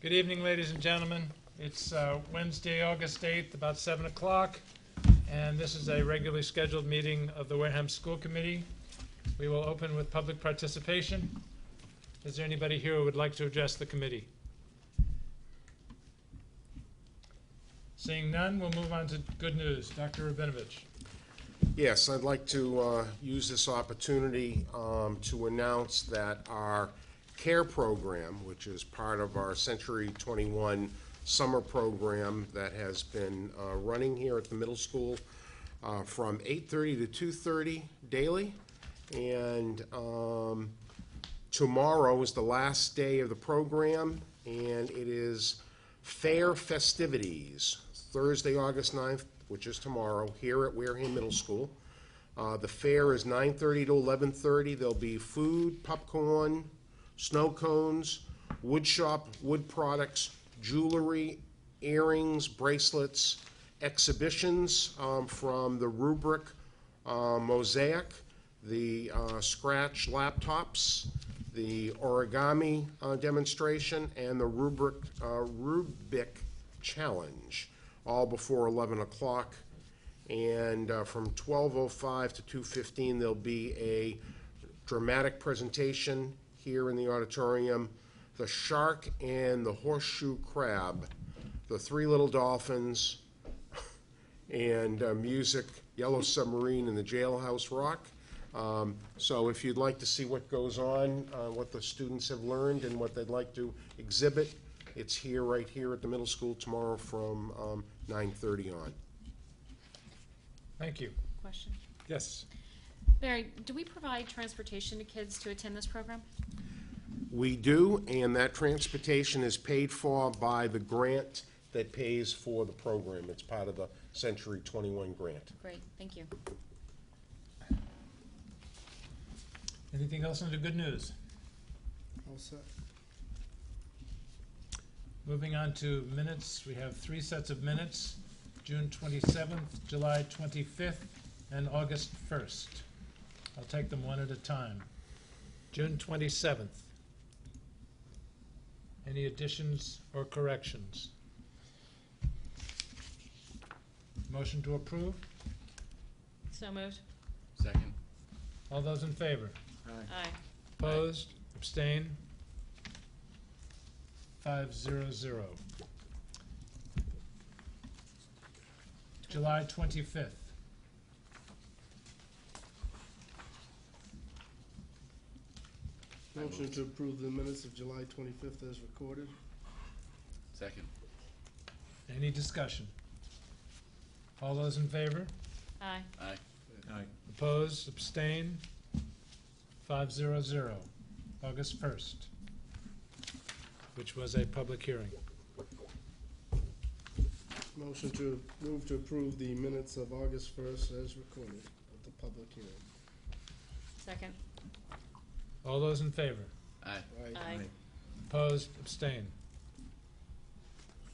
Good evening, ladies and gentlemen. It's Wednesday, August 8th, about 7 o'clock, and this is a regularly scheduled meeting of the Wareham School Committee. We will open with public participation. Is there anybody here who would like to address the committee? Seeing none, we'll move on to good news. Dr. Rabinovich. Yes, I'd like to use this opportunity to announce that our CARE program, which is part of our Century 21 summer program that has been running here at the middle school from 8:30 to 2:30 daily. And tomorrow is the last day of the program, and it is fair festivities, Thursday, August 9th, which is tomorrow, here at Wareham Middle School. The fair is 9:30 to 11:30. There'll be food, popcorn, snow cones, wood shop, wood products, jewelry, earrings, bracelets, exhibitions from the rubric mosaic, the scratch laptops, the origami demonstration, and the rubric challenge, all before 11 o'clock. And from 12:05 to 2:15, there'll be a dramatic presentation here in the auditorium, The Shark and the Horseshoe Crab, The Three Little Dolphins, and music, Yellow Submarine and the Jailhouse Rock. So if you'd like to see what goes on, what the students have learned and what they'd like to exhibit, it's here, right here at the middle school tomorrow from 9:30 on. Thank you. Question. Yes. Barry, do we provide transportation to kids to attend this program? We do, and that transportation is paid for by the grant that pays for the program. It's part of the Century 21 grant. Great, thank you. Anything else under good news? All set. Moving on to minutes, we have 3 sets of minutes, June 27th, July 25th, and August 1st. I'll take them one at a time. June 27th. Any additions or corrections? Motion to approve? So moved. Second. All those in favor? Aye. Opposed? Abstain? 5-0-0. July 25th. Motion to approve the minutes of July 25th as recorded. Second. Any discussion? All those in favor? Aye. Aye. Aye. Opposed? Abstain? 5-0-0. August 1st, which was a public hearing. Motion to move to approve the minutes of August 1st as recorded at the public hearing. Second. All those in favor? Aye. Aye. Opposed? Abstain?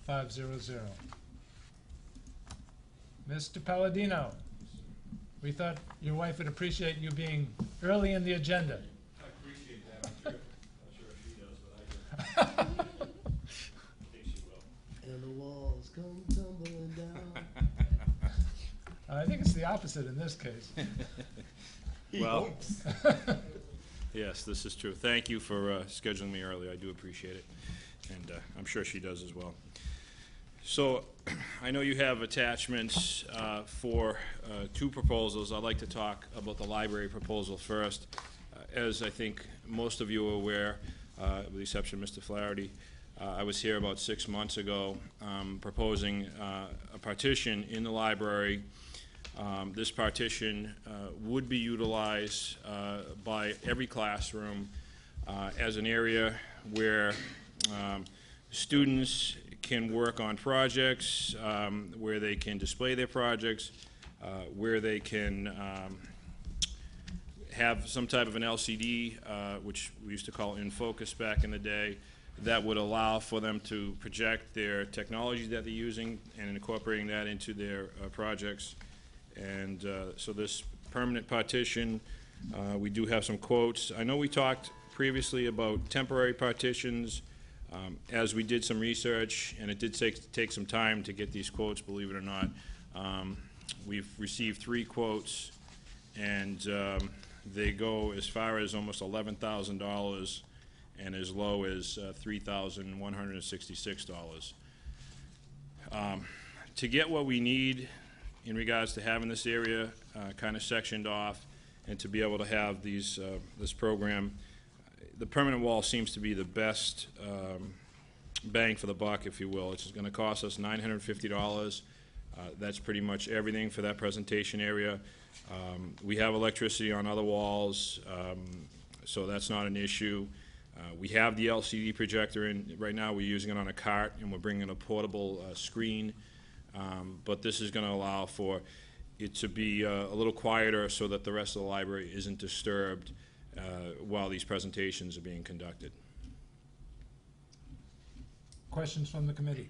5-0-0. Mr. Palladino, we thought your wife would appreciate you being early in the agenda. I appreciate that. I'm sure she does, but I think she will. And the walls come tumbling down. I think it's the opposite in this case. Well, yes, this is true. Thank you for scheduling me early. I do appreciate it, and I'm sure she does as well. So, I know you have attachments for 2 proposals. I'd like to talk about the library proposal first. As I think most of you are aware, with the exception of Mr. Flaherty, I was here about 6 months ago proposing a partition in the library. This partition would be utilized by every classroom as an area where students can work on projects, where they can display their projects, where they can have some type of an LCD, which we used to call in focus back in the day, that would allow for them to project their technology that they're using and incorporating that into their projects. And so this permanent partition, we do have some quotes. I know we talked previously about temporary partitions As we did some research, and it did take some time to get these quotes, believe it or not, we've received 3 quotes, and they go as far as almost $11,000 and as low as $3,166. To get what we need in regards to having this area kind of sectioned off and to be able to have these, this program, the permanent wall seems to be the best bang for the buck, if you will. It's going to cost us $950. That's pretty much everything for that presentation area. We have electricity on other walls, so that's not an issue. We have the LCD projector in. Right now we're using it on a cart, and we're bringing a portable screen, but this is going to allow for it to be a little quieter so that the rest of the library isn't disturbed while these presentations are being conducted. Questions from the committee?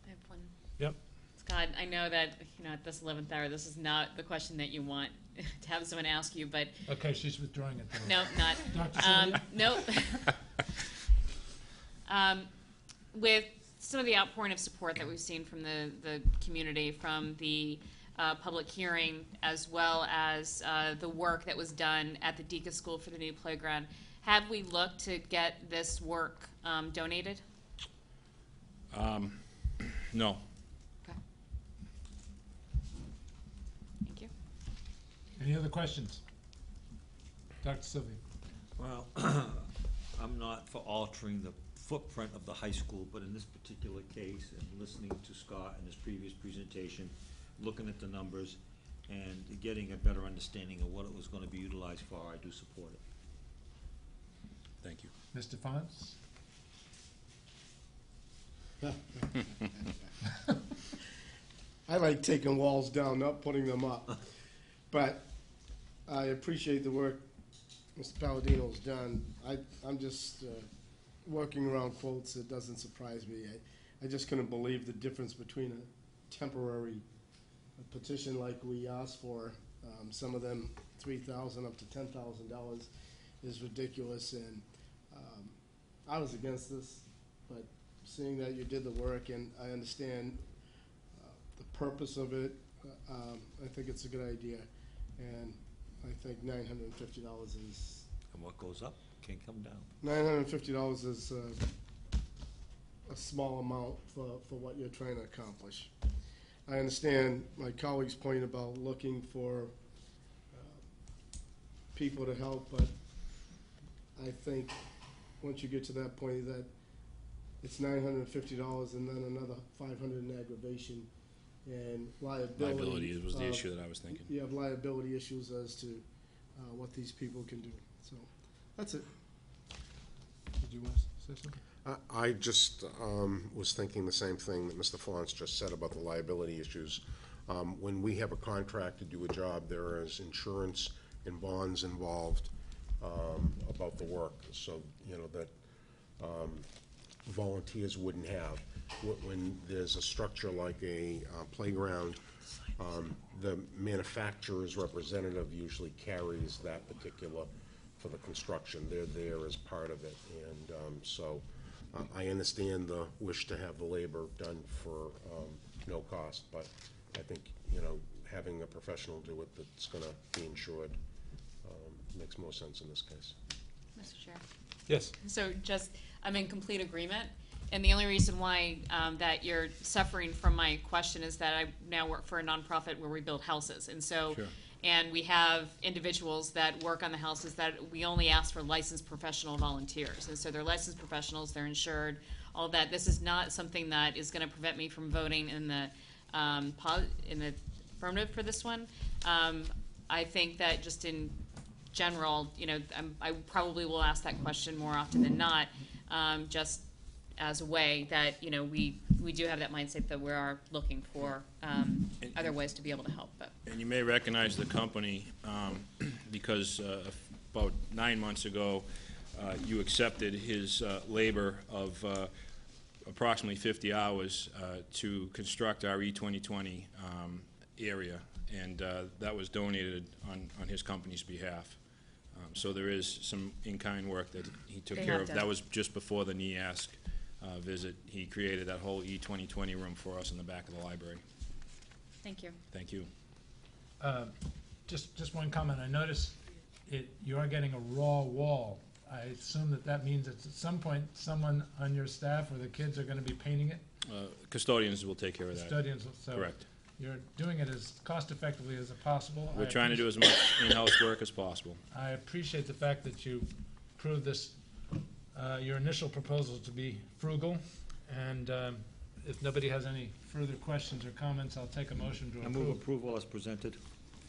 I have one. Yep. Scott, I know that, at this 11th hour, this is not the question that you want to have someone ask you, but Okay, she's withdrawing it then. no, not. Dr. Sylvia? Nope. With some of the outpouring of support that we've seen from the community, from the public hearing, as well as the work that was done at the Deacon School for the new playground, have we looked to get this work donated? No. Okay. Thank you. Any other questions? Dr. Sylvia? Well, I'm not for altering the footprint of the high school, but in this particular case, and listening to Scott in his previous presentation, looking at the numbers, and getting a better understanding of what it was gonna be utilized for, I do support it. Thank you. Mr. Fons? I like taking walls down, not putting them up. But I appreciate the work Mr. Palladino's done. I'm just working around quotes. It doesn't surprise me. I just couldn't believe the difference between a temporary petition like we asked for, some of them $3,000 up to $10,000 is ridiculous. And I was against this, but seeing that you did the work and I understand the purpose of it, I think it's a good idea. And I think $950 is And what goes up can't come down. $950 is a small amount for what you're trying to accomplish. I understand my colleague's point about looking for people to help, but I think once you get to that point that it's $950 and then another $500 in aggravation and liability. Liability was the issue that I was thinking. You have liability issues as to what these people can do. So that's it. Did you want to say something? I just was thinking the same thing that Mr. Florence just said about the liability issues. When we have a contract to do a job, there is insurance and bonds involved about the work, so, that volunteers wouldn't have. When there's a structure like a playground, the manufacturer's representative usually carries that particular for the construction. They're there as part of it, and so I understand the wish to have the labor done for no cost, but I think, having a professional do it that's gonna be insured makes more sense in this case. Mr. Chair. Yes. So I'm in complete agreement. And the only reason why that you're suffering from my question is that I now work for a nonprofit where we build houses. And so, Sure. and we have individuals that work on the houses that we only ask for licensed professional volunteers. And so they're licensed professionals, they're insured, all of that. This is not something that is gonna prevent me from voting in the affirmative for this one. I think that just in general, I probably will ask that question more often than not, just as a way that, we do have that mindset that we are looking for other ways to be able to help. But And you may recognize the company because about 9 months ago, you accepted his labor of approximately 50 hours to construct our E2020 area, and that was donated on his company's behalf. So there is some in-kind work that he took They care have of. done. That was just before the NEASC visit. He created that whole E-2020 room for us in the back of the library. Thank you. Thank you. Just one comment. I noticed you are getting a raw wall. I assume that means that at some point, someone on your staff or the kids are gonna be painting it? Custodians will take care of that. Custodians, so. Correct. You're doing it as cost effectively as possible. We're trying to do as much in-house work as possible. I appreciate the fact that you proved this, your initial proposal to be frugal. And if nobody has any further questions or comments, I'll take a motion to I move approve. approval as presented.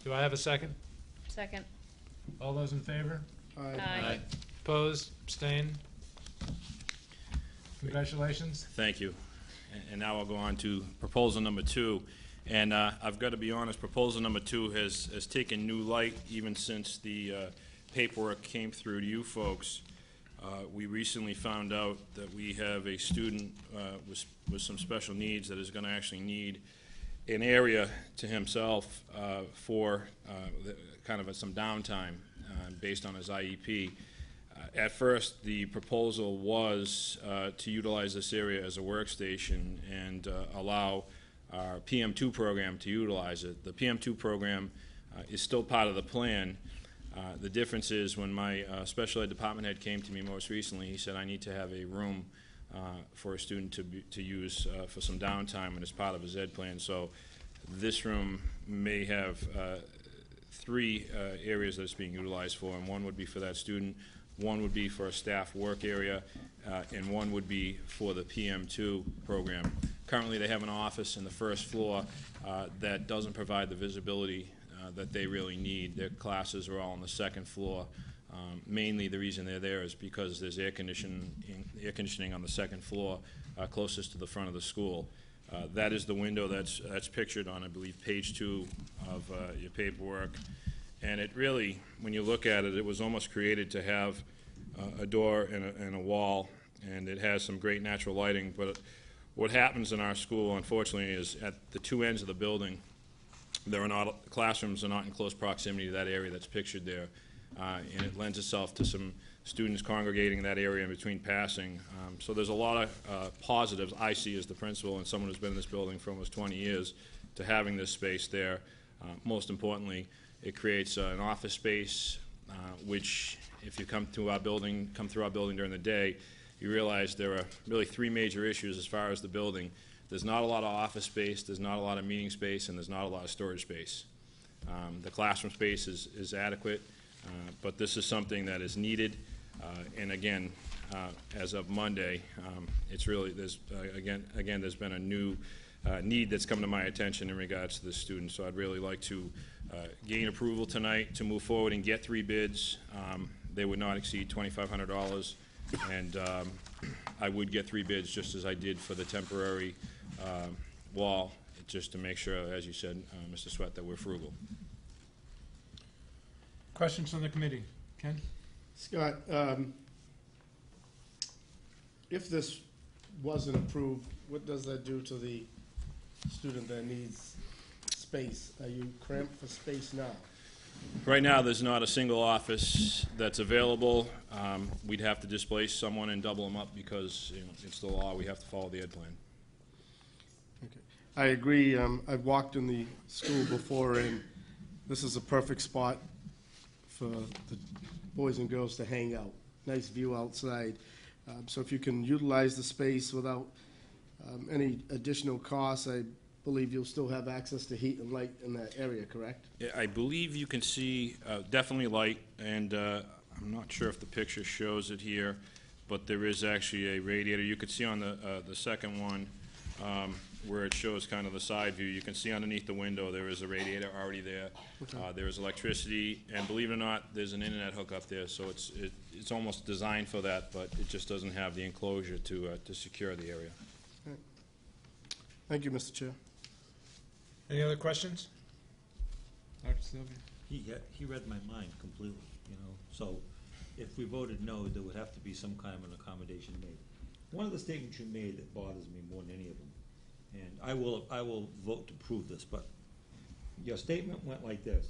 Do I have a second? Second. All those in favor? Aye. Opposed? Abstained? Congratulations. Thank you. And now I'll go on to proposal number 2. And I've got to be honest, proposal number 2 has taken new light even since the paperwork came through to you folks. We recently found out that we have a student with some special needs that is going to actually need an area to himself for kind of some downtime based on his IEP. At first, the proposal was to utilize this area as a workstation and allow our PM2 program to utilize it. The PM2 program is still part of the plan. The difference is when my special ed department head came to me most recently, he said, I need to have a room for a student to use for some downtime, and it's part of his ed plan. So this room may have 3 areas that it's being utilized for, and one would be for that student, one would be for a staff work area, and one would be for the PM2 program. Currently, they have an office in the first floor that doesn't provide the visibility that they really need. Their classes are all on the second floor. Mainly, the reason they're there is because there's air conditioning on the second floor closest to the front of the school. That is the window that's pictured on, I believe, page 2 of your paperwork. And it really, when you look at it, it was almost created to have a door and a wall, and it has some great natural lighting. But what happens in our school, unfortunately, is at the 2 ends of the building, classrooms are not in close proximity to that area that's pictured there, and it lends itself to some students congregating in that area in between passing. So there's a lot of positives I see as the principal and someone who's been in this building for almost 20 years to having this space there. Most importantly, it creates an office space, which if you come through our building during the day, you realize there are really 3 major issues as far as the building. There's not a lot of office space, there's not a lot of meeting space, and there's not a lot of storage space. The classroom space is adequate, but this is something that is needed. And again, as of Monday, it's really, there's been a new need that's come to my attention in regards to this student. So I'd really like to gain approval tonight to move forward and get 3 bids. They would not exceed $2,500, and I would get 3 bids just as I did for the temporary wall, just to make sure, as you said, Mr. Sweat, that we're frugal. Questions from the committee? Ken? Scott, if this wasn't approved, what does that do to the student that needs space? Are you cramped for space now? Right now, there's not a single office that's available. We'd have to displace someone and double them up because it's the law. We have to follow the ed plan. Okay. I agree. I've walked in the school before, and this is a perfect spot for the boys and girls to hang out. Nice view outside. So if you can utilize the space without any additional costs, I believe you'll still have access to heat and light in that area, correct? Yeah, I believe you can see definitely light, and I'm not sure if the picture shows it here, but there is actually a radiator. You could see on the second one where it shows kind of the side view. You can see underneath the window there is a radiator already there. Okay. There is electricity, and believe it or not, there's an internet hookup there, so it's almost designed for that, but it just doesn't have the enclosure to secure the area. Right. Thank you, Mr. Chair. Any other questions? Dr. Sylvia? He read my mind completely, So if we voted no, there would have to be some kind of an accommodation made. One of the statements you made that bothers me more than any of them, and I will vote to prove this, but your statement went like this: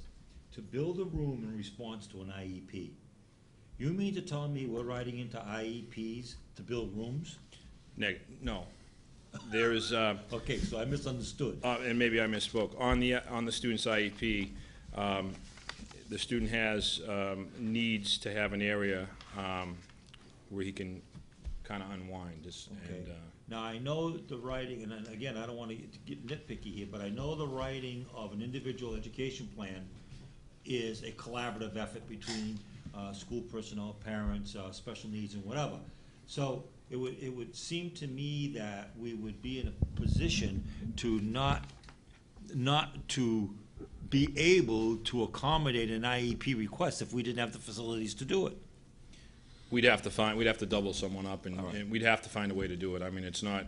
to build a room in response to an IEP. You mean to tell me we're writing into IEPs to build rooms? No. There is, Okay, so I misunderstood. and maybe I misspoke. On the student's IEP, the student has needs to have an area where he can kind of unwind. Okay. And, Now, I know the writing, and then, again, I don't want to get nitpicky here, but I know the writing of an individual education plan is a collaborative effort between school personnel, parents, special needs, and whatever. So it would seem to me that we would be in a position to not to be able to accommodate an IEP request if we didn't have the facilities to do it. we'd have to double someone up, All right. and we'd have to find a way to do it. I mean, it's not,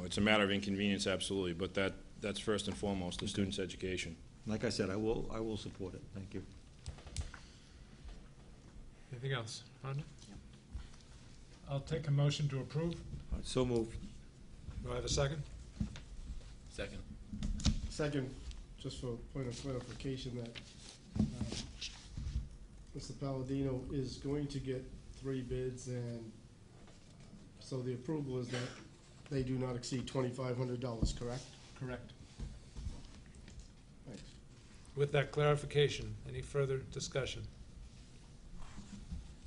it's a matter of inconvenience, absolutely, but that's first and foremost, the student's education. Like I said, I will support it. Thank you. Anything else? Rhonda? I'll take a motion to approve. So moved. Do I have a second? Second. Second, just for point of clarification, that Mr. Palladino is going to get 3 bids, and so the approval is that they do not exceed $2,500, correct? Correct. Thanks. With that clarification, any further discussion?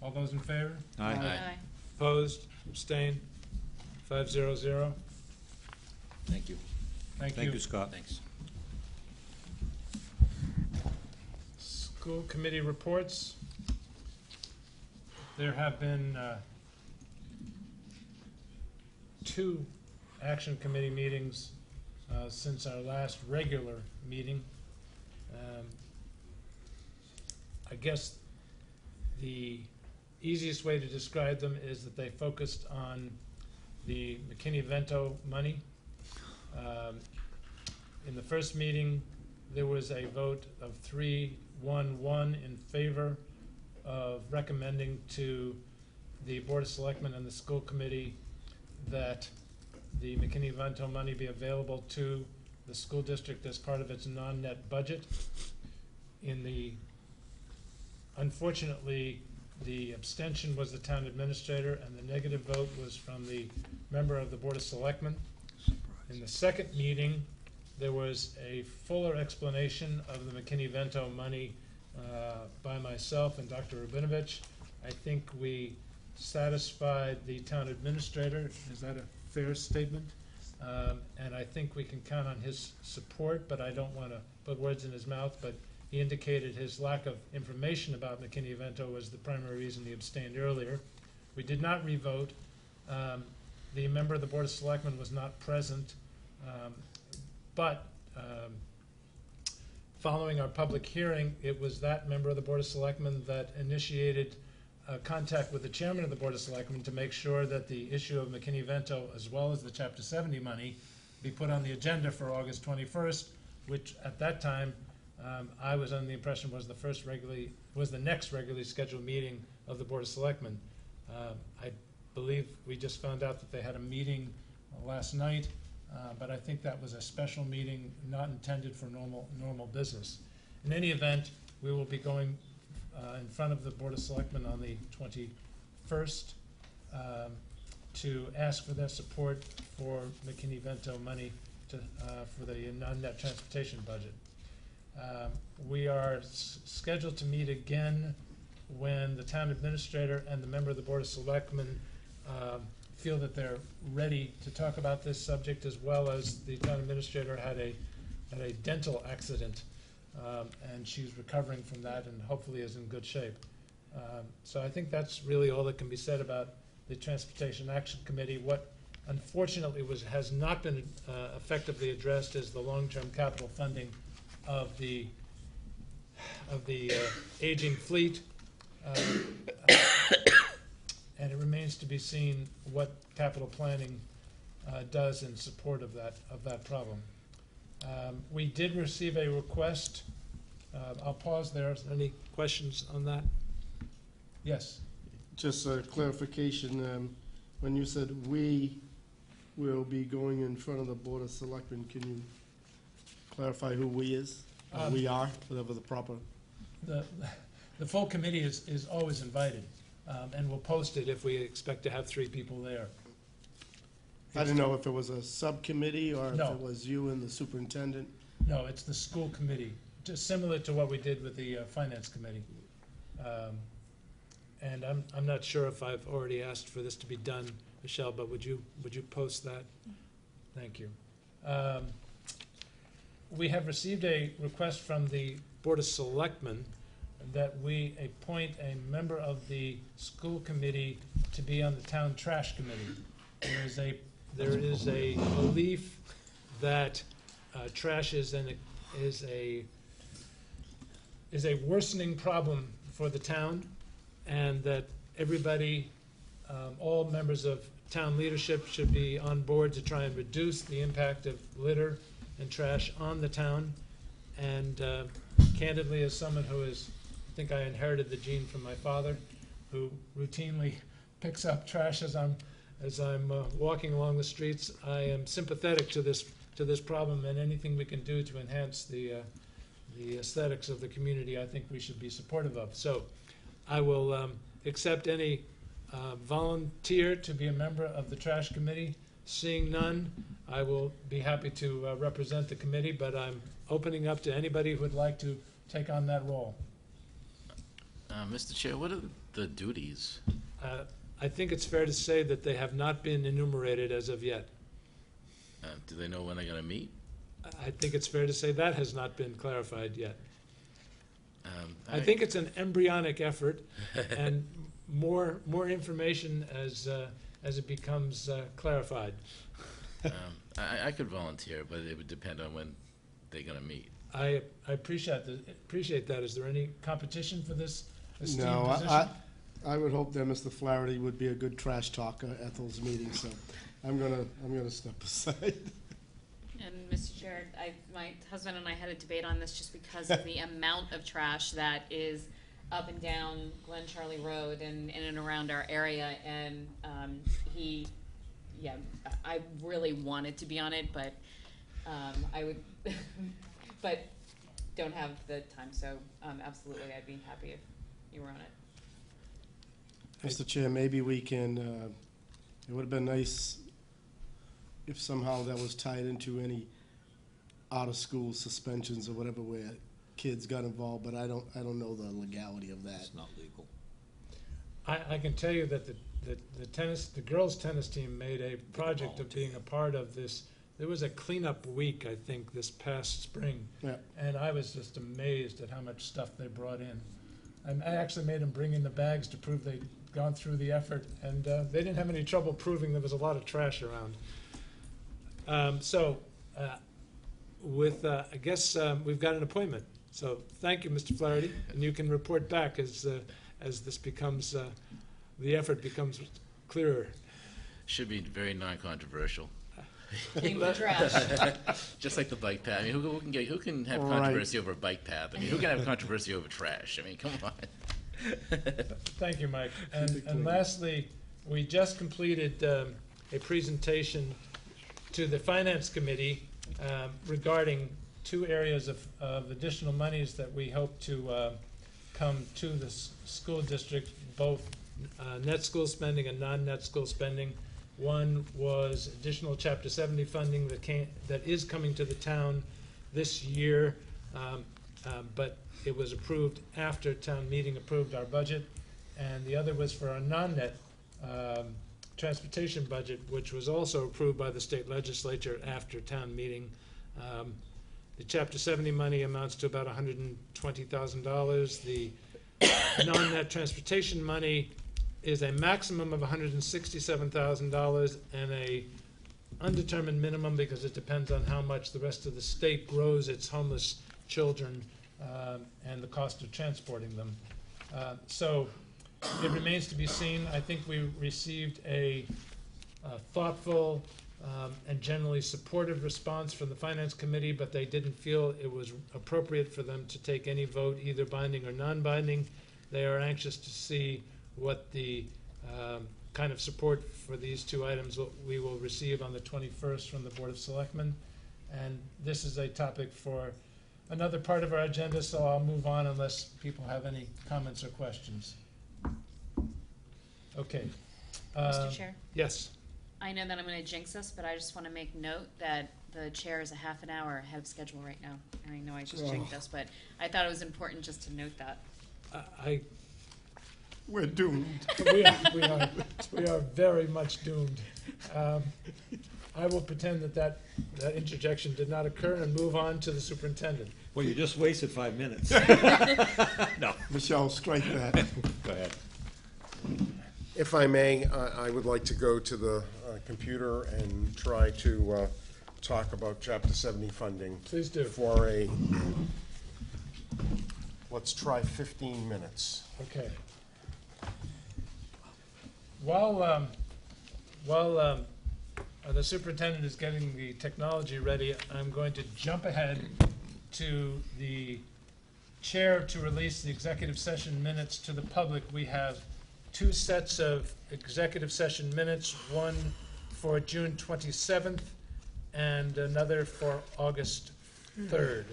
All those in favor? Aye. Opposed? Abstained? 500. Thank you. Thank Thank you. you, Scott. Thanks. School committee reports. There have been 2 action committee meetings since our last regular meeting. I guess the easiest way to describe them is that they focused on the McKinney-Vento money. In the first meeting, there was a vote of 3-1-1 in favor of recommending to the Board of Selectmen and the school committee that the McKinney-Vento money be available to the school district as part of its non-net budget. Unfortunately, the abstention was the town administrator, and the negative vote was from the member of the Board of Selectmen. In the second meeting, there was a fuller explanation of the McKinney-Vento money by myself and Dr. Rabinovich. I think we satisfied the town administrator. Is that a fair statement? And I think we can count on his support, but I don't want to put words in his mouth, but he indicated his lack of information about McKinney-Vento was the primary reason he abstained earlier. We did not revote. The member of the Board of Selectmen was not present, but following our public hearing, it was that member of the Board of Selectmen that initiated contact with the chairman of the Board of Selectmen to make sure that the issue of McKinney-Vento, as well as the Chapter 70 money, be put on the agenda for August 21st, which at that time I was under the impression was the next regularly scheduled meeting of the Board of Selectmen. I believe we just found out that they had a meeting last night, but I think that was a special meeting not intended for normal business. In any event, we will be going in front of the Board of Selectmen on the 21st to ask for their support for McKinney-Vento money for the non-net transportation budget. We are scheduled to meet again when the town administrator and the member of the Board of Selectmen feel that they're ready to talk about this subject, as well as the town administrator had a dental accident, and she's recovering from that and hopefully is in good shape. So I think that's really all that can be said about the Transportation Action Committee. What unfortunately has not been effectively addressed is the long-term capital funding of the aging fleet. And it remains to be seen what capital planning does in support of that problem. We did receive a request. I'll pause there. Any questions on that? Yes. Just a clarification, when you said we will be going in front of the Board of Selectmen, can you clarify who we is? We are, whatever the proper. The full committee is always invited. and we'll post it if we expect to have 3 people there. I didn't know if it was a subcommittee or if No. it was you and the superintendent. No, it's the school committee, just similar to what we did with the finance committee. And I'm not sure if I've already asked for this to be done, Michelle, but would you post that? Thank you. We have received a request from the Board of Selectmen that we appoint a member of the school committee to be on the town trash committee. There is a belief that trash is a worsening problem for the town, and that everybody, all members of town leadership should be on board to try and reduce the impact of litter and trash on the town. And candidly, as someone who is, I think I inherited the gene from my father, who routinely picks up trash as I'm walking along the streets, I am sympathetic to this problem, and anything we can do to enhance the aesthetics of the community, I think we should be supportive of. So I will accept any volunteer to be a member of the trash committee. Seeing none, I will be happy to represent the committee, but I'm opening up to anybody who would like to take on that role. Mr. Chair, what are the duties? I think it's fair to say that they have not been enumerated as of yet. Do they know when they're going to meet? I think it's fair to say that has not been clarified yet. I I think it's an embryonic effort, and more information as it becomes clarified. I could volunteer, but it would depend on when they're going to meet. I appreciate that. Is there any competition for this esteemed No, position? I would hope that Mr. Flaherty would be a good trash talker at those meetings, so I'm gonna step aside. And Mr. Chair, my husband and I had a debate on this just because of the amount of trash that is up and down Glen Charlie Road and in and around our area, and I really wanted to be on it, but I would, but don't have the time, so absolutely, I'd be happy if you were on it. Mr. Chair, maybe we can, it would have been nice if somehow that was tied into any out-of-school suspensions or whatever where kids got involved, but I don't know the legality of that. It's not legal. I can tell you that the girls' tennis team made a project of being a part of this. There was a cleanup week, I think, this past spring, Yeah. and I was just amazed at how much stuff they brought in. And I actually made them bring in the bags to prove they'd gone through the effort, and they didn't have any trouble proving there was a lot of trash around. I guess we've got an appointment. So thank you, Mr. Flaherty, and you can report back as this becomes, the effort becomes clearer. Should be very non-controversial. Getting the trash. Just like the bike path. I mean, who can have Right. controversy over a bike path? I mean, who can have controversy over trash? I mean, come on. Thank you, Mike. And lastly, we just completed a presentation to the Finance Committee regarding 2 areas of additional monies that we hope to come to the school district, both net school spending and non-net school spending. One was additional Chapter 70 funding that is coming to the town this year, but it was approved after town meeting approved our budget. And the other was for our non-net transportation budget, which was also approved by the state legislature after town meeting. The Chapter 70 money amounts to about $120,000. The non-net transportation money is a maximum of $167,000 and a undetermined minimum because it depends on how much the rest of the state grows its homeless children and the cost of transporting them. So it remains to be seen. I think we received a thoughtful and generally supportive response from the Finance Committee, but they didn't feel it was appropriate for them to take any vote, either binding or non-binding. They are anxious to see what the kind of support for these 2 items we will receive on the 21st from the Board of Selectmen. And this is a topic for another part of our agenda, so I'll move on unless people have any comments or questions. Okay. Mr. Chair? Yes. I know that I'm gonna jinx us, but I just wanna make note that the chair is a half an hour ahead of schedule right now. And I know I just jinxed us, but I thought it was important just to note that. I We're doomed. we are very much doomed. I will pretend that interjection did not occur and move on to the superintendent. Well, you just wasted 5 minutes. No, Michelle, strike that. go ahead. If I may, I would like to go to the computer and try to talk about Chapter 70 funding. Please do. For let's try 15 minutes. Okay. While the superintendent is getting the technology ready, I'm going to jump ahead to the chair to release the executive session minutes to the public. We have 2 sets of executive session minutes, one for June 27th and another for August 3rd.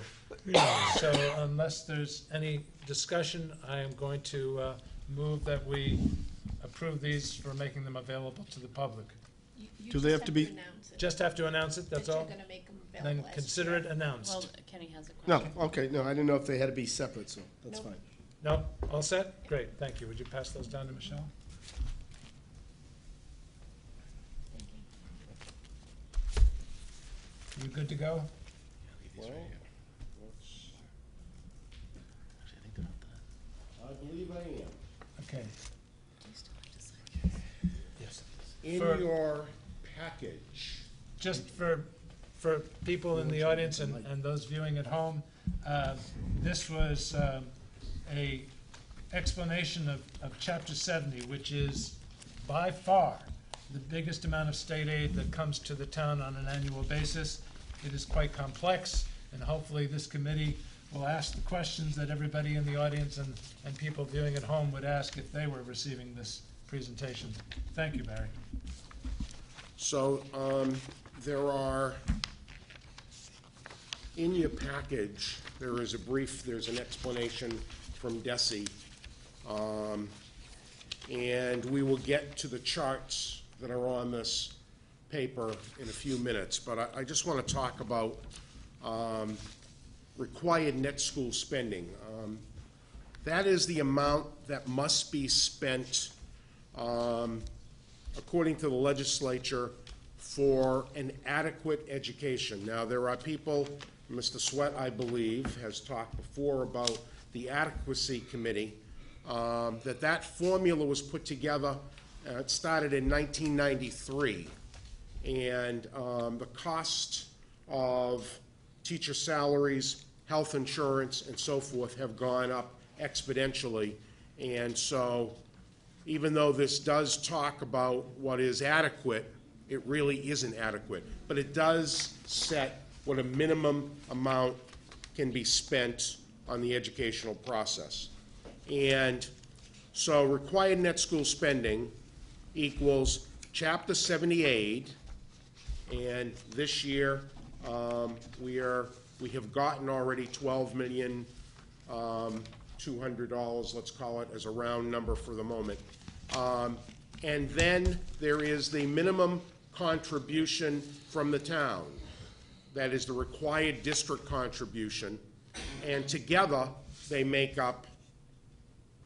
So unless there's any discussion, I am going to move that we approve these for making them available to the public. You Do they just have to be- announce it, Just have to announce it, that's that all? you're gonna make them Then available as consider it chair. Well, announced. Kenny has a No, question. okay, no, I didn't know if they had to be separate, so that's Nope. fine. No, all set? Great, thank you. Would you pass those down to Michelle? You good to go? Well, let's- I believe I am. Okay. Yes. In For- your package, Just for people in the audience and those viewing at home, this was a explanation of Chapter 70, which is by far the biggest amount of state aid that comes to the town on an annual basis. It is quite complex, and hopefully this committee will ask the questions that everybody in the audience and people viewing at home would ask if they were receiving this presentation. Thank you, Barry. so there are, in your package, there's an explanation from Desi. And we will get to the charts that are on this paper in a few minutes, but I just want to talk about required net school spending. That is the amount that must be spent, according to the legislature, for an adequate education. Now, there are people, Mr. Sweat, I believe, has talked before about the adequacy committee, that formula was put together, it started in 1993. And the cost of teacher salaries, health insurance, and so forth have gone up exponentially. And so, even though this does talk about what is adequate, it really isn't adequate. But it does set what a minimum amount can be spent on the educational process. And so required net school spending equals Chapter 70 aid, and this year, we have gotten already $12,200,000, let's call it, as a round number for the moment. And then there is the minimum contribution from the town. That is the required district contribution. And together, they make up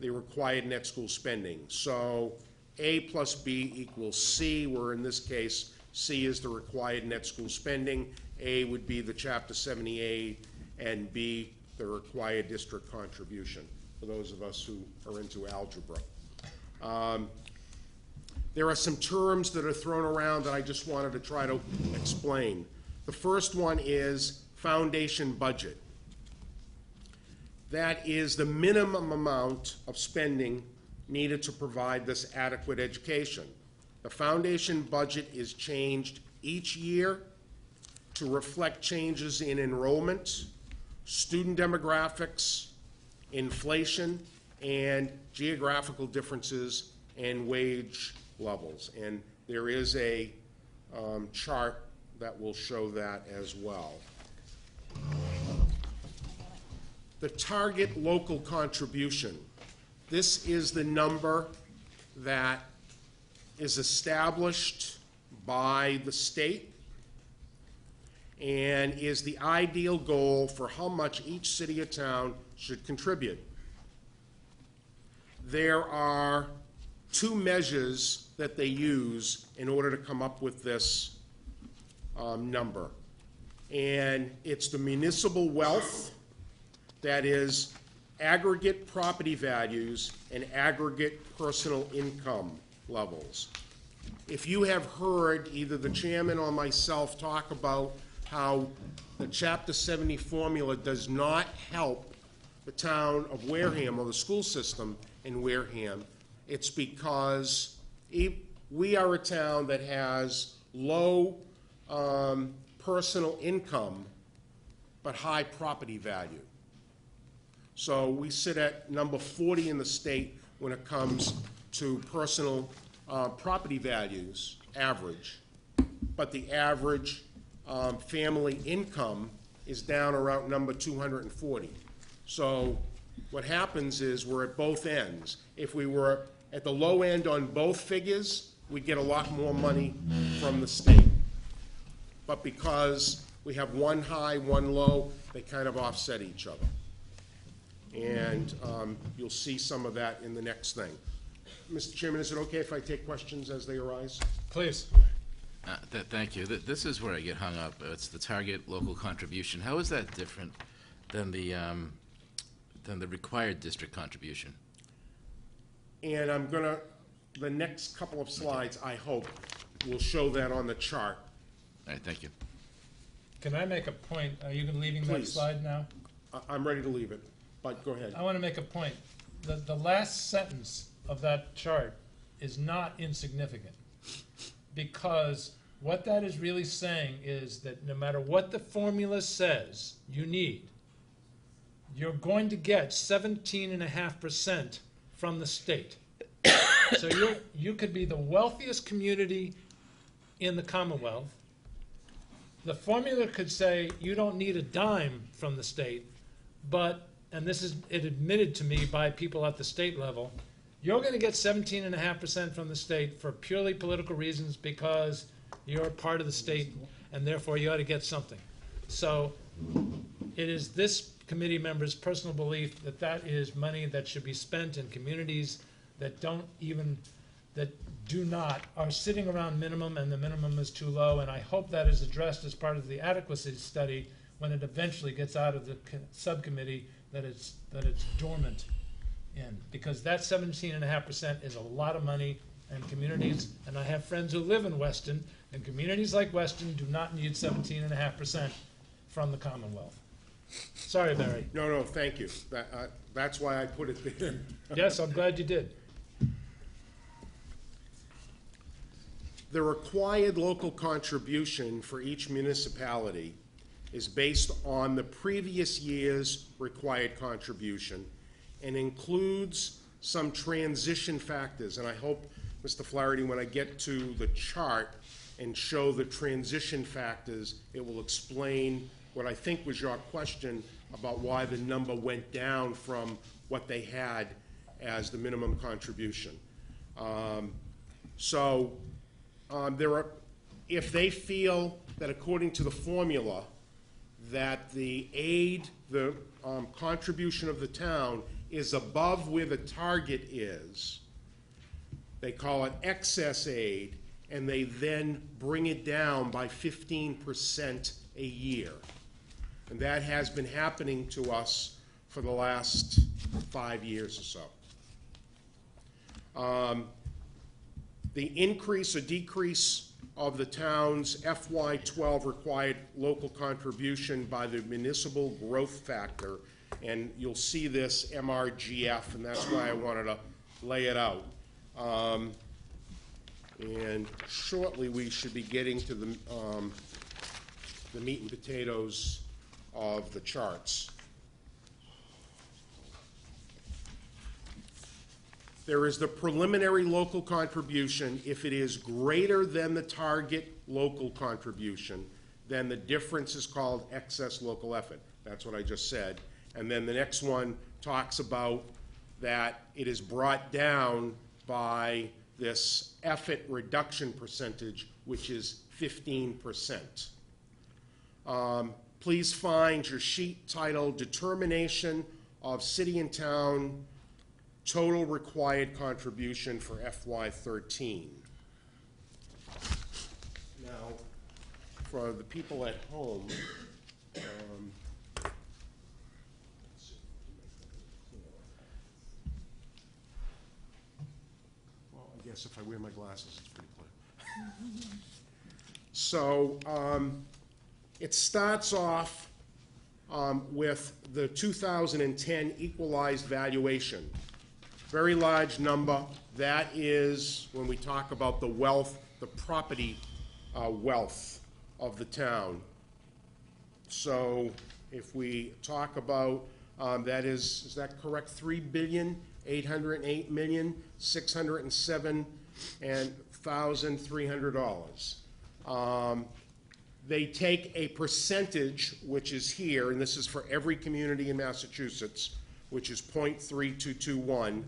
the required net school spending. So A plus B equals C, where in this case, C is the required net school spending, A would be the Chapter 70A, and B, the required district contribution, for those of us who are into algebra. There are some terms that are thrown around that I just wanted to try to explain. The first one is foundation budget. That is the minimum amount of spending needed to provide this adequate education. The foundation budget is changed each year to reflect changes in enrollment, student demographics, inflation, and geographical differences and wage levels. And there is a chart that will show that as well. The target local contribution. This is the number that is established by the state and is the ideal goal for how much each city or town should contribute. There are two measures that they use in order to come up with this number. And it's the municipal wealth, that is aggregate property values and aggregate personal income levels. If you have heard either the chairman or myself talk about how the Chapter 70 formula does not help the town of Wareham or the school system in Wareham, it's because we are a town that has low personal income but high property value. So we sit at number 40 in the state when it comes to personal property values, average, but the average family income is down around number 240. So what happens is we're at both ends. If we were at the low end on both figures, we'd get a lot more money from the state. But because we have one high, one low, they kind of offset each other. And you'll see some of that in the next thing. Mr. Chairman, is it okay if I take questions as they arise? Please. Thank you. This is where I get hung up. It's the target local contribution. How is that different than the required district contribution? And I'm gonna, the next couple of slides, I hope, will show that on the chart. All right, thank you. Can I make a point? Are you leaving that Please. slide now? I'm ready to leave it, but go ahead. I want to make a point. The last sentence of that chart is not insignificant, because what that is really saying is that no matter what the formula says you need, you're going to get 17.5% from the state. So you could be the wealthiest community in the Commonwealth. The formula could say you don't need a dime from the state, but, and this is admitted to me by people at the state level, you're going to get 17.5% from the state for purely political reasons because you're part of the state and therefore you ought to get something. So it is this committee member's personal belief that that is money that should be spent in communities that are sitting around minimum, and the minimum is too low, and I hope that is addressed as part of the adequacy study when it eventually gets out of the subcommittee that it's dormant in, because that 17.5% is a lot of money, and communities, and I have friends who live in Weston, and communities like Weston do not need 17.5% from the Commonwealth. Sorry, Barry. No, thank you. That's why I put it there. Yes, I'm glad you did. The required local contribution for each municipality is based on the previous year's required contribution and includes some transition factors. And I hope, Mr. Flaherty, when I get to the chart and show the transition factors, it will explain what I think was your question about why the number went down from what they had as the minimum contribution. If they feel that according to the formula that the aid, the contribution of the town is above where the target is, they call it excess aid, and they then bring it down by 15% a year. And that has been happening to us for the last 5 years or so. The increase or decrease of the town's FY12 required local contribution by the municipal growth factor, and you'll see this MRGF, and that's why I wanted to lay it out. And shortly we should be getting to the meat and potatoes of the charts. There is the preliminary local contribution. If it is greater than the target local contribution, then the difference is called excess local effort. That's what I just said. And then the next one talks about that it is brought down by this effort reduction percentage, which is 15%. Please find your sheet titled Determination of City and Town Total Required Contribution for FY13. Now, for the people at home, well, I guess if I wear my glasses, it's pretty clear. So, it starts off with the 2010 equalized valuation. Very large number. That is when we talk about the wealth, the property wealth of the town. So if we talk about, that is that correct? $3,808,607,300. They take a percentage, which is here, and this is for every community in Massachusetts, which is 0.3221,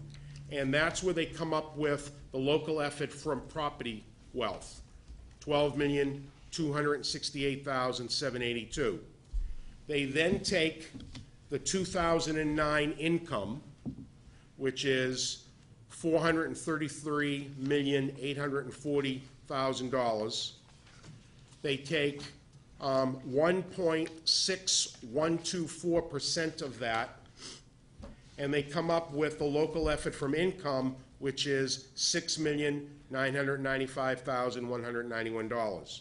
and that's where they come up with the local effort from property wealth, $12,268,782. They then take the 2009 income, which is $433,840,000. They take 1.6124% of that, and they come up with the local effort from income, which is $6,995,191.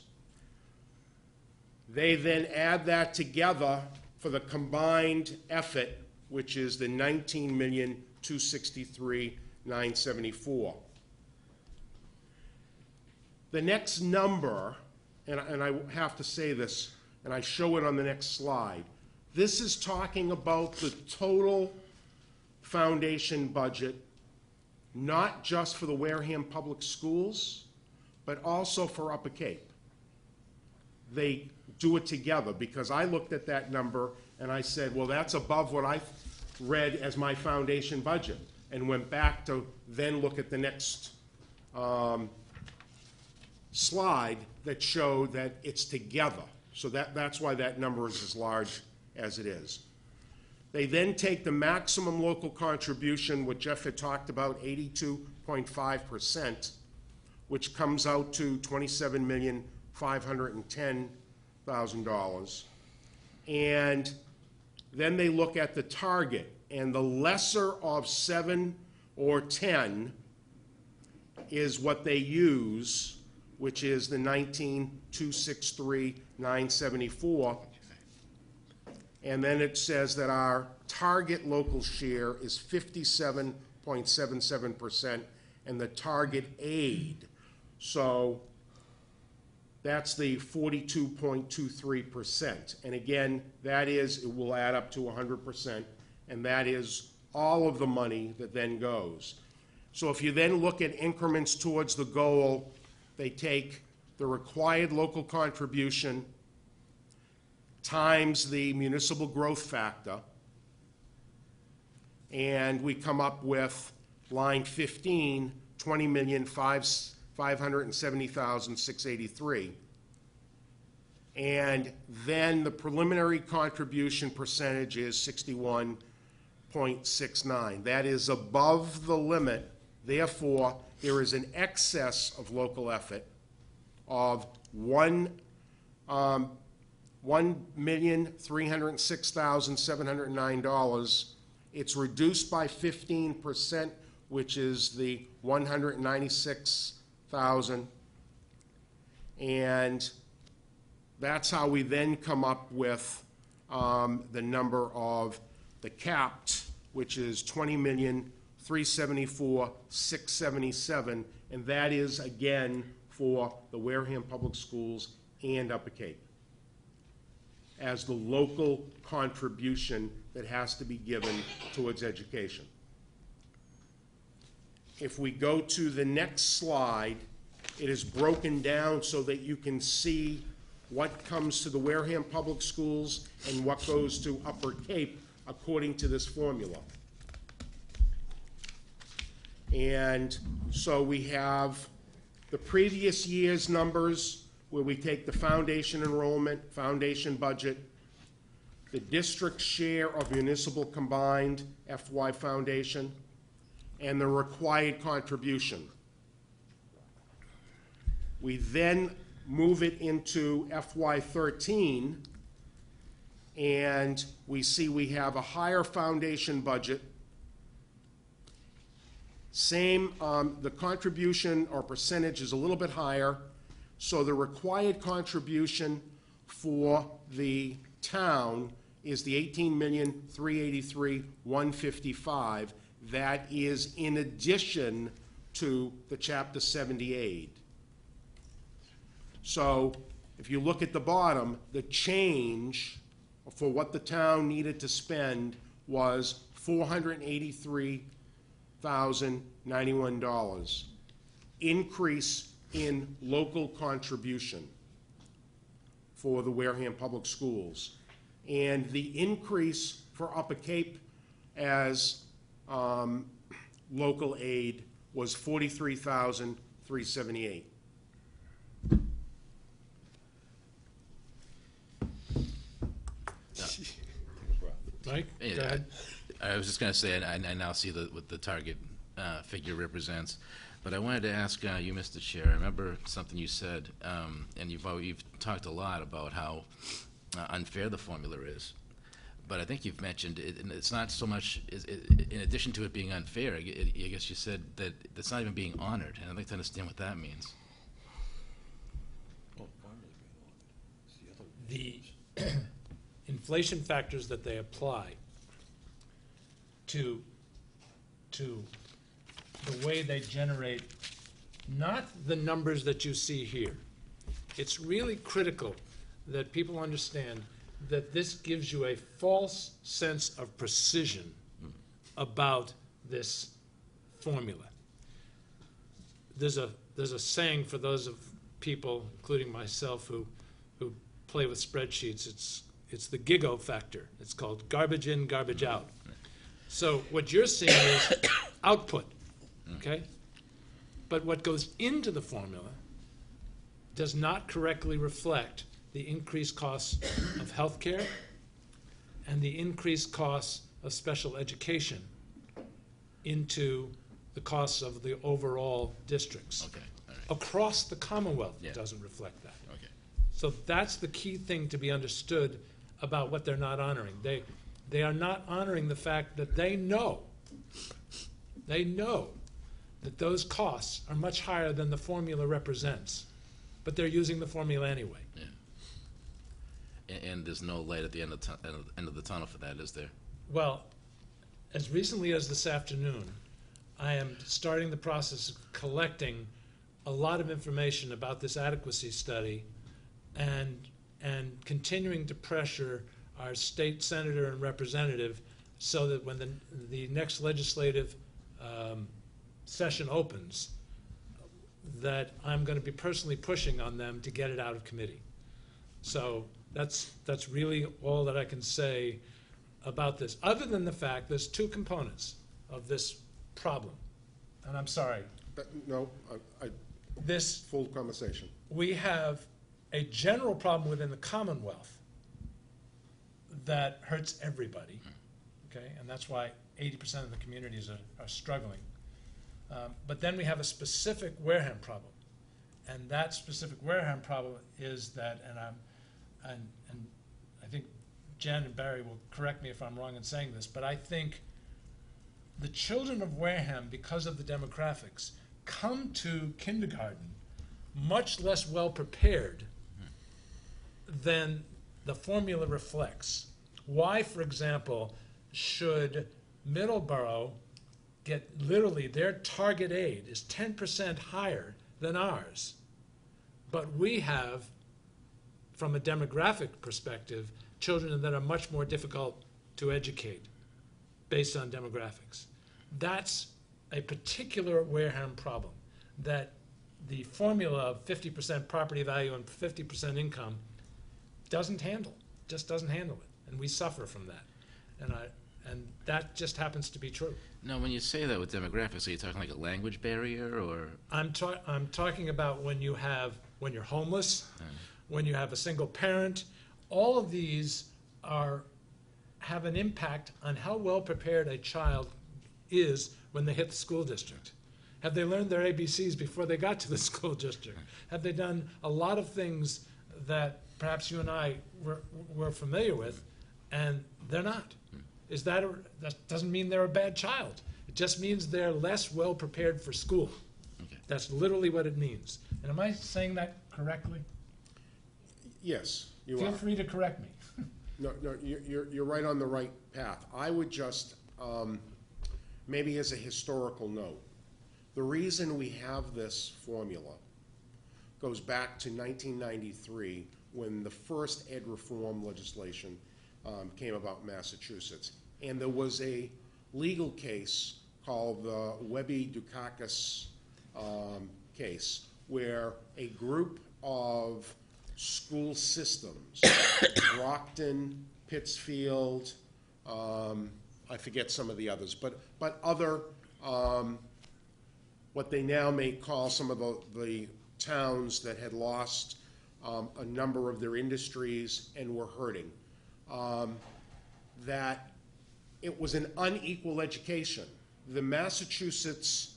They then add that together for the combined effort, which is the $19,263,974. The next number, and I have to say this, and I show it on the next slide, this is talking about the total foundation budget, not just for the Wareham Public Schools, but also for Upper Cape. They do it together, because I looked at that number and I said, well, that's above what I read as my foundation budget, and went back to then look at the next slide that showed that it's together. So that's why that number is as large as it is. They then take the maximum local contribution, what Jeff had talked about, 82.5%, which comes out to $27,510,000. And then they look at the target, and the lesser of 7 or 10 is what they use, which is the $19,263,974. And then it says that our target local share is 57.77%, and the target aid, so that's the 42.23%. And again, that is, it will add up to 100%, and that is all of the money that then goes. So if you then look at increments towards the goal, they take the required local contribution times the municipal growth factor, and we come up with line 15, $20,570,683. And then the preliminary contribution percentage is 61.69. That is above the limit. Therefore, there is an excess of local effort of $1,306,709. It's reduced by 15%, which is the $196,000. And that's how we then come up with the number of the capped, which is $20,374,677, and that is again for the Wareham Public Schools and Upper Cape as the local contribution that has to be given towards education. If we go to the next slide, it is broken down so that you can see what comes to the Wareham Public Schools and what goes to Upper Cape according to this formula. And so we have the previous year's numbers where we take the foundation enrollment, foundation budget, the district share of municipal combined FY foundation, and the required contribution. We then move it into FY13, and we see we have a higher foundation budget. Same, the contribution or percentage is a little bit higher, so the required contribution for the town is the 18,383,155. That is in addition to the Chapter 70 aid. So if you look at the bottom, the change for what the town needed to spend was $483,091. Increase in local contribution for the Wareham Public Schools. And the increase for Upper Cape as local aid was $43,378. Mike, Yeah, go ahead. I was just going to say, I now see what the target figure represents, but I wanted to ask you, Mr. Chair. I remember something you said, and you've talked a lot about how unfair the formula is. But I think you've mentioned and it's not so much. In addition to it being unfair, I guess you said that it's not even being honored, and I'd like to understand what that means. The inflation factors that they apply to the way they generate, not the numbers that you see here. It's really critical that people understand that this gives you a false sense of precision about this formula. There's a saying for those of people, including myself, who play with spreadsheets. It's the GIGO factor. It's called garbage in, garbage out. So what you're seeing is output, okay? But what goes into the formula does not correctly reflect the increased costs of healthcare and the increased costs of special education into the costs of the overall districts. Okay, all right. Across the Commonwealth, Yeah. it doesn't reflect that. Okay. So that's the key thing to be understood about what they're not honoring. They are not honoring the fact that they know that those costs are much higher than the formula represents, but they're using the formula anyway. Yeah. And there's no light at the end of the tunnel for that, is there? Well, as recently as this afternoon, I am starting the process of collecting a lot of information about this adequacy study and continuing to pressure our state senator and representative so that when the next legislative session opens, that I'm going to be personally pushing on them to get it out of committee. So that's really all that I can say about this, other than the fact there's two components of this problem. And I'm sorry, No, this full conversation. we have a general problem within the Commonwealth that hurts everybody, okay? And that's why 80% of the communities are struggling. But then we have a specific Wareham problem. And that specific Wareham problem is that, and I think Jen and Barry will correct me if I'm wrong in saying this, but I think the children of Wareham, because of the demographics, come to kindergarten much less well prepared than the formula reflects. Why, for example, should Middleborough get literally their target aid is 10% higher than ours, but we have, from a demographic perspective, children that are much more difficult to educate based on demographics. That's a particular Wareham problem, that the formula of 50% property value and 50% income just doesn't handle it, and we suffer from that. And That just happens to be true. No, when you say that with demographics, are you talking like a language barrier, or? I'm talking about when you're homeless, when you have a single parent. All of these have an impact on how well prepared a child is when they hit the school district. Have they learned their ABCs before they got to the school district? Have they done a lot of things that perhaps you and I were familiar with, and they're not? That doesn't mean they're a bad child. It just means they're less well prepared for school. Okay. That's literally what it means. And am I saying that correctly? Yes, you are. Feel free to correct me. No, you're right on the right path. I would just, maybe as a historical note, the reason we have this formula goes back to 1993, when the first ed reform legislation came about in Massachusetts. And there was a legal case called the Webby-Dukakis case, where a group of school systems, Brockton, Pittsfield, I forget some of the others, but other, what they now may call some of the towns that had lost a number of their industries and were hurting, that it was an unequal education. The Massachusetts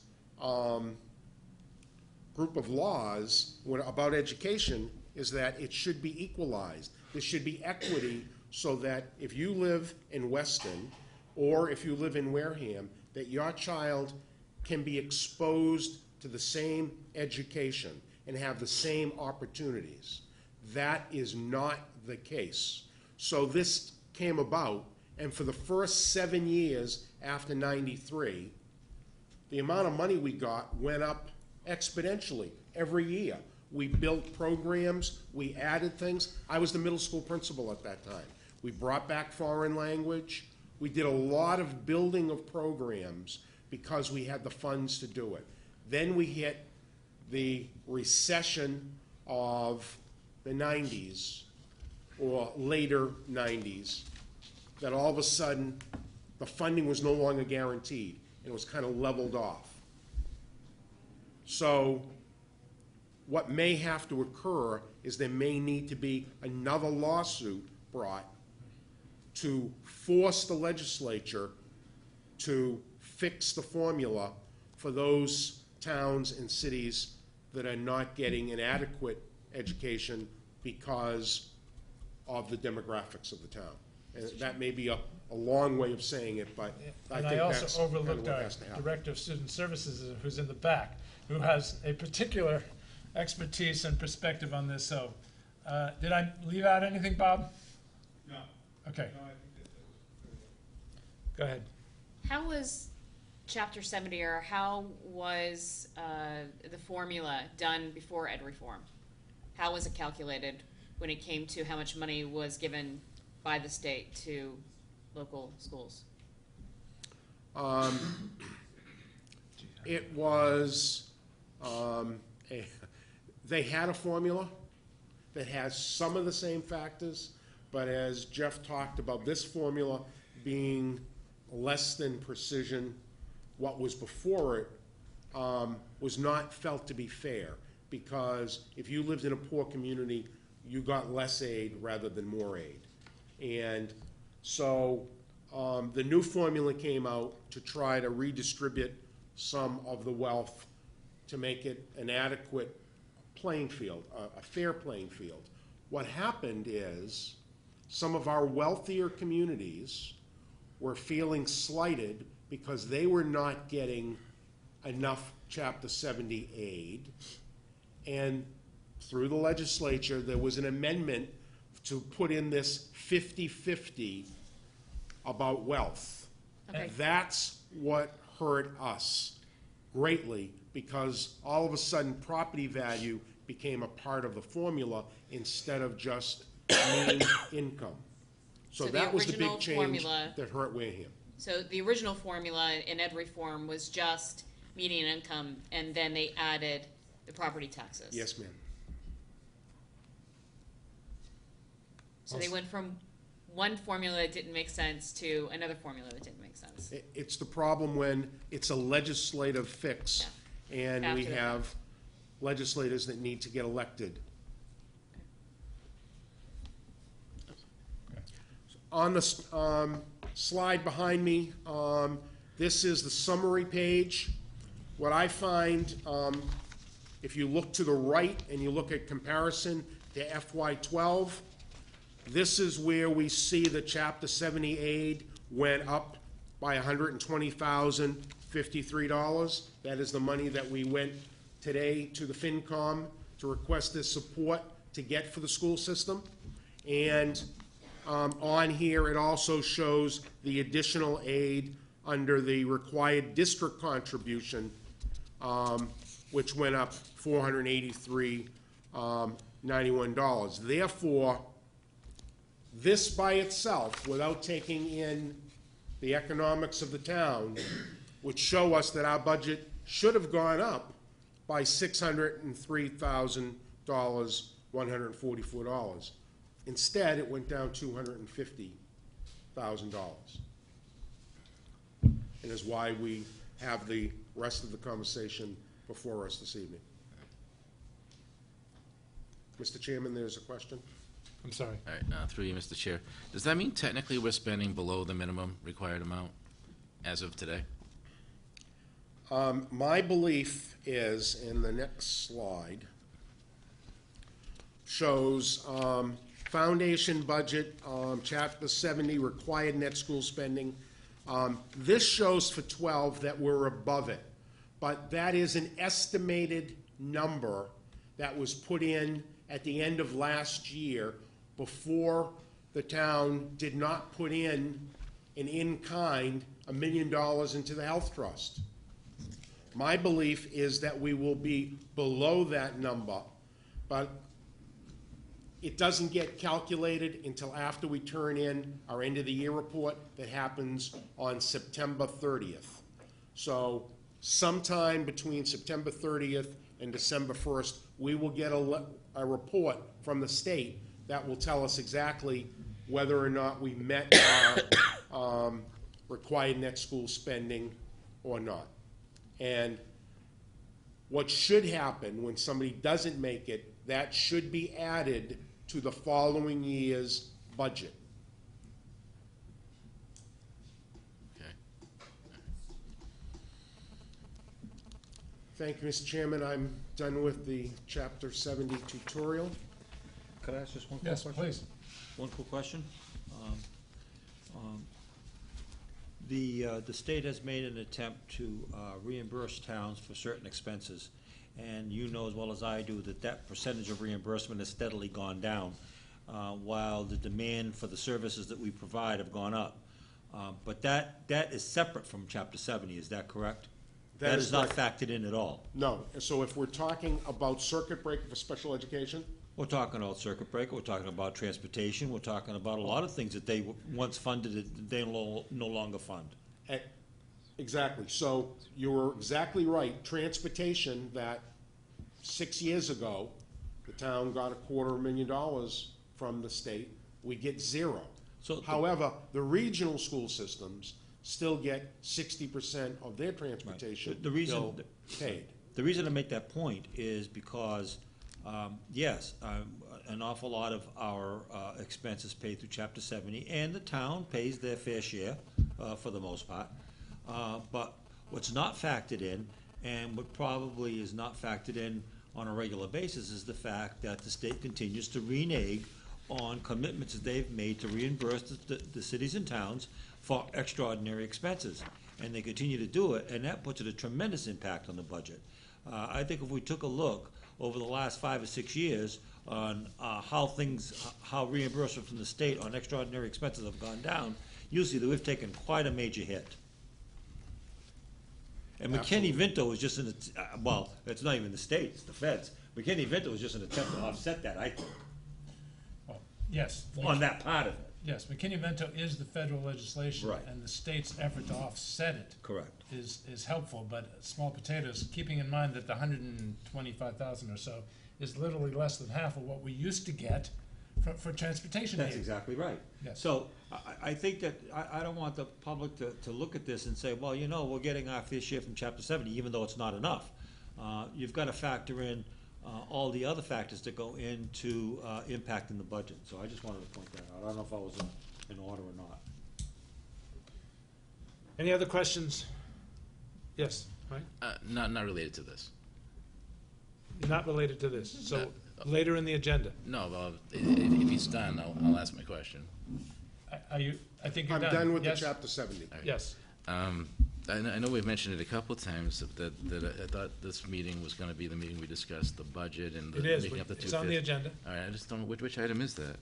group of laws about education is that it should be equalized. There should be equity, so that if you live in Weston or if you live in Wareham, that your child can be exposed to the same education and have the same opportunities. That is not the case. So this came about, and for the first 7 years after '93, the amount of money we got went up exponentially every year. We built programs, we added things. I was the middle school principal at that time. We brought back foreign language. We did a lot of building of programs because we had the funds to do it. Then we hit the recession of the 90s, or later 90s, that all of a sudden the funding was no longer guaranteed, and it was kind of leveled off. So what may have to occur is there may need to be another lawsuit brought to force the legislature to fix the formula for those towns and cities that are not getting an adequate education because of the demographics of the town. And that may be a long way of saying it, but I And think I that's also kind of overlooked what our has to happen. Director of Student Services, who's in the back, who has a particular expertise and perspective on this. So, did I leave out anything, Bob? No. Okay, No, I think that was go ahead. How was Chapter 70, or how was the formula done before ed reform? How was it calculated when it came to how much money was given by the state to local schools? It was, they had a formula that has some of the same factors, but as Jeff talked about, this formula being less than precision, what was before it was not felt to be fair, because if you lived in a poor community, you got less aid rather than more aid. And so the new formula came out to try to redistribute some of the wealth to make it an adequate playing field, a fair playing field. What happened is some of our wealthier communities were feeling slighted because they were not getting enough Chapter 70 aid. And through the legislature, there was an amendment to put in this 50-50 about wealth. Okay. That's what hurt us greatly, because all of a sudden property value became a part of the formula instead of just mean income. So So the that was the original big change formula- that hurt Wareham. So the original formula in ed reform was just median income, and then they added the property taxes. Yes, ma'am. So they went from one formula that didn't make sense to another formula that didn't make sense. It's the problem when it's a legislative fix, and we After the have legislators that need to get elected. On the slide behind me, this is the summary page. What I find, if you look to the right and you look at comparison to FY12, this is where we see the Chapter 70 aid went up by $120,053. That is the money that we went today to the FinCom to request this support to get for the school system. And on here, it also shows the additional aid under the required district contribution, which went up $483.91. Therefore, this by itself, without taking in the economics of the town, would show us that our budget should have gone up by $603,144. Instead, it went down $250,000. And is why we have the rest of the conversation before us this evening. Mr. Chairman, there's a question? I'm sorry. All right, through you, Mr. Chair. Does that mean technically we're spending below the minimum required amount as of today? My belief is, in the next slide, shows foundation budget, Chapter 70, required net school spending. This shows for 12 that we're above it, but that is an estimated number that was put in at the end of last year before the town did not put in an in-kind $1 million into the health trust. My belief is that we will be below that number, but it doesn't get calculated until after we turn in our end-of-the-year report that happens on September 30th. So sometime between September 30th and December 1st, we will get a report from the state that will tell us exactly whether or not we met our required net school spending or not. And what should happen when somebody doesn't make it, that should be added to the following year's budget. Okay. Thank you, Mr. Chairman. I'm done with the Chapter 70 tutorial. Could I ask just one quick Yes, question? please. One quick question. The state has made an attempt to reimburse towns for certain expenses, and you know as well as I do that that percentage of reimbursement has steadily gone down, while the demand for the services that we provide have gone up. But that is separate from Chapter 70, is that correct? That is not factored in at all. No, so if we're talking about circuit breaker for special education, We're talking about circuit breaker, we're talking about transportation, we're talking about a lot of things that they once funded that they no longer fund. exactly. So you were exactly right. Transportation, that 6 years ago, the town got $250,000 from the state. We get zero. So- However, the regional school systems still get 60% of their transportation The reason- bill paid. The reason I make that point is because, yes, an awful lot of our expenses paid through Chapter 70, and the town pays their fair share, for the most part. But what's not factored in, and what probably is not factored in on a regular basis, is the fact that the state continues to renege on commitments that they've made to reimburse the cities and towns for extraordinary expenses. And they continue to do it, and that puts a tremendous impact on the budget. I think if we took a look over the last 5 or 6 years on how reimbursement from the state on extraordinary expenses have gone down, you'll see that we've taken quite a major hit. And McKinney-Vento was just well, it's not even the state, it's the feds. McKinney-Vento was just an attempt to offset that, I think, Well, yes. on that part of it. Yes, McKinney-Vento is the federal legislation. Right. And the state's effort to offset it Correct. is helpful, but small potatoes, keeping in mind that the 125,000 or so is literally less than half of what we used to get For transportation That's aid. exactly right. Yes. So I think that, I don't want the public to look at this and say, well, you know, we're getting our fair share from chapter 70, even though it's not enough. You've got to factor in all the other factors that go into impacting the budget. So I just wanted to point that out. I don't know if I was in order or not. Any other questions? Yes, Mike? Not related to this. Not related to this, so later in the agenda. No, well, if he's done, I'll ask my question. Are you, I think you're I'm done. done with the Yes? chapter 70. Yes. I know we've mentioned it a couple of times, that I thought this meeting was gonna be the meeting we discussed the budget and the It is. making up the It's on the 250. agenda. All right, I just don't, which item is that?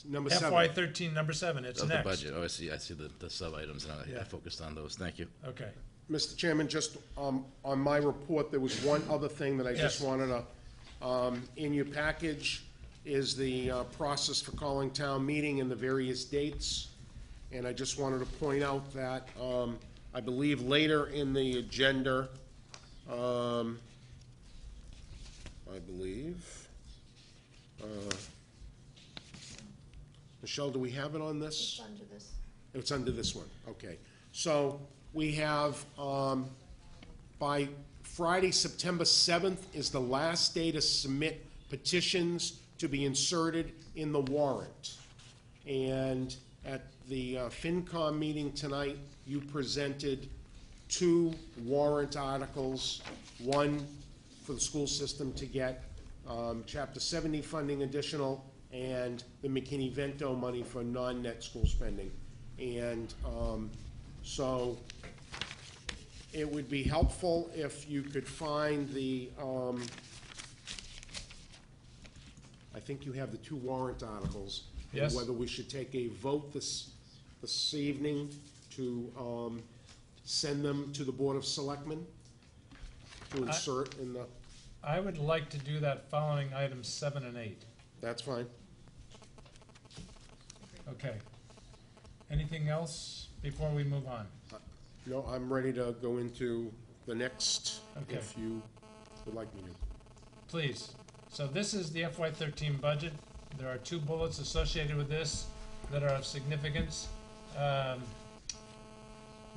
Number 7. FY 13, number 7, it's Of the next. budget, oh, I see the sub-items, and Yeah. I focused on those, thank you. Okay. Mr. Chairman, just on my report, there was one other thing that I just Yes. wanted to, in your package is the process for calling town meeting and the various dates. And I just wanted to point out that I believe later in the agenda, I believe, Michelle, do we have it on this? It's under this. It's under this one, okay. So we have, by Friday, September 7th is the last day to submit petitions to be inserted in the warrant. And at the FinCom meeting tonight, you presented 2 warrant articles, one for the school system to get Chapter 70 funding additional, and the McKinney-Vento money for non-net school spending. And so it would be helpful if you could find the, I think you have the 2 warrant articles. and Yes. Whether we should take a vote this evening to send them to the Board of Selectmen to insert in the, I would like to do that following items 7 and 8. that's fine. Okay. Anything else before we move on? No, I'm ready to go into the next, Okay. if you would like me to. Please. So this is the FY 13 budget. There are 2 bullets associated with this that are of significance.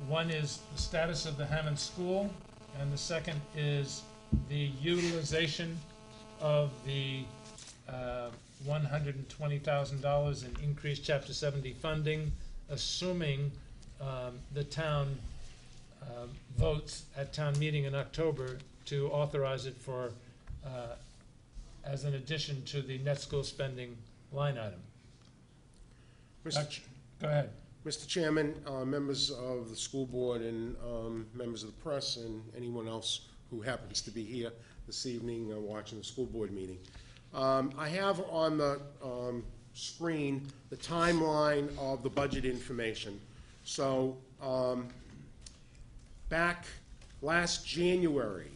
One is the status of the Hammond School, and the second is the utilization of the $120,000 in increased Chapter 70 funding, assuming the town votes at town meeting in October to authorize it for, as an addition to the net school spending line item. Go ahead. Mr. Chairman, members of the school board and members of the press and anyone else who happens to be here this evening watching the school board meeting. I have on the screen the timeline of the budget information. So back last January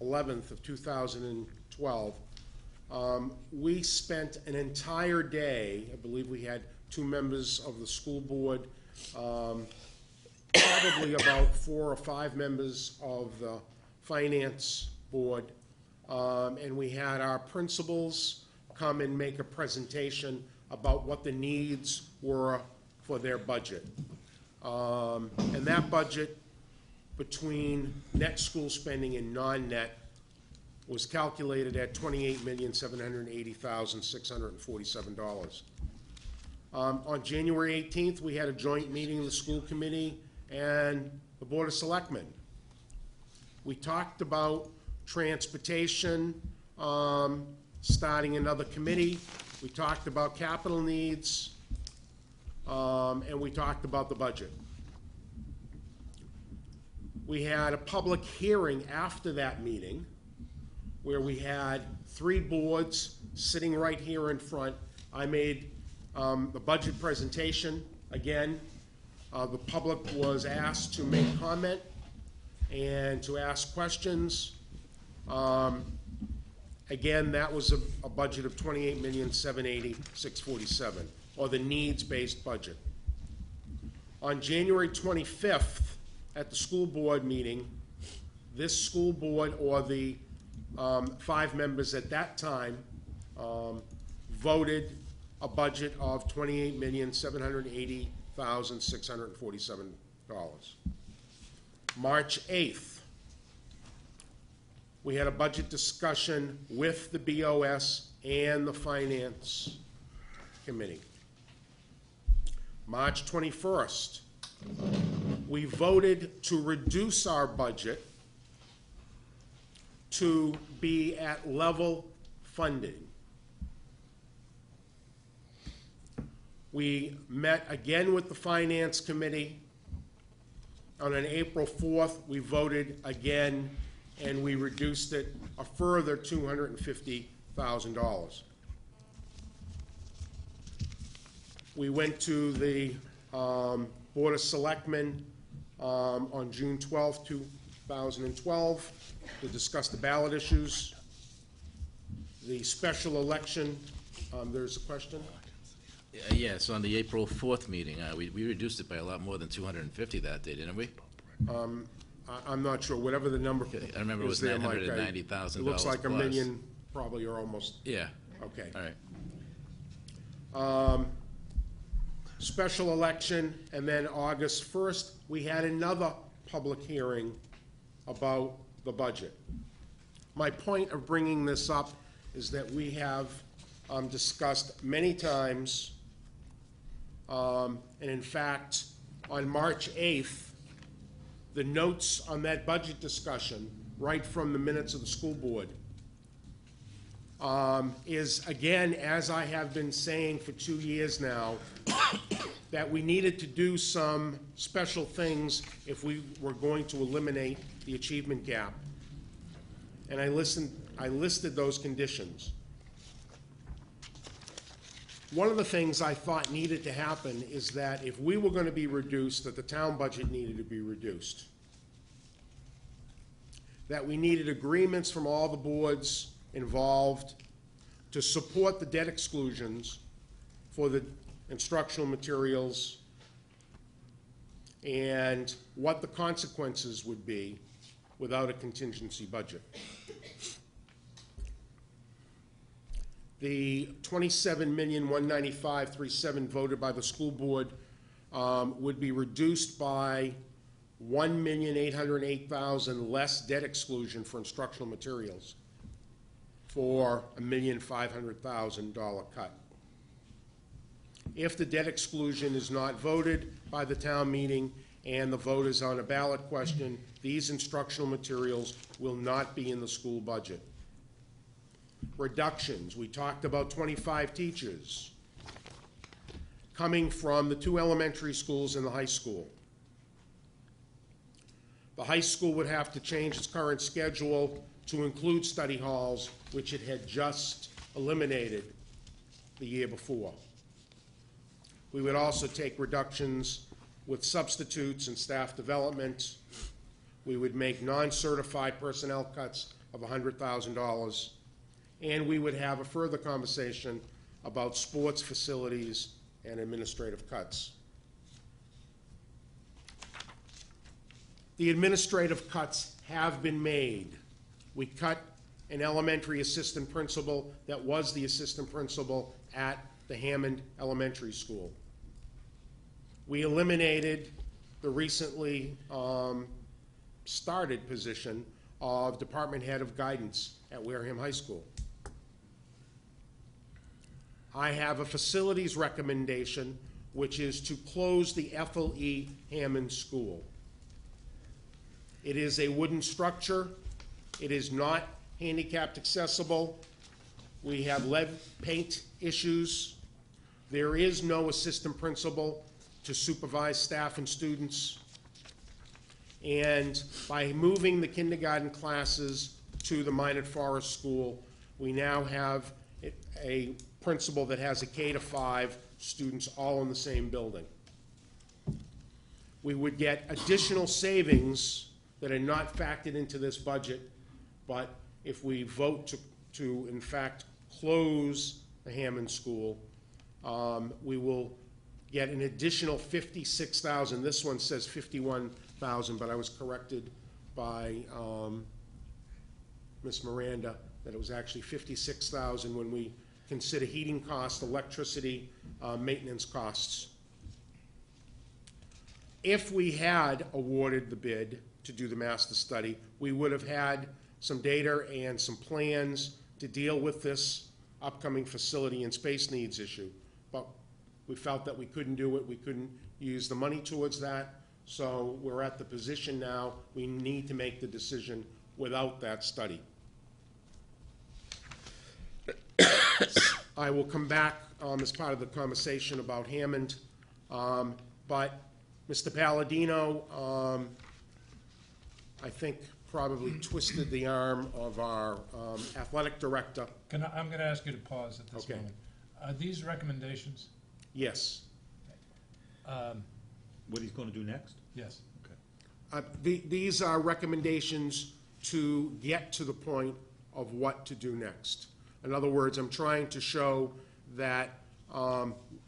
11th of 2012, we spent an entire day, I believe we had 2 members of the school board, probably about 4 or 5 members of the finance board, and we had our principals come and make a presentation about what the needs were for their budget. And that budget, between net school spending and non-net, was calculated at $28,780,647. On January 18th, we had a joint meeting of the school committee and the Board of Selectmen. We talked about transportation, starting another committee. We talked about capital needs, and we talked about the budget. We had a public hearing after that meeting where we had 3 boards sitting right here in front. I made the budget presentation. Again, the public was asked to make comment and to ask questions. Again, that was a budget of $28,780,647, or the needs-based budget. On January 25th, at the school board meeting, this school board, or the 5 members at that time, voted a budget of $28,780,647. March 8th, we had a budget discussion with the BOS and the Finance Committee. March 21st, we voted to reduce our budget to be at level funding. We met again with the Finance Committee. On an April 4th, we voted again, and we reduced it a further $250,000. We went to the Board of Selectmen on June 12th, 2012, to discuss the ballot issues. The special election, there's a question? Yes, on the April 4th meeting, we reduced it by a lot more than 250 that day, didn't we? I'm not sure, whatever the number Okay, I remember it was is there, Mike, $990,000 it looks like a plus. million, probably, or almost, Yeah, okay. all right. Special election, and then August 1st, we had another public hearing about the budget. My point of bringing this up is that we have discussed many times, and in fact, on March 8th, the notes on that budget discussion, right from the minutes of the school board, is, again, as I have been saying for 2 years now, that we needed to do some special things if we were going to eliminate the achievement gap. And I listed those conditions. One of the things I thought needed to happen is that if we were going to be reduced, that the town budget needed to be reduced. That we needed agreements from all the boards involved to support the debt exclusions for the instructional materials and what the consequences would be without a contingency budget. The $27,195,307 voted by the school board would be reduced by $1,808,000 less debt exclusion for instructional materials for a $1,500,000 cut. If the debt exclusion is not voted by the town meeting and the vote is on a ballot question, these instructional materials will not be in the school budget. Reductions, we talked about 25 teachers coming from the 2 elementary schools and the high school. The high school would have to change its current schedule to include study halls, which it had just eliminated the year before. We would also take reductions with substitutes and staff development. We would make non-certified personnel cuts of $100,000. And we would have a further conversation about sports facilities and administrative cuts. The administrative cuts have been made. We cut an elementary assistant principal that was the assistant principal at the Hammond Elementary School. We eliminated the recently started position of Department Head of Guidance at Wareham High School. I have a facilities recommendation, which is to close the FLE Hammond School. It is a wooden structure. It is not handicapped accessible. We have lead paint issues. There is no assistant principal to supervise staff and students. And by moving the kindergarten classes to the Minot Forest School, we now have a principal that has a K-5 students all in the same building. We would get additional savings that are not factored into this budget, but if we vote to in fact close the Hammond School, we will get an additional $56,000. This one says $51,000, but I was corrected by Ms. Miranda that it was actually $56,000 when we consider heating costs, electricity, maintenance costs. If we had awarded the bid to do the master study, we would have had some data and some plans to deal with this upcoming facility and space needs issue. But we felt that we couldn't do it, we couldn't use the money towards that, so we're at the position now, we need to make the decision without that study. I will come back as part of the conversation about Hammond, but Mr. Palladino, I think probably twisted the arm of our athletic director. I'm gonna ask you to pause at this Okay. moment. Are these recommendations? Yes. What he's gonna do next? Yes. These are recommendations to get to the point of what to do next. In other words, I'm trying to show that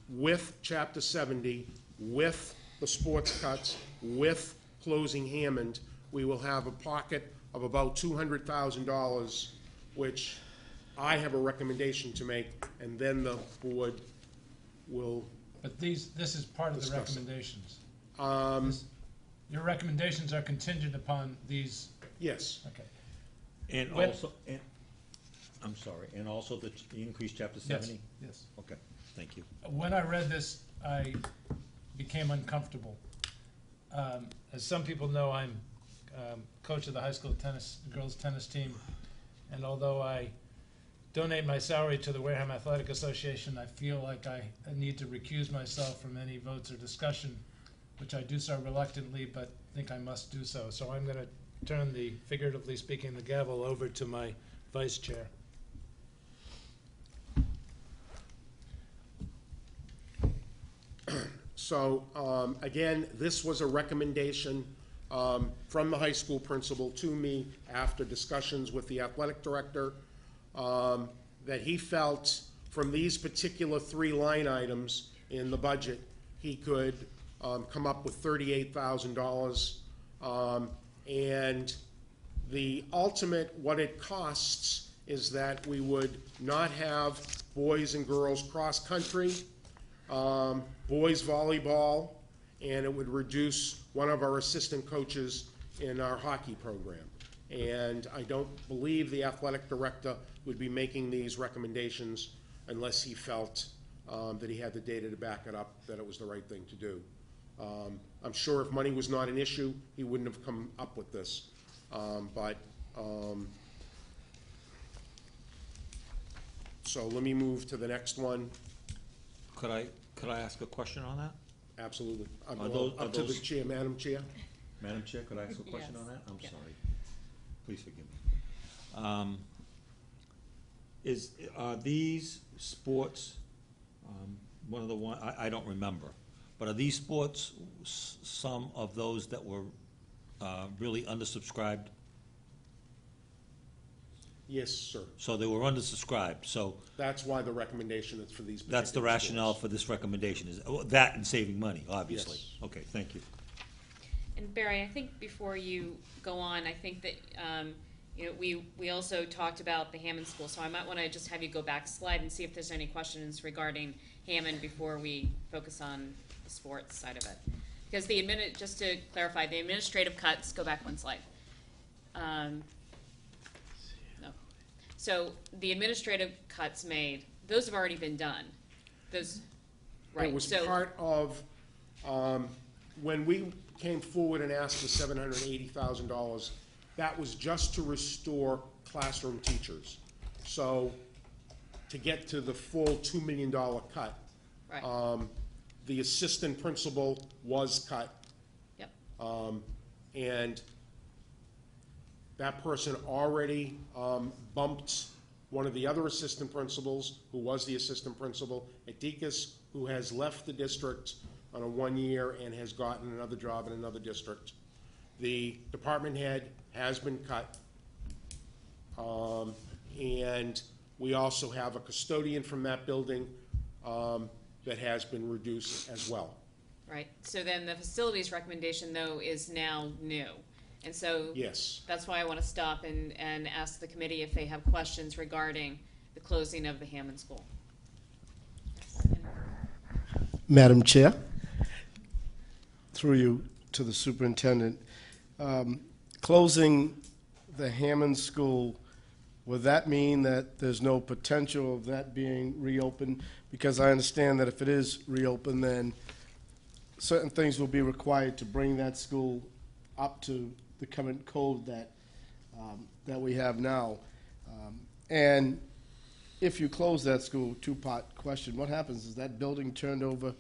with Chapter 70, with the sports cuts, with closing Hammond, we will have a pocket of about $200,000, which I have a recommendation to make, and then the board will, But this is part of the Discuss it. recommendations. Your recommendations are contingent upon these, yes. okay. And When- also, I'm sorry, and also the increased chapter Yes, 70? yes. Okay, thank you. When I read this, I became uncomfortable. As some people know, I'm coach of the high school girls tennis team, and although I donate my salary to the Wareham Athletic Association, I feel like I need to recuse myself from any votes or discussion, which I do so reluctantly, but think I must do so. So I'm going to turn the, figuratively speaking, the gavel over to my vice chair. So, again, this was a recommendation from the high school principal to me after discussions with the athletic director, that he felt from these particular three line items in the budget, he could come up with $38,000. And the ultimate, what it costs is that we would not have boys and girls cross-country, boys volleyball, and it would reduce one of our assistant coaches in our hockey program. And I don't believe the athletic director would be making these recommendations unless he felt that he had the data to back it up, that it was the right thing to do. I'm sure if money was not an issue, he wouldn't have come up with this. So let me move to the next one. Could I ask a question on that? Absolutely. Are those- are Up to the those- chair, Madam Chair. Madam Chair, could I ask a question on Yes. that? I'm Yeah. sorry. Please forgive me. Are these sports, one of the I don't remember, but are these sports some of those that were really undersubscribed? Yes, sir. So they were undersubscribed, so That's why the recommendation is for these particular that's the rationale schools. for this recommendation, is that and saving money, obviously. Yes. Okay, thank you. And Barry, I think before you go on, I think that, we also talked about the Hammond School, so I might want to just have you go back a slide and see if there's any questions regarding Hammond before we focus on the sports side of it. Because just to clarify, the administrative cuts, go back one slide. No. So the administrative cuts made, those have already been done. Those, right, It was so. part of, when we came forward and asked for $780,000, that was just to restore classroom teachers. So to get to the full $2 million cut, Right, the assistant principal was cut, yep, and that person already bumped one of the other assistant principals, who was the assistant principal at Deacon's, who has left the district on a 1 year and has gotten another job in another district. The department head has been cut. And we also have a custodian from that building that has been reduced as well. right. So then the facilities recommendation, though, is now new. And so Yes. that's why I want to stop and ask the committee if they have questions regarding the the closing of the Hammond School. Madam Chair, through you to the superintendent, closing the Hammond School, would that mean that there's no potential of that being reopened? Because I understand that if it is reopened, then certain things will be required to bring that school up to the current code that we have now. And if you close that school, two-part question, what happens? Is that building turned over,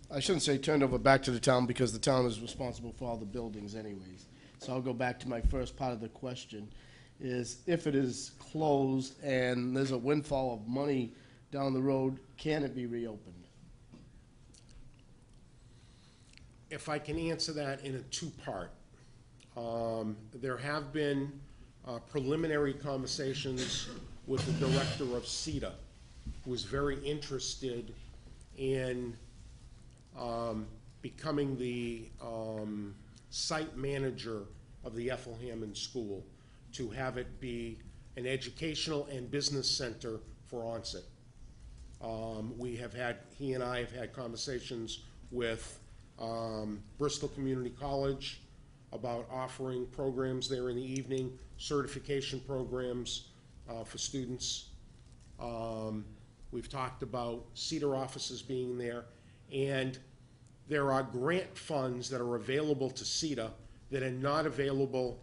I shouldn't say turned over back to the town, because the town is responsible for all the buildings anyways. So I'll go back to my first part of the question, is if it is closed and there's a windfall of money down the road, can it be reopened? If I can answer that in a two-part. There have been preliminary conversations with the director of CETA, who is very interested in becoming the site manager of the Ethel Hammond School, to have it be an educational and business center for Onset. He and I have had conversations with Bristol Community College about offering programs there in the evening, certification programs for students. We've talked about CETA offices being there, and there are grant funds that are available to CETA that are not available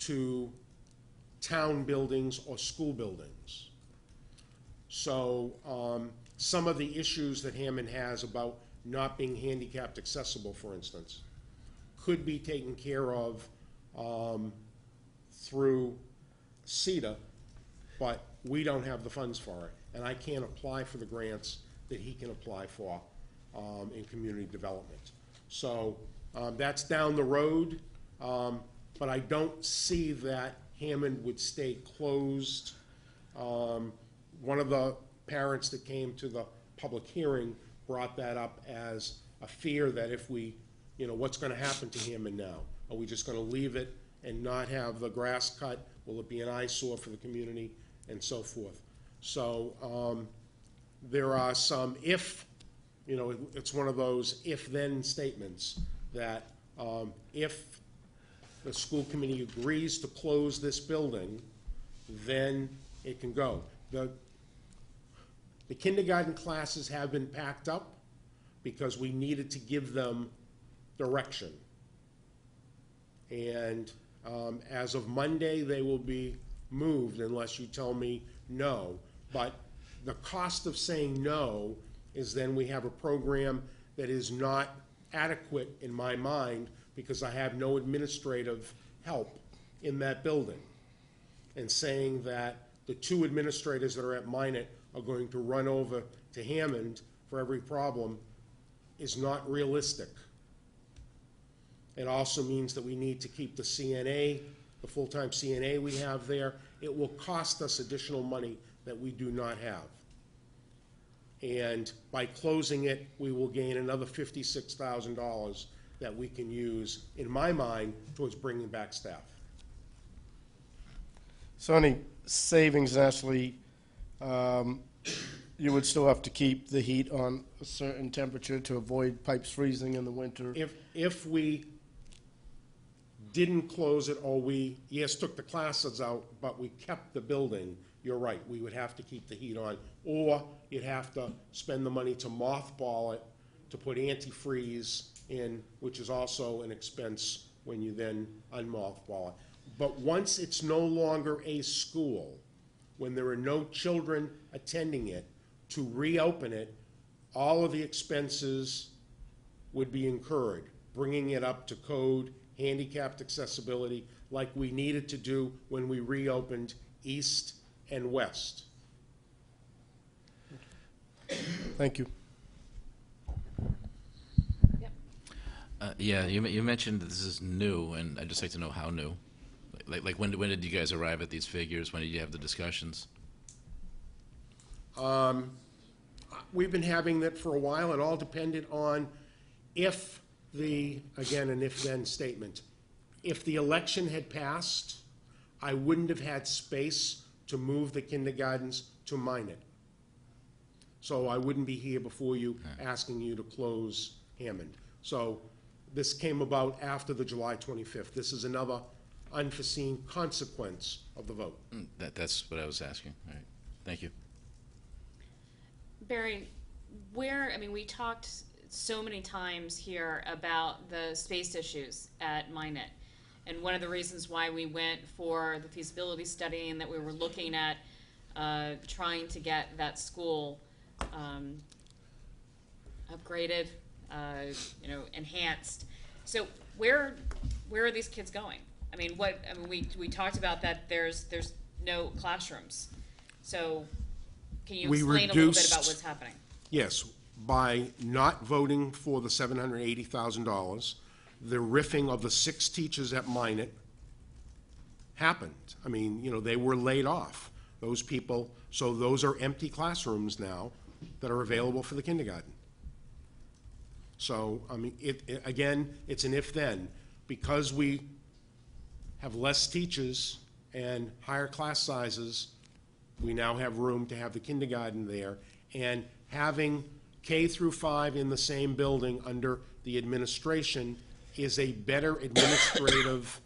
to town buildings or school buildings. So some of the issues that Hammond has about not being handicapped accessible, for instance, could be taken care of through CETA, but we don't have the funds for it. And I can't apply for the grants that he can apply for in community development. So that's down the road, but I don't see that Hammond would stay closed. One of the parents that came to the public hearing brought that up as a fear that if we, what's going to happen to Hammond now? Are we just going to leave it and not have the grass cut? Will it be an eyesore for the community, and so forth? So there are some it's one of those if-then statements that if the school committee agrees to close this building, then it can go. The kindergarten classes have been packed up because we needed to give them direction. And as of Monday, they will be moved unless you tell me no. But the cost of saying no is then we have a program that is not adequate in my mind because I have no administrative help in that building. And saying that the two administrators that are at Minot are going to run over to Hammond for every problem is not realistic. It also means that we need to keep the CNA, the full-time CNA we have there. It will cost us additional money that we do not have. And by closing it, we will gain another $56,000 that we can use, in my mind, towards bringing back staff. So any savings, Ashley, you would still have to keep the heat on a certain temperature to avoid pipes freezing in the winter? If we didn't close it, or we, yes, took the classes out, but we kept the building, you're right, we would have to keep the heat on. Or you'd have to spend the money to mothball it, to put antifreeze in, which is also an expense when you then unmothball it. But once it's no longer a school, when there are no children attending it, to reopen it, all of the expenses would be incurred, bringing it up to code, handicapped accessibility, like we needed to do when we reopened East and West. Thank you. Yeah, you mentioned that this is new, and I'd just like to know how new. Like when did you guys arrive at these figures? When did you have the discussions? We've been having that for a while. It all depended on if again, an if-then statement. If the election had passed, I wouldn't have had space to move the kindergartens to Minot. So I wouldn't be here before you asking you to close Hammond. So this came about after the July 25th. This is another unforeseen consequence of the vote. That's what I was asking. All right. Thank you. Barry, we talked so many times here about the space issues at Minot. And one of the reasons why we went for the feasibility study and that we were looking at trying to get that school upgraded, enhanced. So where are these kids going? We talked about that there's no classrooms. So can you explain a little bit about what's happening? Yes, by not voting for the $780,000, the riffing of the 6 teachers at Minot happened. They were laid off. Those people, so those are empty classrooms now that are available for the kindergarten. So, again, it's an if-then. Because we have less teachers and higher class sizes, we now have room to have the kindergarten there. And having K through 5 in the same building under the administration is a better administrative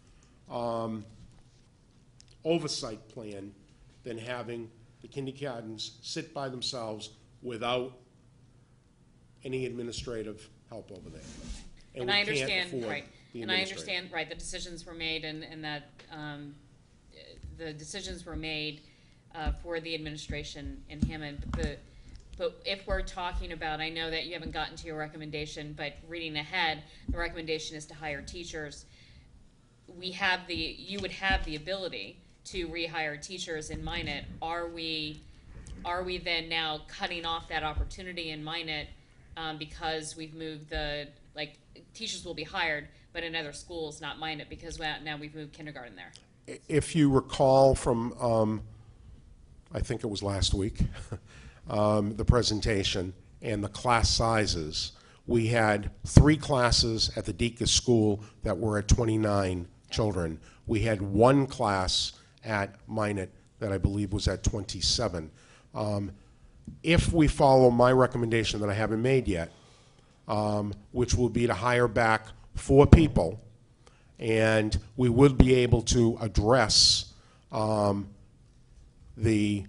oversight plan than having the kindergartens sit by themselves without any administrative help over there. And we I can't understand, afford right, the and I administrative. understand, right, the decisions were made and that the decisions were made for the administration in Hammond, but if we're talking about, I know that you haven't gotten to your recommendation, but reading ahead, the recommendation is to hire teachers. You would have the ability to rehire teachers in Minot. Are we then now cutting off that opportunity in Minot because we've moved teachers will be hired, but in other schools, not Minot, because now we've moved kindergarten there? If you recall from, I think it was last week, the presentation and the class sizes, we had 3 classes at the Deacon's school that were at 29 children. We had 1 class at Minot that I believe was at 27. If we follow my recommendation that I haven't made yet, which will be to hire back 4 people, and we would be able to address the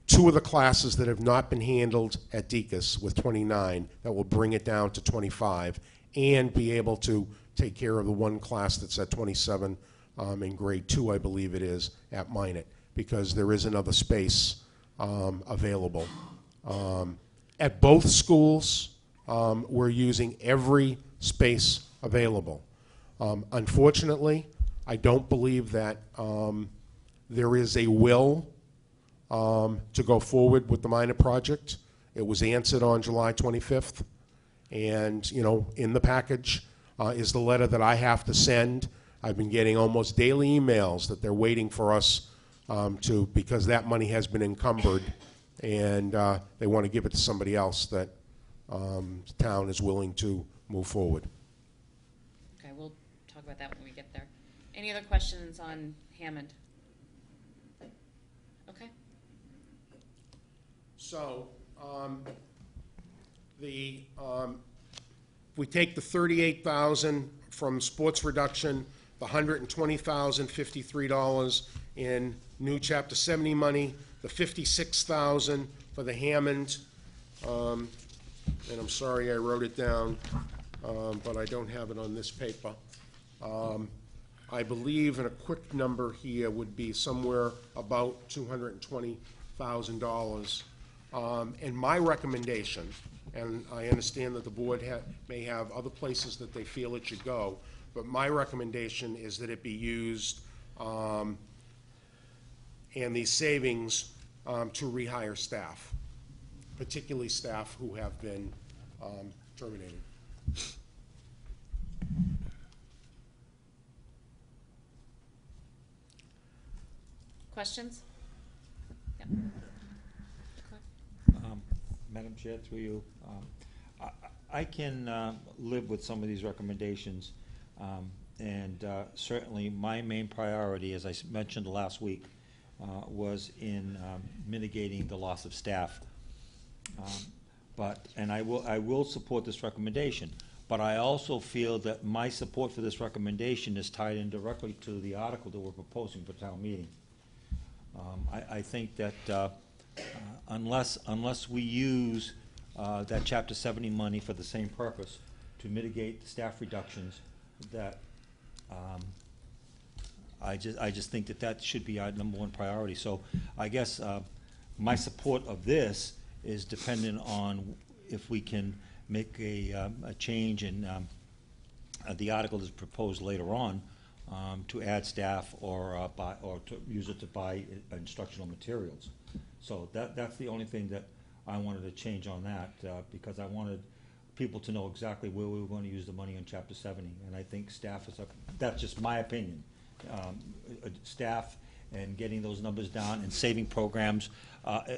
2 of the classes that have not been handled at Deacon's with 29, that will bring it down to 25, and be able to take care of the 1 class that's at 27 in grade 2, I believe it is, at Minot, because there is another space available. At both schools, we're using every space available. Unfortunately, I don't believe that there is a will to go forward with the Minot project. It was answered on July 25th. And, in the package is the letter that I have to send. I've been getting almost daily emails that they're waiting for us because that money has been encumbered, and they want to give it to somebody else that the town is willing to move forward. Okay, we'll talk about that when we get there. Any other questions on Hammond? Okay. So, we take the 38,000 from sports reduction, the 120,000, $53 in new Chapter 70 money, the 56,000 for the Hammond, and I'm sorry I wrote it down, but I don't have it on this paper. I believe, and a quick number here would be somewhere about $220,000. And my recommendation, and I understand that the board may have other places that they feel it should go, but my recommendation is that it be used, and these savings, to rehire staff, particularly staff who have been terminated. Questions? Yeah. Madam Chair, through you, I can live with some of these recommendations, and certainly my main priority, as I mentioned last week, was in mitigating the loss of staff. And I will support this recommendation, but I also feel that my support for this recommendation is tied in directly to the article that we're proposing for town meeting. I think that unless we use that Chapter 70 money for the same purpose, to mitigate the staff reductions, that I just think that should be our number one priority. So I guess my support of this is dependent on if we can make a change in the article that's proposed later on, to add staff or to use it to buy instructional materials. So that's the only thing that I wanted to change on that, because I wanted people to know exactly where we were going to use the money on Chapter 70. And I think staff is, that's just my opinion. Staff and getting those numbers down and saving programs,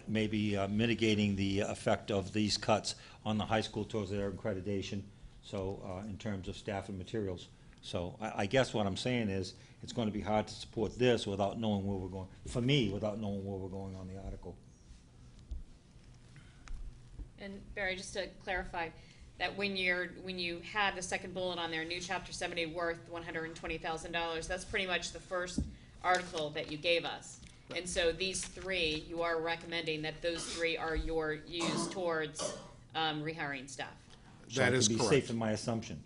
maybe mitigating the effect of these cuts on the high school towards their accreditation, so in terms of staff and materials. So I guess what I'm saying is, it's going to be hard to support this without knowing where we're going, for me, without knowing where we're going on the article. And Barry, just to clarify, that when you had the second bullet on there, new Chapter 70 worth $120,000, that's pretty much the first article that you gave us. And so these three, you are recommending that those three are used towards rehiring staff. That is So I can be correct. safe in my assumption.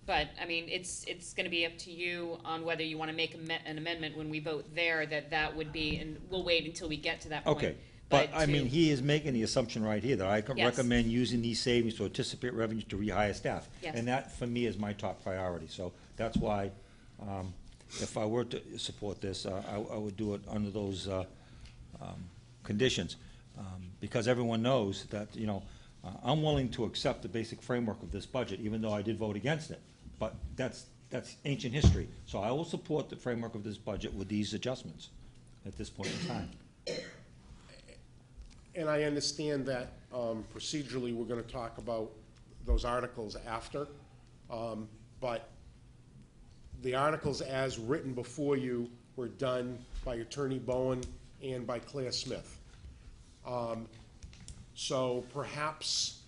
But, I mean, it's going to be up to you on whether you want to make an amendment when we vote there, that would be, and we'll wait until we get to that point. Okay, but I to- mean, he is making the assumption right here that I could Yes. recommend using these savings to anticipate revenues to rehire staff. Yes. And that, for me, is my top priority. So that's why, if I were to support this, I would do it under those conditions. Because everyone knows that, I'm willing to accept the basic framework of this budget, even though I did vote against it. But that's ancient history. So I will support the framework of this budget with these adjustments at this point in time. And I understand that procedurally, we're gonna talk about those articles after. But the articles as written before you were done by Attorney Bowen and by Claire Smith. So perhaps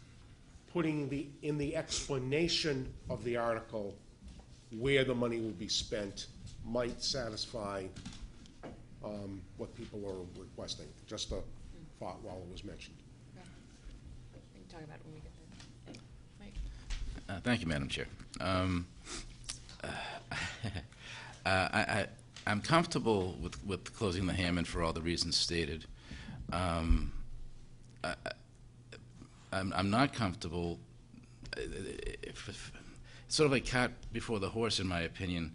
putting in the explanation of the article where the money will be spent might satisfy what people are requesting. Just a thought while it was mentioned. We can talk about it when we get there. Mike? Thank you, Madam Chair. I'm comfortable with closing the Hammond for all the reasons stated. I'm not comfortable. It's sort of like cat before the horse, in my opinion.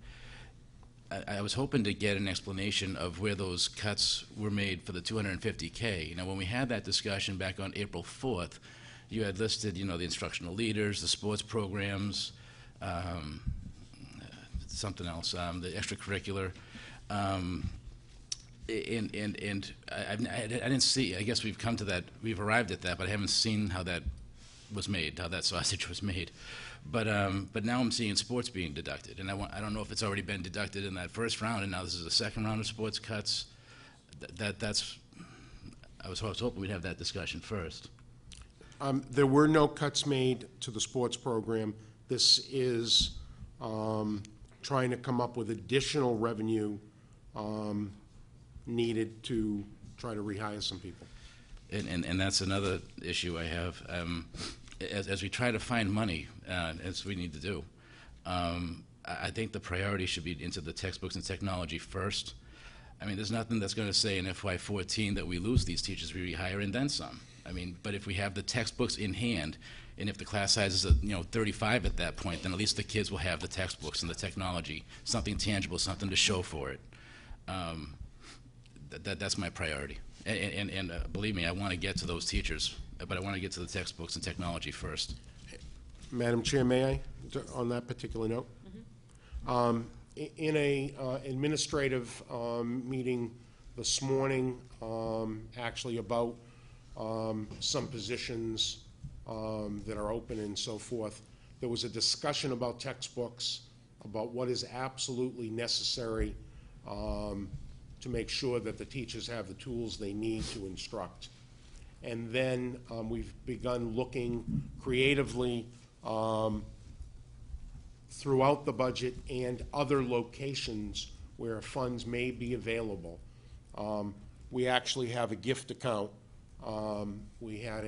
I was hoping to get an explanation of where those cuts were made for the $250K. When we had that discussion back on April 4th, you had listed, the instructional leaders, the sports programs, something else, the extracurricular. And I didn't see, I guess we've come to that, we've arrived at that, but I haven't seen how that was made, how that sausage was made. But now I'm seeing sports being deducted, and I don't know if it's already been deducted in that first round, and now this is a second round of sports cuts. I was hoping we'd have that discussion first. There were no cuts made to the sports program. This is trying to come up with additional revenue needed to try to rehire some people. And that's another issue I have. As we try to find money, as we need to do, I think the priority should be into the textbooks and technology first. I mean, there's nothing that's going to say in FY14 that we lose these teachers, we rehire, and then some. I mean, but if we have the textbooks in hand, and if the class size is 35 at that point, then at least the kids will have the textbooks and the technology, something tangible, something to show for it. That's my priority. And believe me, I want to get to those teachers, but I want to get to the textbooks and technology first. Madam Chair, may I, on that particular note? In a administrative meeting this morning, actually about some positions that are open and so forth, there was a discussion about textbooks, about what is absolutely necessary to make sure that the teachers have the tools they need to instruct. And then we've begun looking creatively throughout the budget and other locations where funds may be available. We actually have a gift account. We had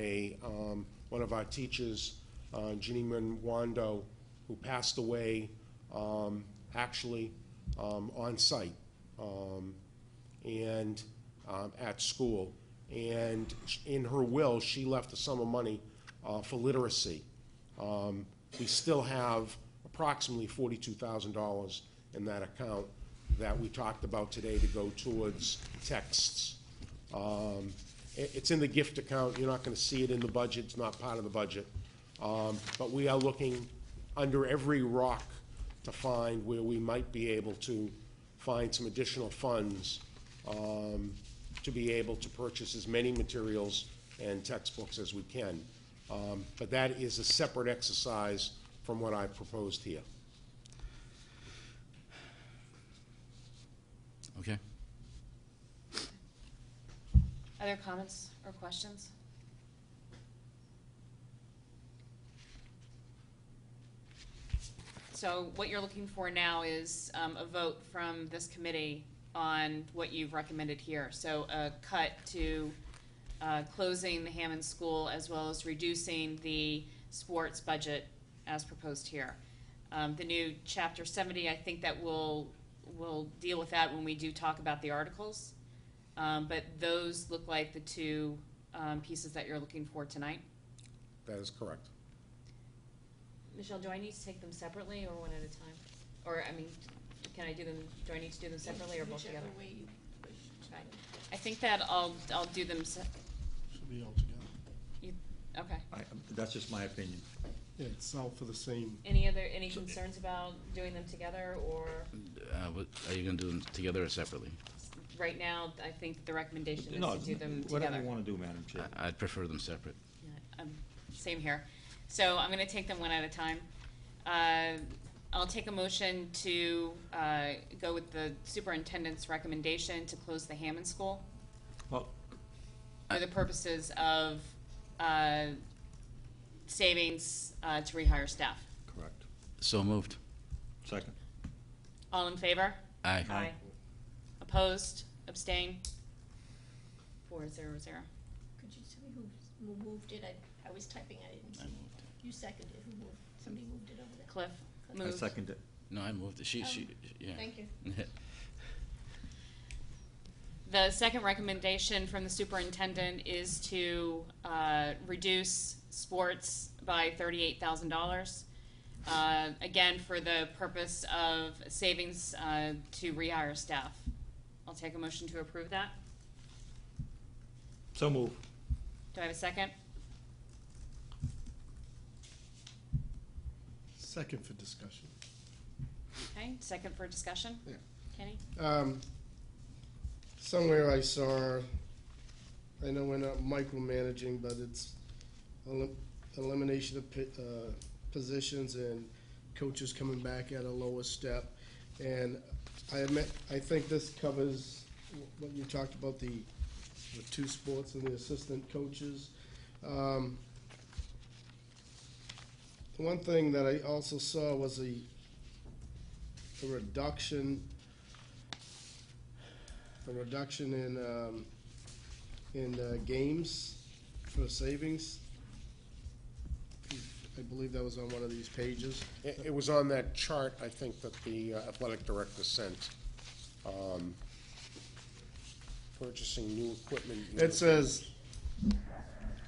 one of our teachers, Ginny Mwando, who passed away actually on site and at school. And in her will, she left a sum of money for literacy. We still have approximately $42,000 in that account that we talked about today to go towards texts. It's in the gift account. You're not going to see it in the budget. It's not part of the budget. But we are looking under every rock to find where we might be able to find some additional funds to be able to purchase as many materials and textbooks as we can. But that is a separate exercise from what I proposed here. Okay. Other comments or questions? So what you're looking for now is a vote from this committee on what you've recommended here. So a cut to closing the Hammond School as well as reducing the sports budget as proposed here. The new Chapter 70, I think that we'll deal with that when we do talk about the articles. But those look like the two pieces that you're looking for tonight. That is correct. Michelle, do I need to take them separately or one at a time? Or, I mean, can I do them, do I need to do them separately or both together? Whichever way you wish. Okay. I think that I'll do them, Should be all together. okay. That's just my opinion. Yeah, it's all for the same. Any concerns about doing them together, or Are you going to do them together or separately? right now, I think the recommendation No, is to do them whatever together. you want to do, Madam Chair. I'd prefer them separate. Yeah, same here. So I'm gonna take them one at a time. I'll take a motion to go with the superintendent's recommendation to close the Hammond School Well, for the purposes of savings to rehire staff. correct. So moved. Second. All in favor? Aye. Aye. Opposed? Abstain? 4-0-0. Could you tell me who moved it? I was typing, I didn't see. You seconded, who moved? Somebody moved it over there. Cliff I moved. second it. No, I moved it. Yeah. Thank you. The second recommendation from the superintendent is to reduce sports by $38,000. Again, for the purpose of savings to rehire staff. I'll take a motion to approve that. So move. Do I have a second? Second for discussion. Okay, second for discussion. Yeah. Kenny? Somewhere I saw, I know we're not micromanaging, but it's elimination of positions and coaches coming back at a lower step. And I think this covers what you talked about, the two sports and the assistant coaches. One thing that I also saw was a reduction in games for savings. I believe that was on one of these pages. It was on that chart, I think, that the athletic director sent. Purchasing new equipment. It says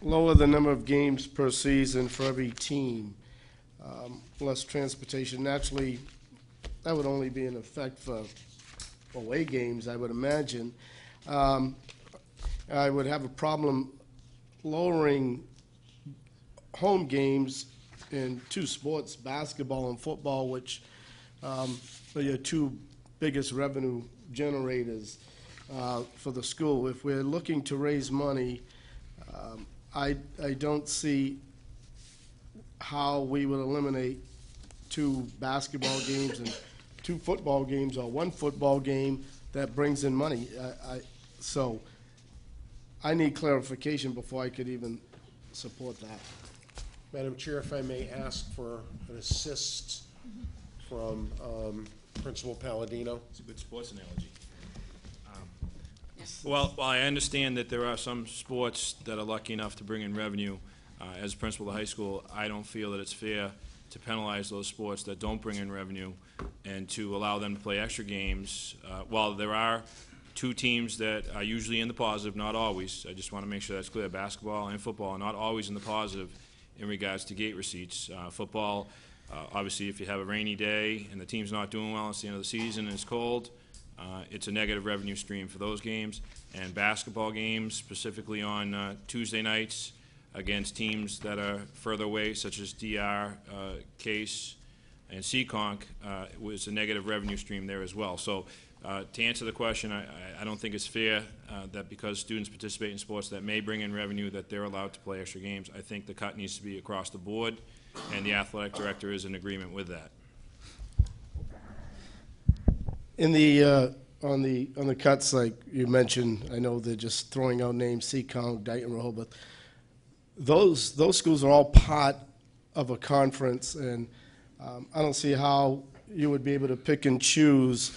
lower the number of games per season for every team, less transportation. Naturally, that would only be in effect for away games, I would imagine. I would have a problem lowering home games in two sports, basketball and football, which are your two biggest revenue generators for the school. If we're looking to raise money, I don't see how we would eliminate two basketball games and two football games, or one football game that brings in money. So I need clarification before I could even support that. Madam Chair, if I may ask for an assist from Principal Palladino. It's a good sports analogy. Well, I understand that there are some sports that are lucky enough to bring in revenue. As principal of the high school, I don't feel that it's fair to penalize those sports that don't bring in revenue and to allow them to play extra games. While there are two teams that are usually in the positive, not always, I just want to make sure that's clear, basketball and football are not always in the positive in regards to gate receipts. Football, obviously, if you have a rainy day and the team's not doing well, it's the end of the season and it's cold, it's a negative revenue stream for those games. And basketball games, specifically on Tuesday nights against teams that are further away, such as DR, Case, and Seekonk, was a negative revenue stream there as well. So to answer the question, I don't think it's fair that because students participate in sports that may bring in revenue that they're allowed to play extra games. I think the cut needs to be across the board, and the athletic director is in agreement with that. In the on the cuts, like you mentioned, I know they're just throwing out names, Seekonk, Dayton, Rehoboth. Those schools are all part of a conference, and I don't see how you would be able to pick and choose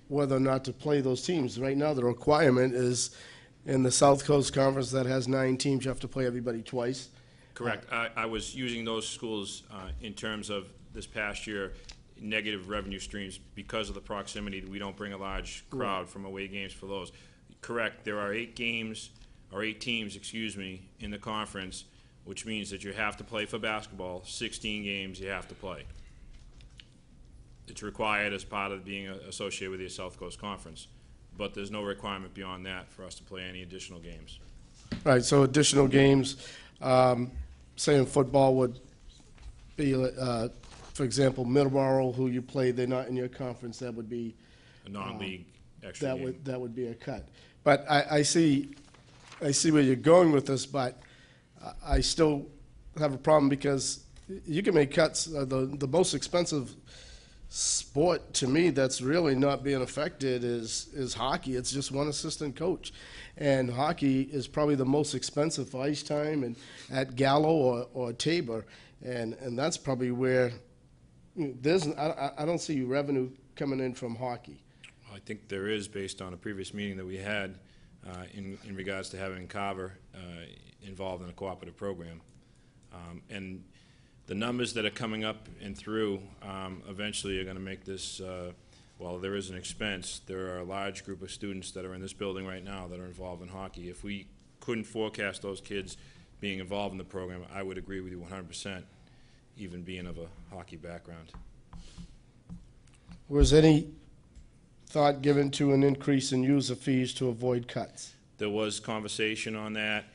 whether or not to play those teams. Right now, the requirement is in the South Coast Conference that has 9 teams, you have to play everybody twice. Correct. I was using those schools in terms of this past year, negative revenue streams because of the proximity. We don't bring a large crowd from away games for those. Correct. There are 8 teams, in the conference, which means that you have to play for basketball, 16 games you have to play. It's required as part of being associated with the South Coast Conference, but there's no requirement beyond that for us to play any additional games. Right, so additional games, say in football would be, for example, Middleborough, who you play, they're not in your conference, that would be A non-league extra game. that would be a cut. But I see where you're going with this, but I still have a problem because you can make cuts. The most expensive sport to me that's really not being affected is hockey. It's just one assistant coach, and hockey is probably the most expensive for ice time and at Gallo or Tabor, and that's probably where I don't see revenue coming in from hockey. I think there is, based on a previous meeting that we had in regards to having Carver involved in a cooperative program. And the numbers that are coming up and through eventually are going to make this, while there is an expense, there are a large group of students that are in this building right now that are involved in hockey. If we couldn't forecast those kids being involved in the program, I would agree with you 100%, even being of a hockey background. Was any thought given to an increase in user fees to avoid cuts? There was conversation on that,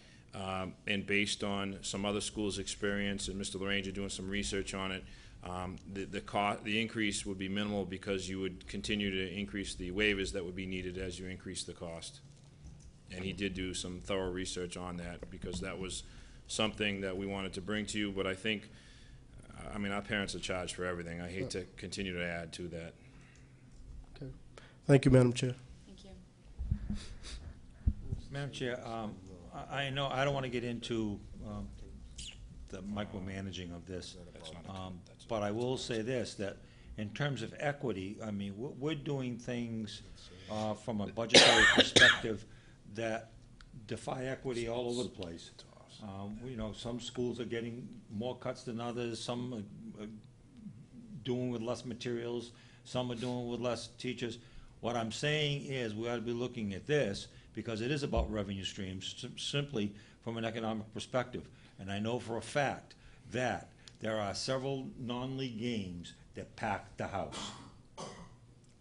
and based on some other schools' experience, and Mr. Laranger doing some research on it, the increase would be minimal because you would continue to increase the waivers that would be needed as you increase the cost. And he did do some thorough research on that because that was something that we wanted to bring to you, but I think, I mean, our parents are charged for everything. I hate to continue to add to that. Okay. Thank you, Madam Chair. Thank you. Madam Chair, I know, I don't want to get into the micromanaging of this, but I will say this, that in terms of equity, I mean, we're doing things from a budgetary perspective that defy equity all over the place. You know, some schools are getting more cuts than others, some are doing with less materials, some are doing with less teachers. What I'm saying is we ought to be looking at this because it is about revenue streams, simply from an economic perspective. And I know for a fact that there are several non-league games that pack the house.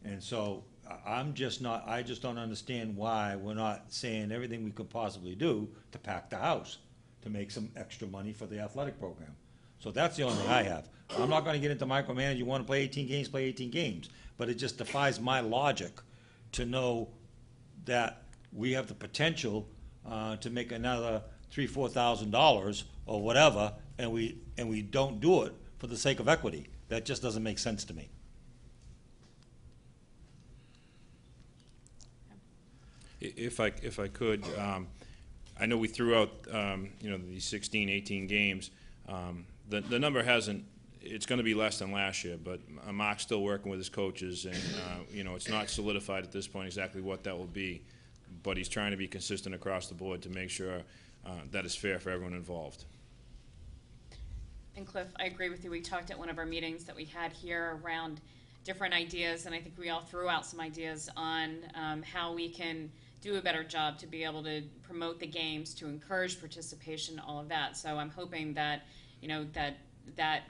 And so I just don't understand why we're not saying everything we could possibly do to pack the house, to make some extra money for the athletic program. So that's the only thing I have. I'm not gonna get into micromanaging. You wanna play 18 games, play 18 games. But it just defies my logic to know that we have the potential to make another $3,000-4,000 or whatever, and we don't do it for the sake of equity. That just doesn't make sense to me. If I could, I know we threw out, these 16, 18 games. The number hasn't, it's going to be less than last year, but Mark's still working with his coaches, and, it's not solidified at this point exactly what that will be, but he's trying to be consistent across the board to make sure that is fair for everyone involved. And Cliff, I agree with you. We talked at one of our meetings that we had here around different ideas, and I think we all threw out some ideas on how we can do a better job to be able to promote the games, to encourage participation, all of that. So I'm hoping that, that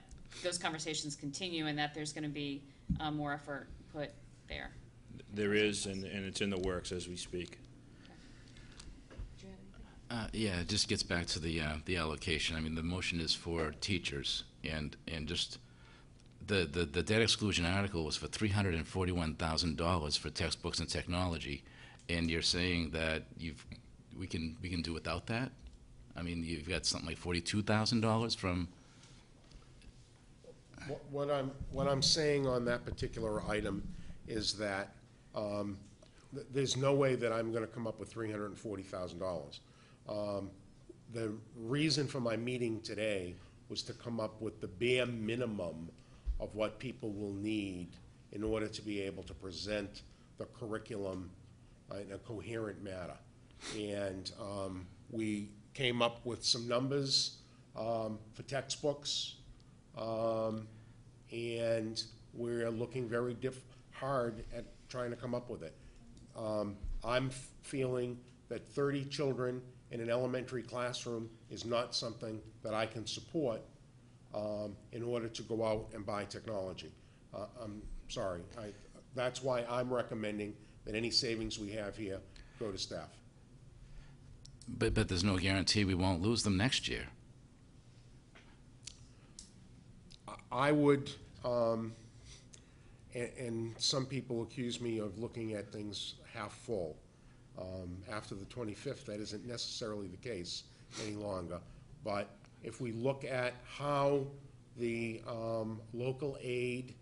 those conversations continue and that there's going to be more effort put there. There is, and it's in the works as we speak. Yeah, it just gets back to the allocation. I mean, the motion is for teachers, and just the debt exclusion article was for $341,000 for textbooks and technology, and you're saying that we can do without that? I mean, you've got something like $42,000 from. What I'm saying on that particular item is that there's no way that I'm going to come up with $340,000. The reason for my meeting today was to come up with the bare minimum of what people will need in order to be able to present the curriculum in a coherent manner. And we came up with some numbers for textbooks, and we're looking very hard at trying to come up with it. I'm feeling that 30 children in an elementary classroom is not something that I can support in order to go out and buy technology. I'm sorry. That's why I'm recommending that any savings we have here go to staff. But there's no guarantee we won't lose them next year. I would, and some people accuse me of looking at things half full. After the 25th, that isn't necessarily the case any longer. But if we look at how the local aid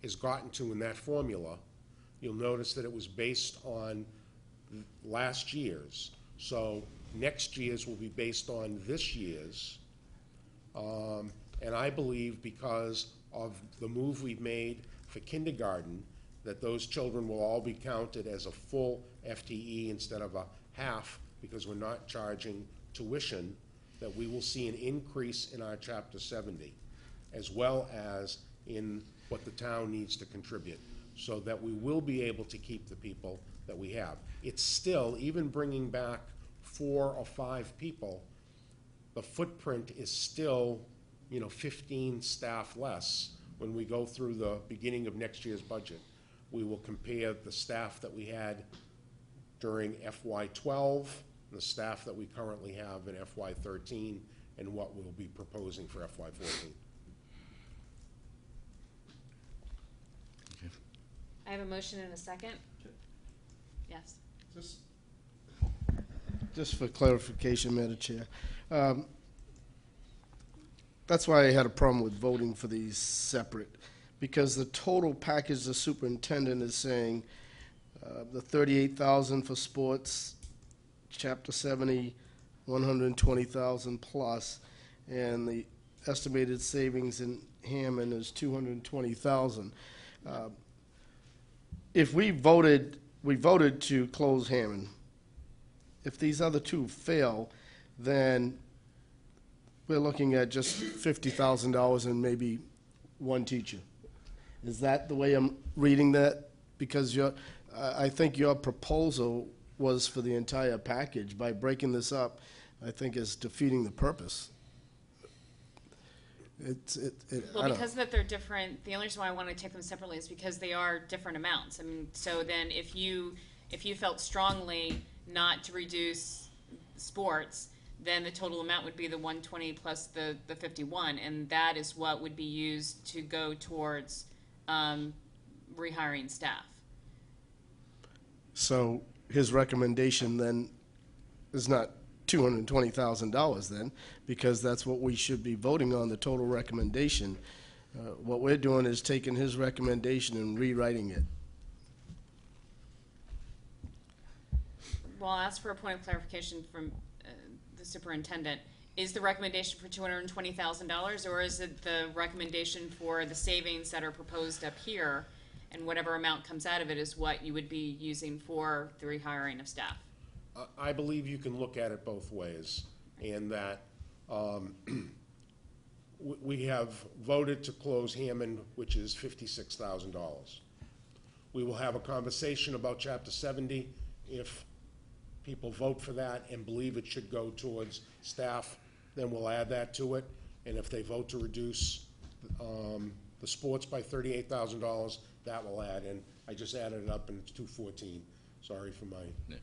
is gotten to in that formula, you'll notice that it was based on last year's. So next year's will be based on this year's. And I believe because of the move we've made for kindergarten, that those children will all be counted as a full FTE instead of a half, because we're not charging tuition, that we will see an increase in our Chapter 70, as well as in what the town needs to contribute, so that we will be able to keep the people that we have. It's still, even bringing back 4 or 5 people, the footprint is still, 15 staff less when we go through the beginning of next year's budget. We will compare the staff that we had during FY12, the staff that we currently have in FY13, and what we'll be proposing for FY14. I have a motion and a second. Yes. Just for clarification, Madam Chair, that's why I had a problem with voting for these separate, because the total package the superintendent is saying, the $38,000 for sports, Chapter 70, $120,000 plus, and the estimated savings in Hammond is $220,000. If we voted to close Hammond. If these other two fail, then we're looking at just $50,000 and maybe one teacher. Is that the way I'm reading that? Because I think your proposal was for the entire package. By breaking this up, I think is defeating the purpose. Well, because that they're different, the only reason why I want to take them separately is because they are different amounts. I mean, so then if you felt strongly not to reduce sports, then the total amount would be the 120 plus the 51, and that is what would be used to go towards rehiring staff. So his recommendation then is not $220,000 then, because that's what we should be voting on, the total recommendation. What we're doing is taking his recommendation and rewriting it. well, I'll ask for a point of clarification from the superintendent. Is the recommendation for $220,000, or is it the recommendation for the savings that are proposed up here, and whatever amount comes out of it is what you would be using for the rehiring of staff? I believe you can look at it both ways, and that we have voted to close Hammond, which is $56,000. We will have a conversation about Chapter 70 if people vote for that and believe it should go towards staff, then we'll add that to it. And if they vote to reduce the sports by $38,000, that will add in. I just added it up and it's $214. Sorry for my Yeah.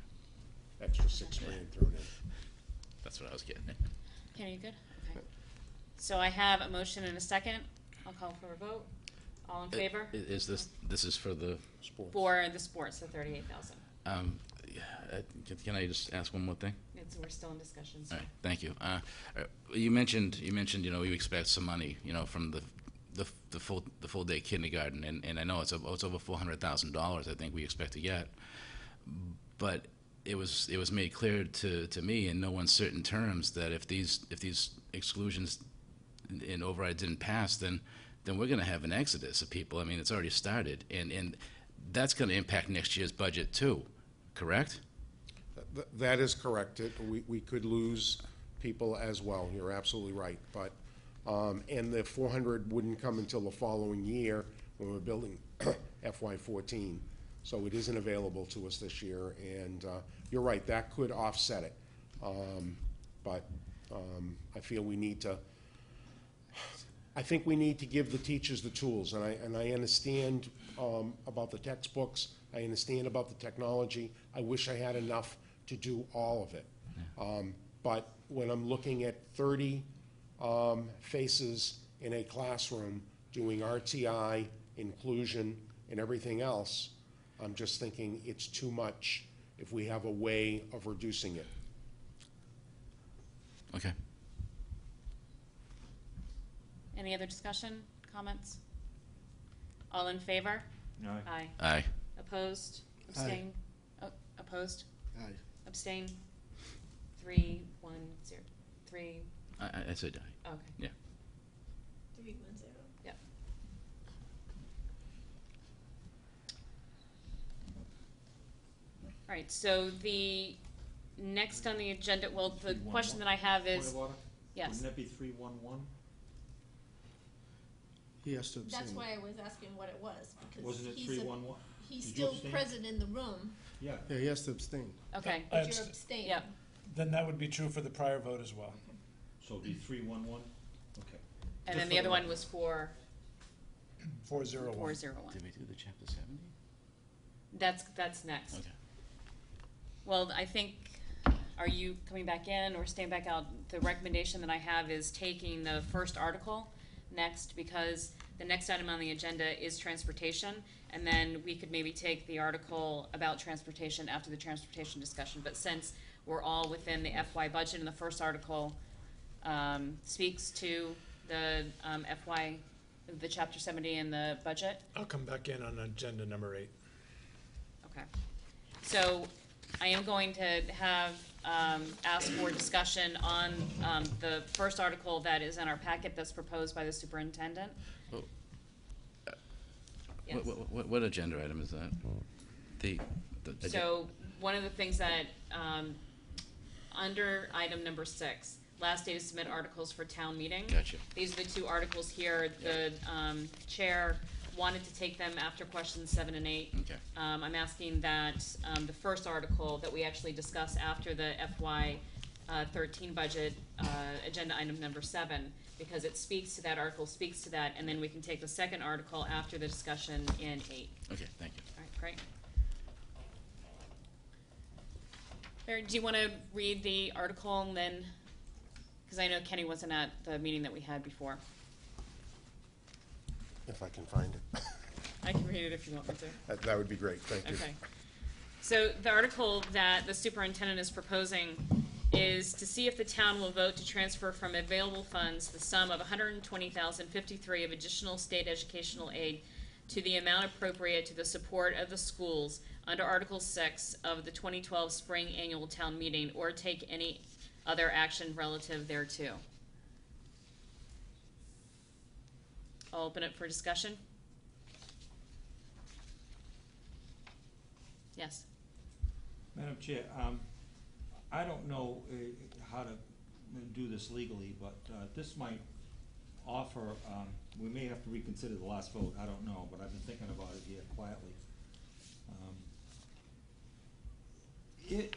extra $6 grand thrown in. That's what I was getting at. Kenny, you good? Okay. So I have a motion and a second. I'll call for a vote. All in favor? Is this is for the, Sports. For the sports, the 38,000. can I just ask one more thing? We're still in discussion, so. All right, thank you. You mentioned, you expect some money, from the full day kindergarten, and I know it's over $400,000. I think we expect to get, but it was made clear to me in no uncertain terms that if these exclusions and overrides didn't pass, then we're going to have an exodus of people. I mean, it's already started, and that's going to impact next year's budget too. Correct? That is correct. We could lose people as well. You're absolutely right. But, and the 400 wouldn't come until the following year when we're building FY14. So it isn't available to us this year. And you're right, that could offset it. But I feel we need to, I think we need to give the teachers the tools. And I understand about the textbooks. I understand about the technology. I wish I had enough to do all of it. But when I'm looking at 30 faces in a classroom doing RTI, inclusion, and everything else, I'm just thinking it's too much if we have a way of reducing it. Okay. Any other discussion, comments? All in favor? Aye. Aye. Opposed? Abstain? Oh, opposed? Aye. Abstain? 3, 1, 0. 3, I said aye. okay. Yeah. 310. Yep. All right, so the next on the agenda, well, the question that I have is, Point of order? yes, Wouldn't that be 311? He has to abstain. That's why I was asking what it was, because Wasn't it he's 311? he's Did you still abstain? present in the room, Yeah. Yeah, he has to abstain. okay, but you're abstaining. yep. Then that would be true for the prior vote as well. So it'd be 311? Okay. And then the other one was for 401. 401. Did we do the chapter 70? That's next. Okay. Well, I think, are you coming back in or staying back out? The recommendation that I have is taking the first article next, because the next item on the agenda is transportation, and then we could maybe take the article about transportation after the transportation discussion. But since we're all within the FY budget, and the first article speaks to the FY, the chapter 70 and the budget. I'll come back in on agenda number 8. Okay. So I am going to have, ask for discussion on the first article that is in our packet that's proposed by the superintendent. Oh. Yes. What agenda item is that? The So one of the things that, under item number 6, last day to submit articles for town meeting. Gotcha. These are the 2 articles here. The chair wanted to take them after questions 7 and 8. Okay. I'm asking that the first article that we actually discuss after the FY 13 budget, agenda item number 7, because it speaks to that, article speaks to that, and then we can take the second article after the discussion in 8. Okay, thank you. All right, great. Barry, do you want to read the article and then, because I know Kenny wasn't at the meeting that we had before. If I can find it. I can read it if you want me to. That would be great, thank you. Okay. So the article that the superintendent is proposing is to see if the town will vote to transfer from available funds the sum of $120,053 of additional state educational aid to the amount appropriate to the support of the schools under Article 6 of the 2012 Spring Annual Town Meeting, or take any other action relative thereto. I'll open it for discussion. Yes. Madam Chair, I don't know how to do this legally, but this might offer, we may have to reconsider the last vote, I don't know, but I've been thinking about it here quietly.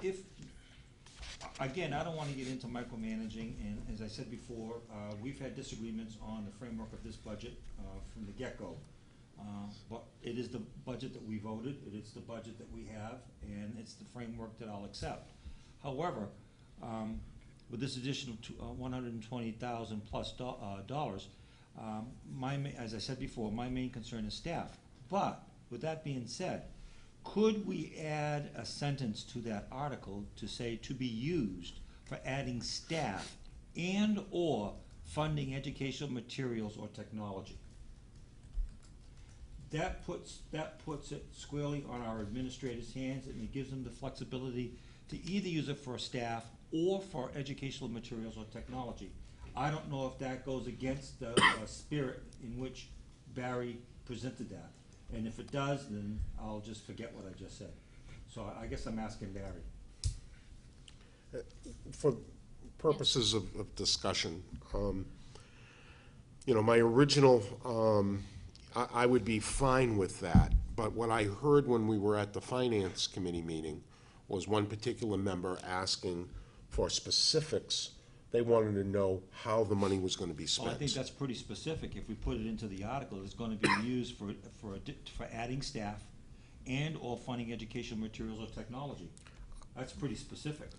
If, again, I don't wanna get into micromanaging, and as I said before, we've had disagreements on the framework of this budget from the get-go. But it is the budget that we voted, it is the budget that we have, and it's the framework that I'll accept. However, with this additional $120,000 plus dollars, as I said before, my main concern is staff. But with that being said, could we add a sentence to that article to say to be used for adding staff and or funding educational materials or technology? That puts it squarely on our administrators' hands, and it gives them the flexibility to either use it for staff or for educational materials or technology. I don't know if that goes against the spirit in which Barry presented that. And if it does, then I'll just forget what I just said. So I guess I'm asking Barry. For purposes of discussion, my original, I would be fine with that, but what I heard when we were at the Finance Committee meeting was one particular member asking for specifics. They wanted to know how the money was going to be spent. Well, I think that's pretty specific. If we put it into the article, it's going to be used for adding staff and or funding educational materials or technology. That's pretty specific.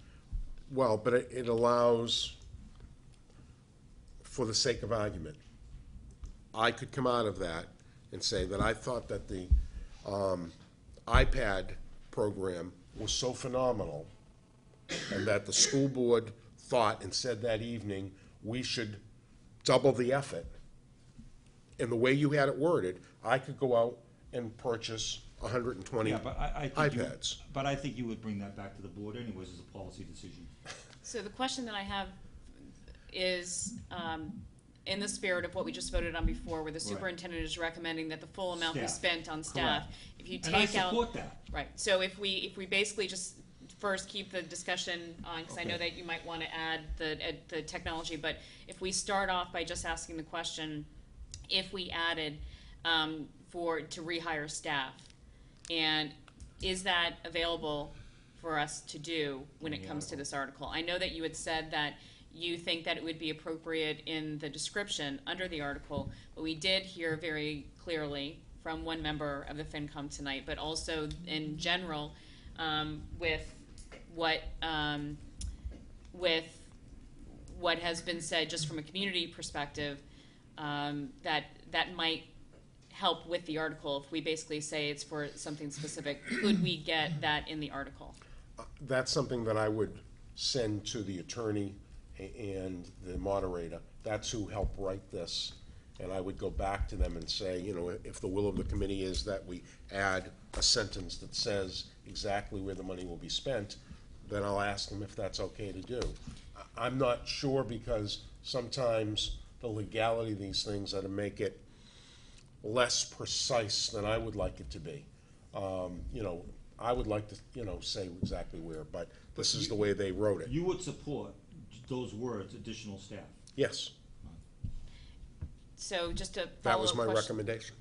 Well, but it allows, for the sake of argument, I could come out of that and say that I thought that the iPad program was so phenomenal, and that the school board thought and said that evening, we should double the effort. And the way you had it worded, I could go out and purchase 120 Yeah, but I think iPads. But I think you would bring that back to the board anyways as a policy decision. So the question that I have is, in the spirit of what we just voted on before, where the superintendent is recommending that the full amount be Staff. spent on staff. Correct. If you And I take out. support that. Right, so if we basically just first keep the discussion on, because I know Okay. that you might want to add the technology, but if we start off by just asking the question, if we added to rehire staff, and is that available for us to do when it comes to this article? I know that you had said that you think that it would be appropriate in the description under the article, but we did hear very clearly from one member of the FinCom tonight, but also in general, with what has been said just from a community perspective, that might help with the article if we basically say it's for something specific. Could we get that in the article? That's something that I would send to the attorney and the moderator. That's who helped write this. And I would go back to them and say, if the will of the committee is that we add a sentence that says exactly where the money will be spent, then I'll ask them if that's okay to do. I'm not sure, because sometimes the legality of these things are to make it less precise than I would like it to be. I would like to, say exactly where, but this is the way they wrote it. You would support those words, additional staff? Yes, So just a that follow-up was my question. recommendation.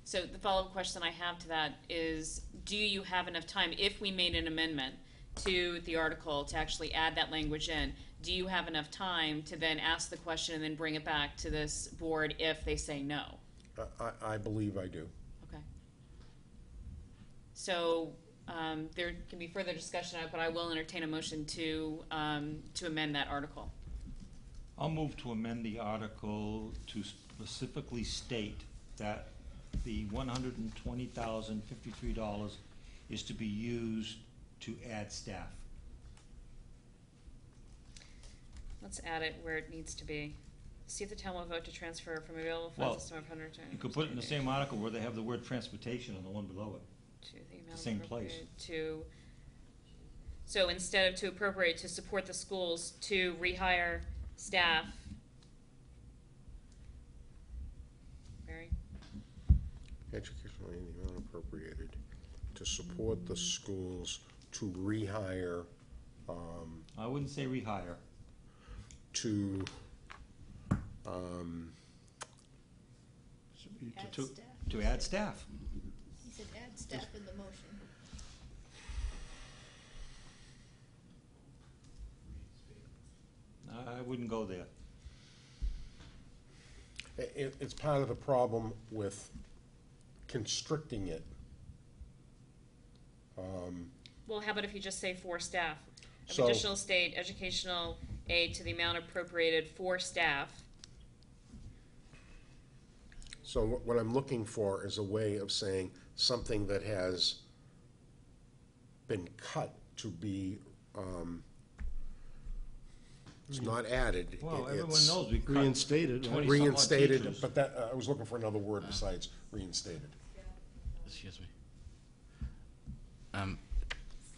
So the follow-up question I have to that is, do you have enough time, if we made an amendment to the article to actually add that language in, do you have enough time to then ask the question and then bring it back to this board if they say no? I believe I do. Okay. So, there can be further discussion on it, but I will entertain a motion to amend that article. I'll move to amend the article to specifically state that the $120,053 is to be used to add staff. Let's add it where it needs to be. see if the town will vote to transfer from available Well, funds to some hundred. You could put it in the same article where they have the word transportation on the one below it. To the amount Same place. appropriate to, so instead of to appropriate to support the schools, to rehire staff. Barry? Educational aid, the amount appropriated to support the schools to rehire, I wouldn't say rehire. to, Should be Add To, staff. to add staff. He said add staff in the motion. I wouldn't go there. it's part of the problem with constricting it. Well, how about if you just say for staff? Of So- additional state educational aid to the amount appropriated for staff. So what I'm looking for is a way of saying something that has been cut to be, it's not added. Well, it- everyone it's knows we cut Reinstated, 20 right? some odd Reinstated, teachers. but that, I was looking for another word besides reinstated. Excuse me.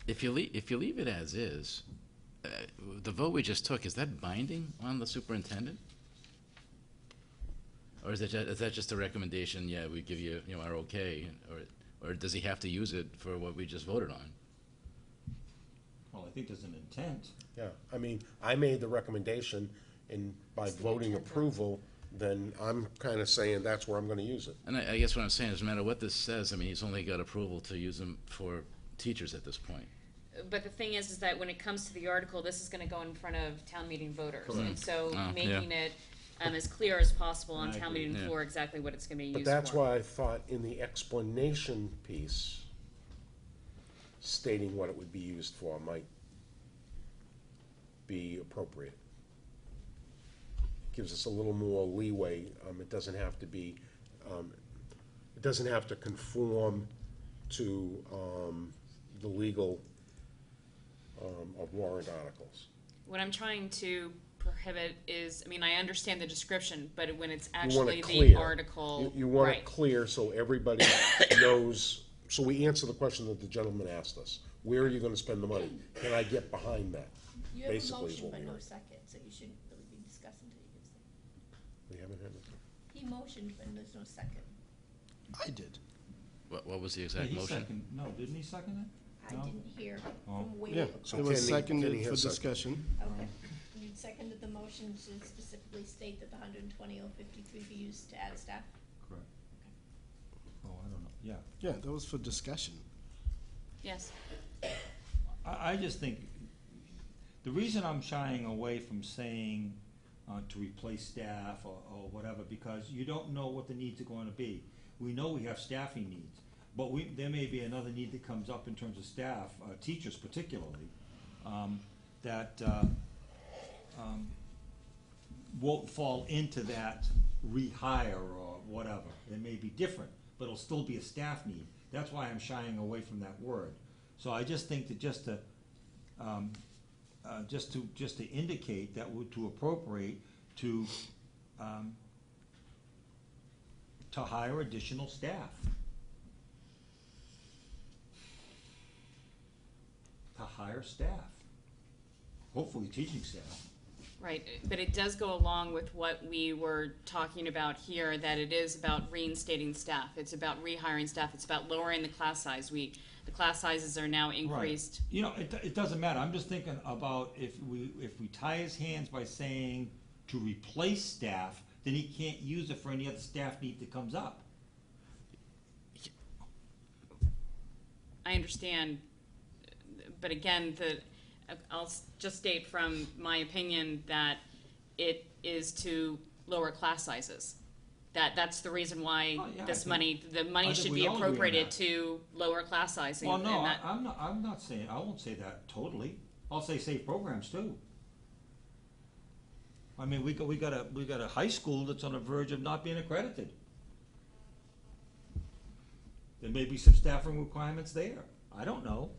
If you leave it as is, the vote we just took, is that binding on the superintendent? Or is that just a recommendation, yeah, we give you, our okay, or does he have to use it for what we just voted on? Well, I think there's an intent. Yeah, I mean, I made the recommendation, and by voting approval, then I'm kind of saying that's where I'm gonna use it. And I guess what I'm saying is, no matter what this says, I mean, he's only got approval to use them for teachers at this point. But the thing is that when it comes to the article, this is gonna go in front of town meeting voters. And Correct. so Oh, yeah. making it, as clear as possible on I town agree. meeting Yeah. floor exactly what it's gonna be used for. But that's why I thought in the explanation piece, stating what it would be used for might be appropriate. Gives us a little more leeway, it doesn't have to be, it doesn't have to conform to, the legal, of warrant articles. What I'm trying to prohibit is, I mean, I understand the description, but when it's You want actually it the clear. article, You want right. it clear so everybody knows, so we answer the question that the gentleman asked us. Where are you gonna spend the money? Can I get behind that? You have a Basically is motion, what but we no heard. second, so you shouldn't really be discussing till you use it. We haven't had it. He motioned, but there's no second. I did. What was the Yeah, exact he motion? second, no, didn't he second it? I No. didn't hear Oh. from where. Yeah, So it was Kenny seconded for has second. discussion. Okay. You seconded the motion to specifically state that the 120,053 be used to add staff? Correct. Oh, I don't know, yeah. Yeah, that was for discussion. Yes, I just think, the reason I'm shying away from saying to replace staff or whatever, because you don't know what the needs are going to be. We know we have staffing needs, but there may be another need that comes up in terms of staff, teachers particularly, that won't fall into that rehire or whatever. It may be different, but it'll still be a staff need. That's why I'm shying away from that word. So I just think that just to indicate that would to appropriate to hire additional staff. To hire staff. Hopefully teaching staff. right, but it does go along with what we were talking about here, that it is about reinstating staff. It's about rehiring staff, it's about lowering the class size. The class sizes are now increased. Right. You know, it doesn't matter. I'm just thinking about if we tie his hands by saying to replace staff, then he can't use it for any other staff need that comes up. I understand, but again, I'll just state from my opinion that it is to lower class sizes. That's the reason why Oh, yeah, this I money, the I money think should we be all agree on appropriated that. to lower class sizing. Well, no, and that- I'm not saying, I won't say that totally. I'll say save programs too. I mean, we got a high school that's on the verge of not being accredited. There may be some staffing requirements there. I don't know.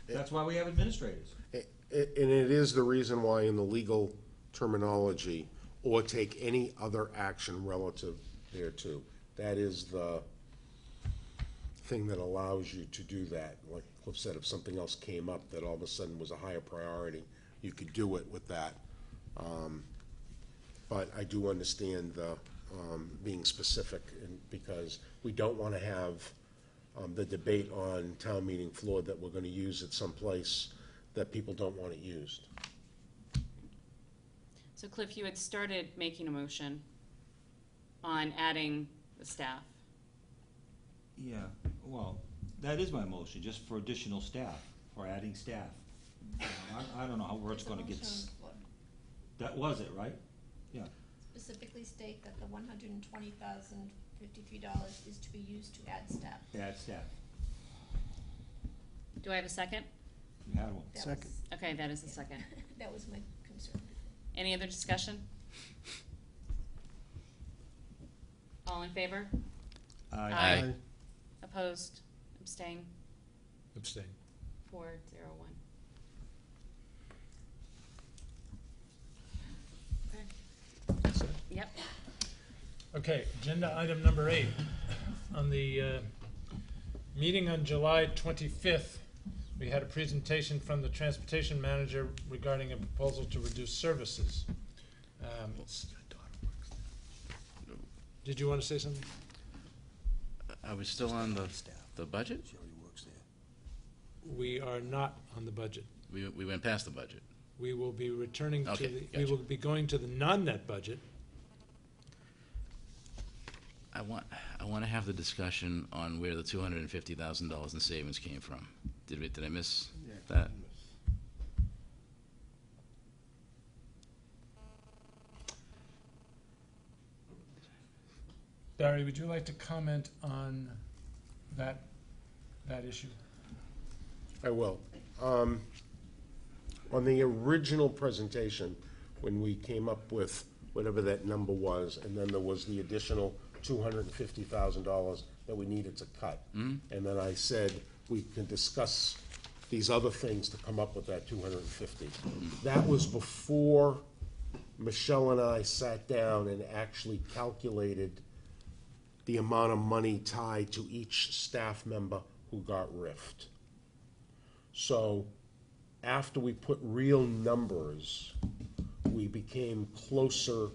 That's why we have administrators. And it is the reason why in the legal terminology, or take any other action relative thereto. That is the thing that allows you to do that. Like Cliff said, if something else came up that all of a sudden was a higher priority, you could do it with that. But I do understand the being specific, because we don't want to have the debate on town meeting floor that we're going to use it someplace that people don't want it used. So Cliff, you had started making a motion on adding the staff. Yeah, well, that is my motion, just for additional staff, for adding staff. I don't know where it's gonna get, There's a motion on the floor. that was it, right? Yeah. Specifically state that the $120,053 is to be used to add staff. Add staff. Do I have a second? You had one. That Second. was- Okay, that is the second. That was my concern. Any other discussion? All in favor? Aye. Opposed? Abstain? Abstain. 401. Okay. That's it. Yep. Okay, agenda item number 8. On the meeting on July 25th, we had a presentation from the transportation manager regarding a proposal to reduce services. Did you want to say something? Are we still on the budget? We are not on the budget. We went past the budget. We will be returning to Okay, the, we gotcha. will be going to the non-net budget. I want to have the discussion on where the $250,000 in savings came from. Did I miss that? Barry, would you like to comment on that issue? I will. On the original presentation, when we came up with whatever that number was, and then there was the additional $250,000 that we needed to cut. And then I said, we can discuss these other things to come up with that 250. That was before Michelle and I sat down and actually calculated the amount of money tied to each staff member who got riffed. So after we put real numbers, we became closer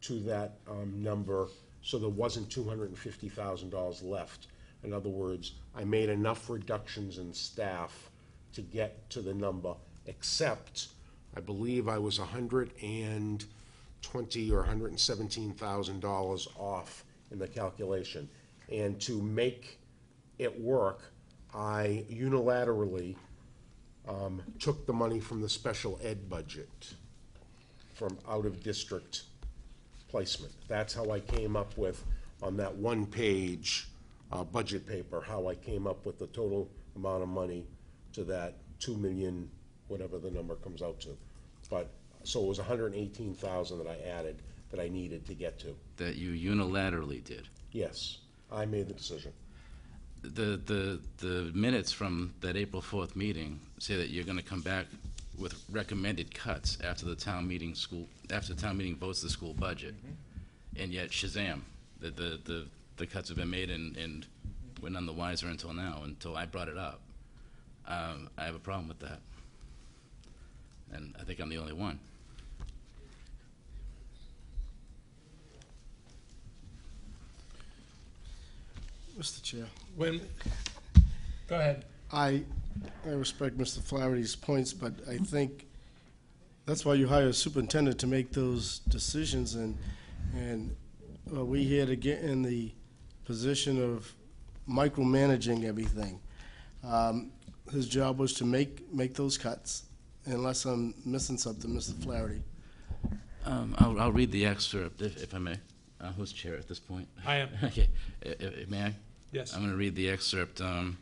to that number, so there wasn't $250,000 left. In other words, I made enough reductions in staff to get to the number, except I believe I was $120,000 or $117,000 off in the calculation. And to make it work, I unilaterally took the money from the special ed budget from out-of-district placement. That's how I came up with, on that one-page budget paper, how I came up with the total amount of money to that 2 million, whatever the number comes out to. But, so it was 118,000 that I added, that I needed to get to. That you unilaterally did. Yes, I made the decision. The minutes from that April 4th meeting say that you're going to come back with recommended cuts after the town meeting votes the school budget. And yet Shazam, the cuts have been made and we're none the wiser until now, until I brought it up. I have a problem with that. And I think I'm the only one. Mr. Chair, Go ahead. I respect Mr. Flaherty's points, but I think that's why you hire a superintendent to make those decisions, and we here to get in the position of micromanaging everything. His job was to make those cuts, unless I'm missing something, Mr. Flaherty. I'll read the excerpt, if I may. Who's chair at this point? I am. Okay, may I? Yes. I'm going to read the excerpt. And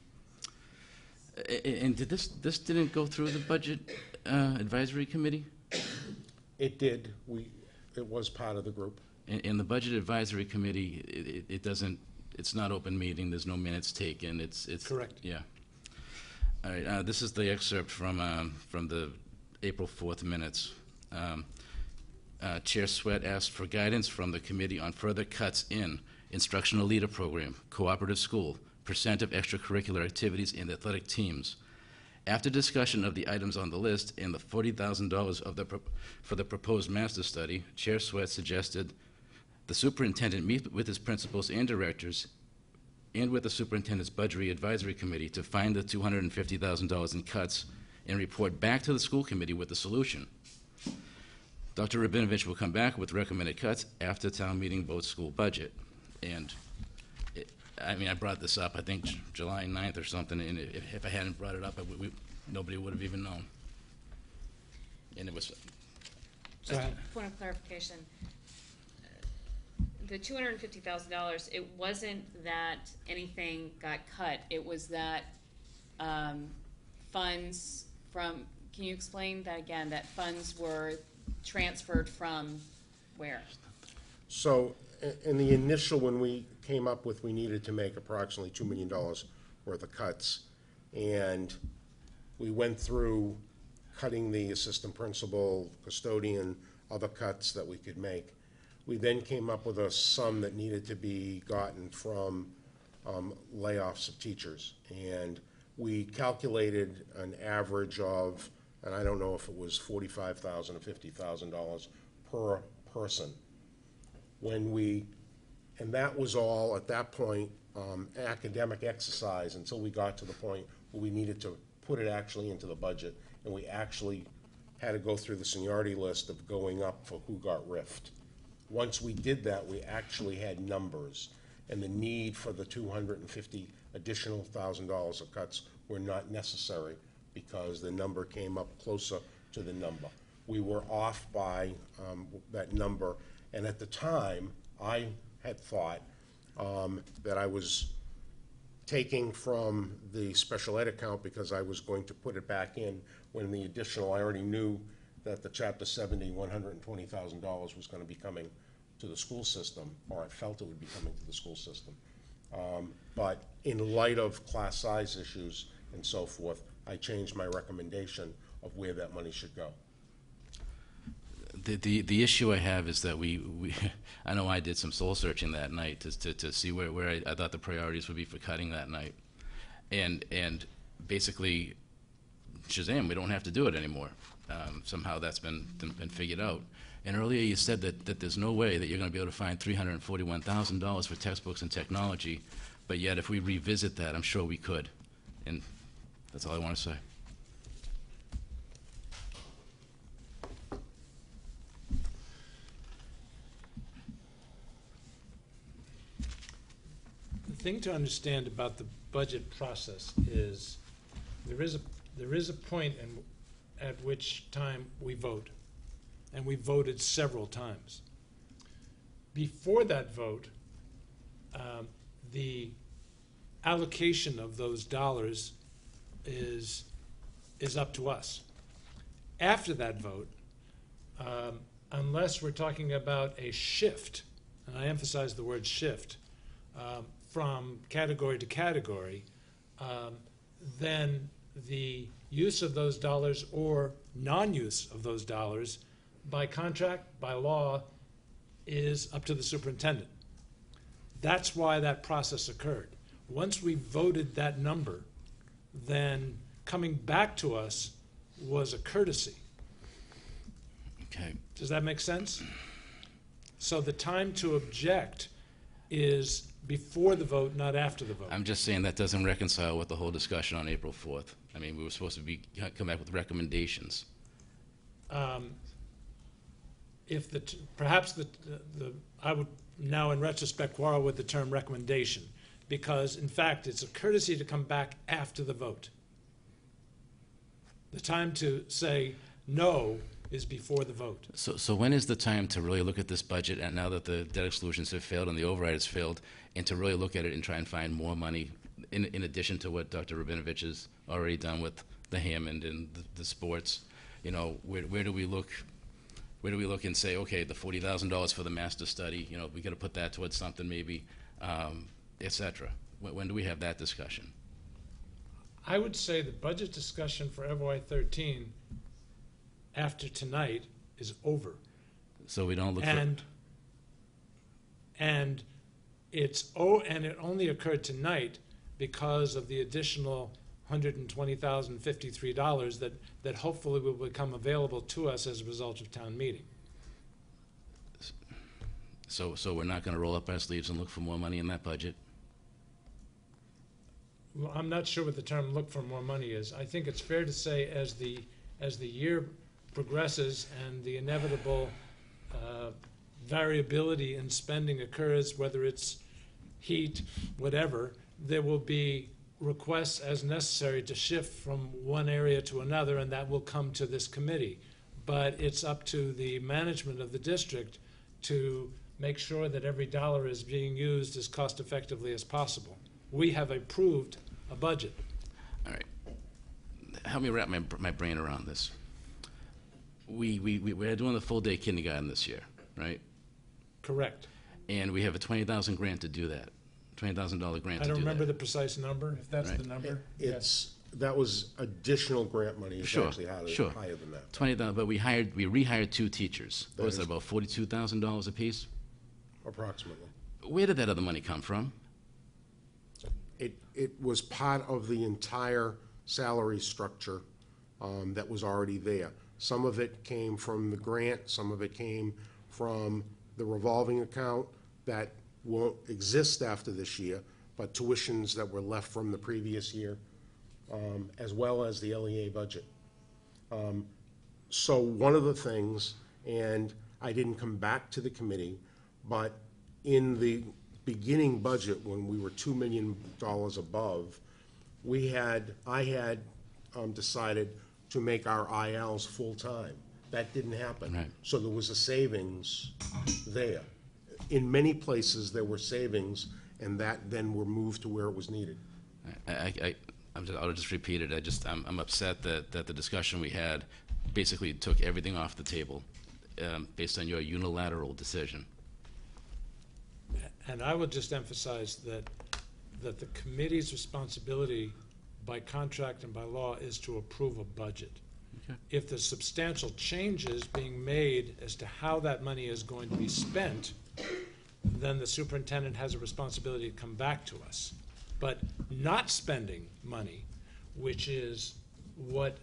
did this didn't go through the budget advisory committee? It did. It was part of the group. In the budget advisory committee, it doesn't. It's not open meeting. There's no minutes taken. It's Correct. Yeah. All right. This is the excerpt from the April 4th minutes. Chair Sweat asked for guidance from the committee on further cuts in instructional leader program, cooperative school, percent of extracurricular activities and athletic teams. After discussion of the items on the list and the $40,000 for the proposed master study, Chair Sweat suggested the superintendent meet with his principals and directors and with the superintendent's budget advisory committee to find the $250,000 in cuts and report back to the school committee with the solution. Dr. Rabinovich will come back with recommended cuts after town meeting votes school budget. And I brought this up, I think July 9th or something, and if I hadn't brought it up, nobody would have even known. And it was. Just a point of clarification. The $250,000, it wasn't that anything got cut, it was that funds from, can you explain that again, that funds were transferred from where? So, in the initial, when we came up with, we needed to make approximately $2 million worth of cuts, and we went through cutting the assistant principal, custodian, other cuts that we could make. We then came up with a sum that needed to be gotten from layoffs of teachers, and we calculated an average of, and I don't know if it was $45,000 or $50,000 per person. And that was all, at that point, academic exercise until we got to the point where we needed to put it actually into the budget, and we actually had to go through the seniority list of going up for who got riffed. Once we did that, we actually had numbers, and the need for the $250 additional $1,000 of cuts were not necessary because the number came up closer to the number. We were off by that number, and at the time, I had thought that I was taking from the special ed account because I was going to put it back in when the additional, I already knew that the Chapter 70, $120,000 was going to be coming to the school system, or I felt it would be coming to the school system. But in light of class size issues and so forth, I changed my recommendation of where that money should go. The issue I have is that we I know I did some soul searching that night to see where I thought the priorities would be for cutting that night, and basically, Shazam, we don't have to do it anymore. Somehow that's been figured out. And earlier you said that there's no way that you're going to be able to find $341,000 for textbooks and technology, but yet if we revisit that, I'm sure we could. And that's all I want to say. The thing to understand about the budget process is there is a point at which time we vote, and we voted several times. Before that vote, the allocation of those dollars is up to us. After that vote, unless we're talking about a shift, and I emphasize the word shift, from category to category, then the use of those dollars or non-use of those dollars by contract, by law, is up to the superintendent. That's why that process occurred. Once we voted that number, then coming back to us was a courtesy. Okay. Does that make sense? So the time to object is before the vote, not after the vote. I'm just saying that doesn't reconcile with the whole discussion on April 4th. I mean, we were supposed to come back with recommendations. If perhaps I would now in retrospect quarrel with the term recommendation, because in fact it's a courtesy to come back after the vote. The time to say no is before the vote. So when is the time to really look at this budget, and now that the debt exclusions have failed and the override has failed, and to really look at it and try and find more money in addition to what Dr. Rabinovich has already done with the Hammond and the sports? You know, where do we look? Where do we look and say, okay, the $40,000 for the master study, you know, we got to put that towards something maybe, et cetera. When do we have that discussion? I would say the budget discussion for FY13 after tonight is over. So we don't look for, And it only occurred tonight because of the additional $120,053 that hopefully will become available to us as a result of town meeting. so we're not gonna roll up our sleeves and look for more money in that budget? Well, I'm not sure what the term "look for more money" is. I think it's fair to say as the year progresses and the inevitable variability in spending occurs, whether it's heat, whatever, there will be requests as necessary to shift from one area to another, and that will come to this committee. But it's up to the management of the district to make sure that every dollar is being used as cost effectively as possible. We have approved a budget. All right. Help me wrap my brain around this. We're doing the full-day kindergarten this year, right? Correct. And we have a $20,000 grant to do that, $20,000 grant I to do don't remember that. the precise number, if that's the Right. number. Yes. That was additional grant money, it's Sure, actually sure. higher than that. 20,000, but we rehired 2 teachers. What was That that, is- about $42,000 apiece? Approximately. Where did that other money come from? It was part of the entire salary structure that was already there. Some of it came from the grant, some of it came from the revolving account that won't exist after this year, but tuitions that were left from the previous year, as well as the LEA budget. So one of the things, and I didn't come back to the committee, but in the beginning budget, when we were $2 million above, I had decided to make our ILs full-time. That didn't happen. Right. So there was a savings there. In many places, there were savings, and that then were moved to where it was needed. I'll just repeat it. I'm upset that the discussion we had basically took everything off the table based on your unilateral decision. And I would just emphasize that the committee's responsibility by contract and by law is to approve a budget. Okay. If there's substantial changes being made as to how that money is going to be spent, then the superintendent has a responsibility to come back to us. But not spending money, which is what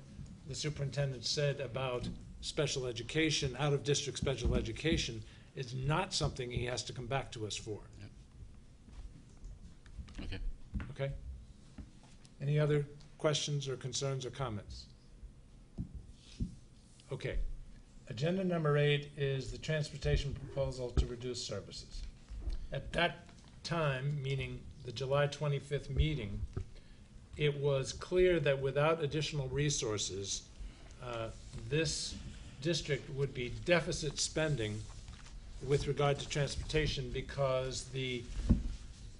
the superintendent said about special education, out-of-district special education, is not something he has to come back to us for. Okay. Okay? Any other questions or concerns or comments? Okay. Agenda number 8 is the transportation proposal to reduce services. At that time, meaning the July 25th meeting, it was clear that without additional resources, this district would be deficit spending with regard to transportation because the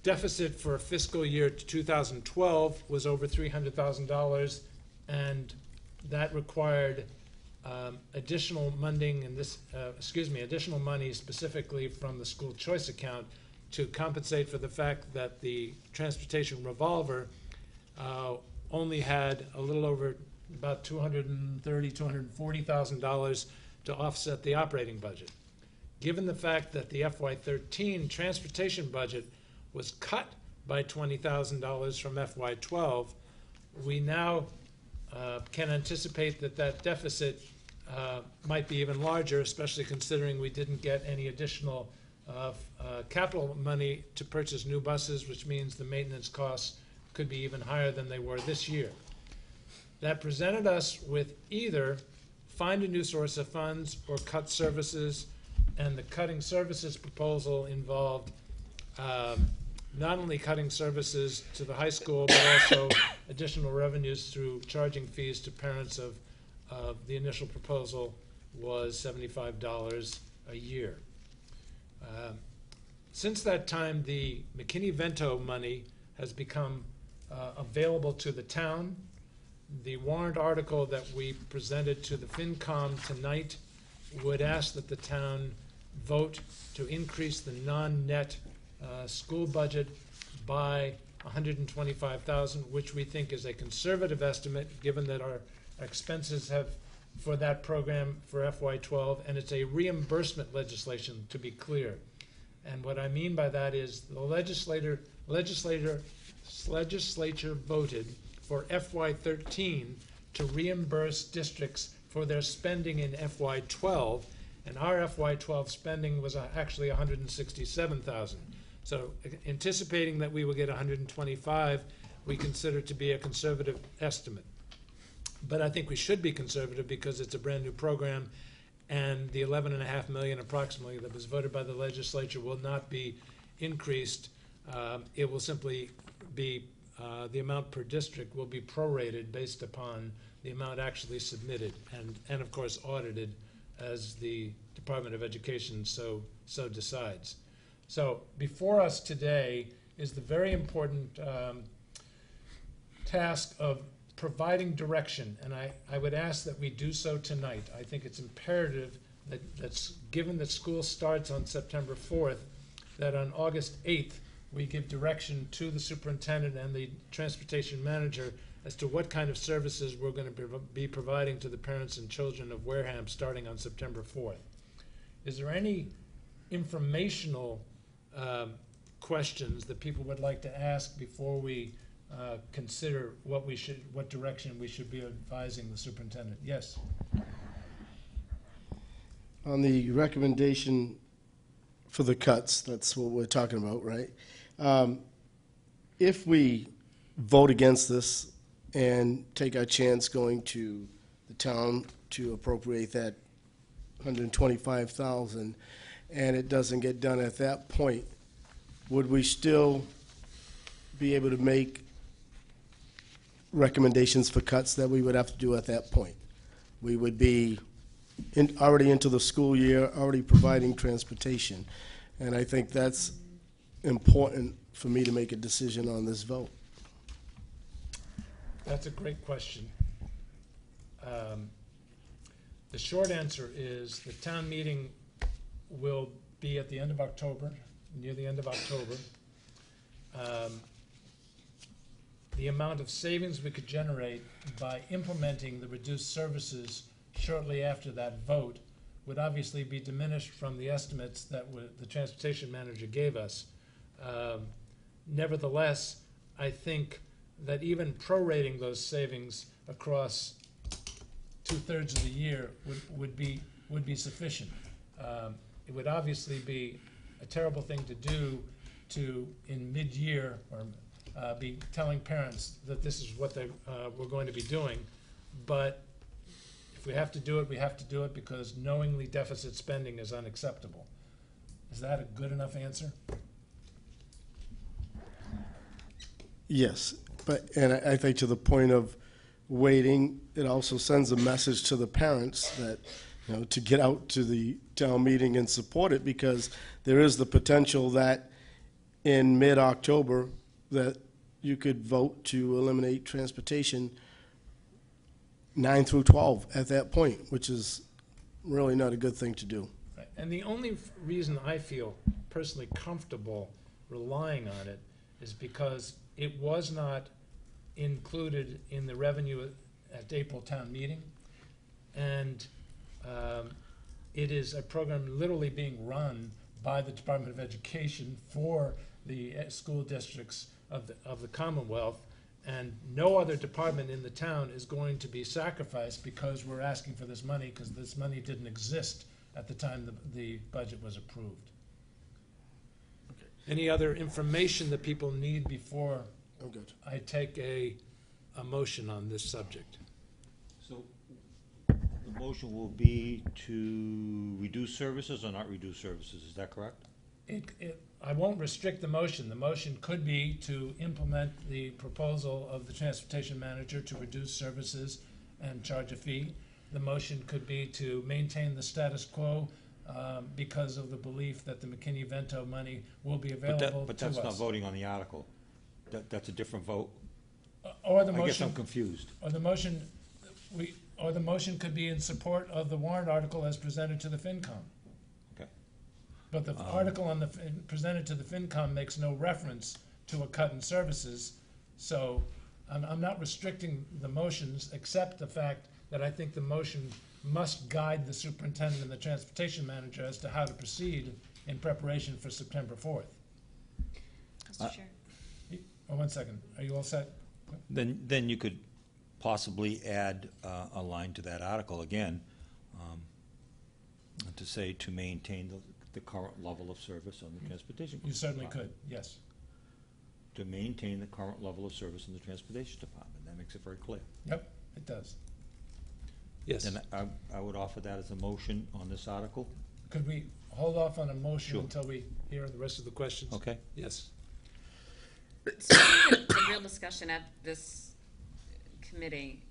deficit for fiscal year 2012 was over $300,000, and that required additional funding in this, additional money specifically from the school choice account to compensate for the fact that the transportation revolver only had a little over about $240,000 to offset the operating budget. Given the fact that the FY13 transportation budget was cut by $20,000 from FY12, we now can anticipate that deficit might be even larger, especially considering we didn't get any additional capital money to purchase new buses, which means the maintenance costs could be even higher than they were this year. That presented us with either find a new source of funds or cut services, and the cutting services proposal involved not only cutting services to the high school, but also additional revenues through charging fees to parents of the initial proposal was $75 a year. Since that time, the McKinney-Vento money has become available to the town. The warrant article that we presented to the FinCom tonight would ask that the town vote to increase the non-net school budget by $125,000, which we think is a conservative estimate, given that our expenses have for that program for FY12, and it's a reimbursement legislation, to be clear. And what I mean by that is the legislature voted for FY13 to reimburse districts for their spending in FY12, and our FY12 spending was actually 167,000. So anticipating that we will get 125, we consider to be a conservative estimate. But I think we should be conservative because it's a brand-new program, and the 11.5 million approximately that was voted by the legislature will not be increased. It will simply be, the amount per district will be prorated based upon the amount actually submitted and of course audited as the Department of Education so decides. So before us today is the very important task of providing direction, and I would ask that we do so tonight. I think it's imperative that's given that school starts on September 4th, that on August 8th we give direction to the superintendent and the transportation manager as to what kind of services we're going to be providing to the parents and children of Wareham starting on September 4th. Is there any informational questions that people would like to ask before we consider what direction we should be advising the superintendent? Yes. On the recommendation for the cuts, that's what we're talking about, right? If we vote against this and take our chance going to the town to appropriate that 125,000, and it doesn't get done at that point, would we still be able to make recommendations for cuts that we would have to do at that point? We would be already into the school year, already providing transportation, and I think that's important for me to make a decision on this vote. That's a great question. The short answer is the town meeting will be at the end of October, near the end of October. The amount of savings we could generate by implementing the reduced services shortly after that vote would obviously be diminished from the estimates that the transportation manager gave us. Nevertheless, I think that even prorating those savings across 2/3 of the year would be sufficient. It would obviously be a terrible thing to do in mid-year or be telling parents that this is what we're going to be doing. But if we have to do it, we have to do it because knowingly deficit spending is unacceptable. Is that a good enough answer? Yes, and I think to the point of waiting, it also sends a message to the parents that, to get out to the town meeting and support it, because there is the potential that in mid-October that you could vote to eliminate transportation 9 through 12 at that point, which is really not a good thing to do. Right. And the only reason I feel personally comfortable relying on it is because it was not included in the revenue at April town meeting, and it is a program literally being run by the Department of Education for the school districts of the Commonwealth, and no other department in the town is going to be sacrificed because we're asking for this money, because this money didn't exist at the time the budget was approved. Okay. Any other information that people need before I take a motion on this subject? So the motion will be to reduce services or not reduce services, is that correct? I won't restrict the motion. The motion could be to implement the proposal of the transportation manager to reduce services and charge a fee. The motion could be to maintain the status quo because of the belief that the McKinney-Vento money will be available to us. But that's not voting on the article. That's a different vote. Or the motion. I guess I'm confused. Or the motion could be in support of the warrant article as presented to the FinCom. Okay. But the article presented to the FinCom makes no reference to a cut in services, so I'm not restricting the motions, except the fact that I think the motion must guide the superintendent and the transportation manager as to how to proceed in preparation for September 4th. Mr. Chair? Oh, 1 second. Are you all set? Then you could possibly add a line to that article again, to say to maintain the current level of service on the transportation. You certainly department. could, yes. To maintain the current level of service in the transportation department. That makes it very clear. Yep, it does. Yes. And I would offer that as a motion on this article. Could we hold off on a motion Sure. until we hear the rest of the questions? Okay. Yes. So the real discussion at this committee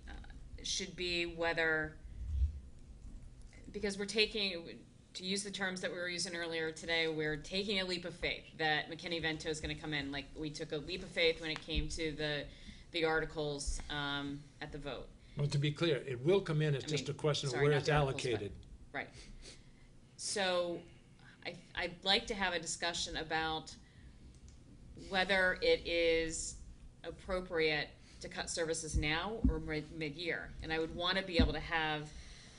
should be whether, because we're taking, to use the terms that we were using earlier today, we're taking a leap of faith that McKinney-Vento is going to come in. Like, we took a leap of faith when it came to the articles at the vote. Well, to be clear, it will come in, it's just a question of sorry, where not it's the articles, but- allocated. Right. So I'd like to have a discussion about whether it is appropriate to cut services now or mid-year. And I would want to be able to have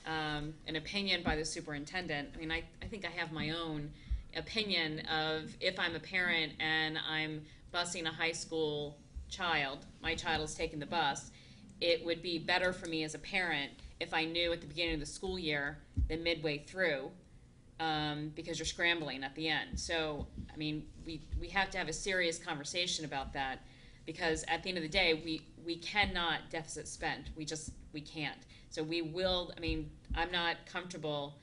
an opinion by the superintendent. I mean, I think I have my own opinion of if I'm a parent and I'm busing a high school child, my child is taking the bus, it would be better for me as a parent if I knew at the beginning of the school year than midway through, because you're scrambling at the end. So, I mean, we have to have a serious conversation about that, because at the end of the day, we cannot deficit spend. We can't. So we will, I mean, I'm not comfortable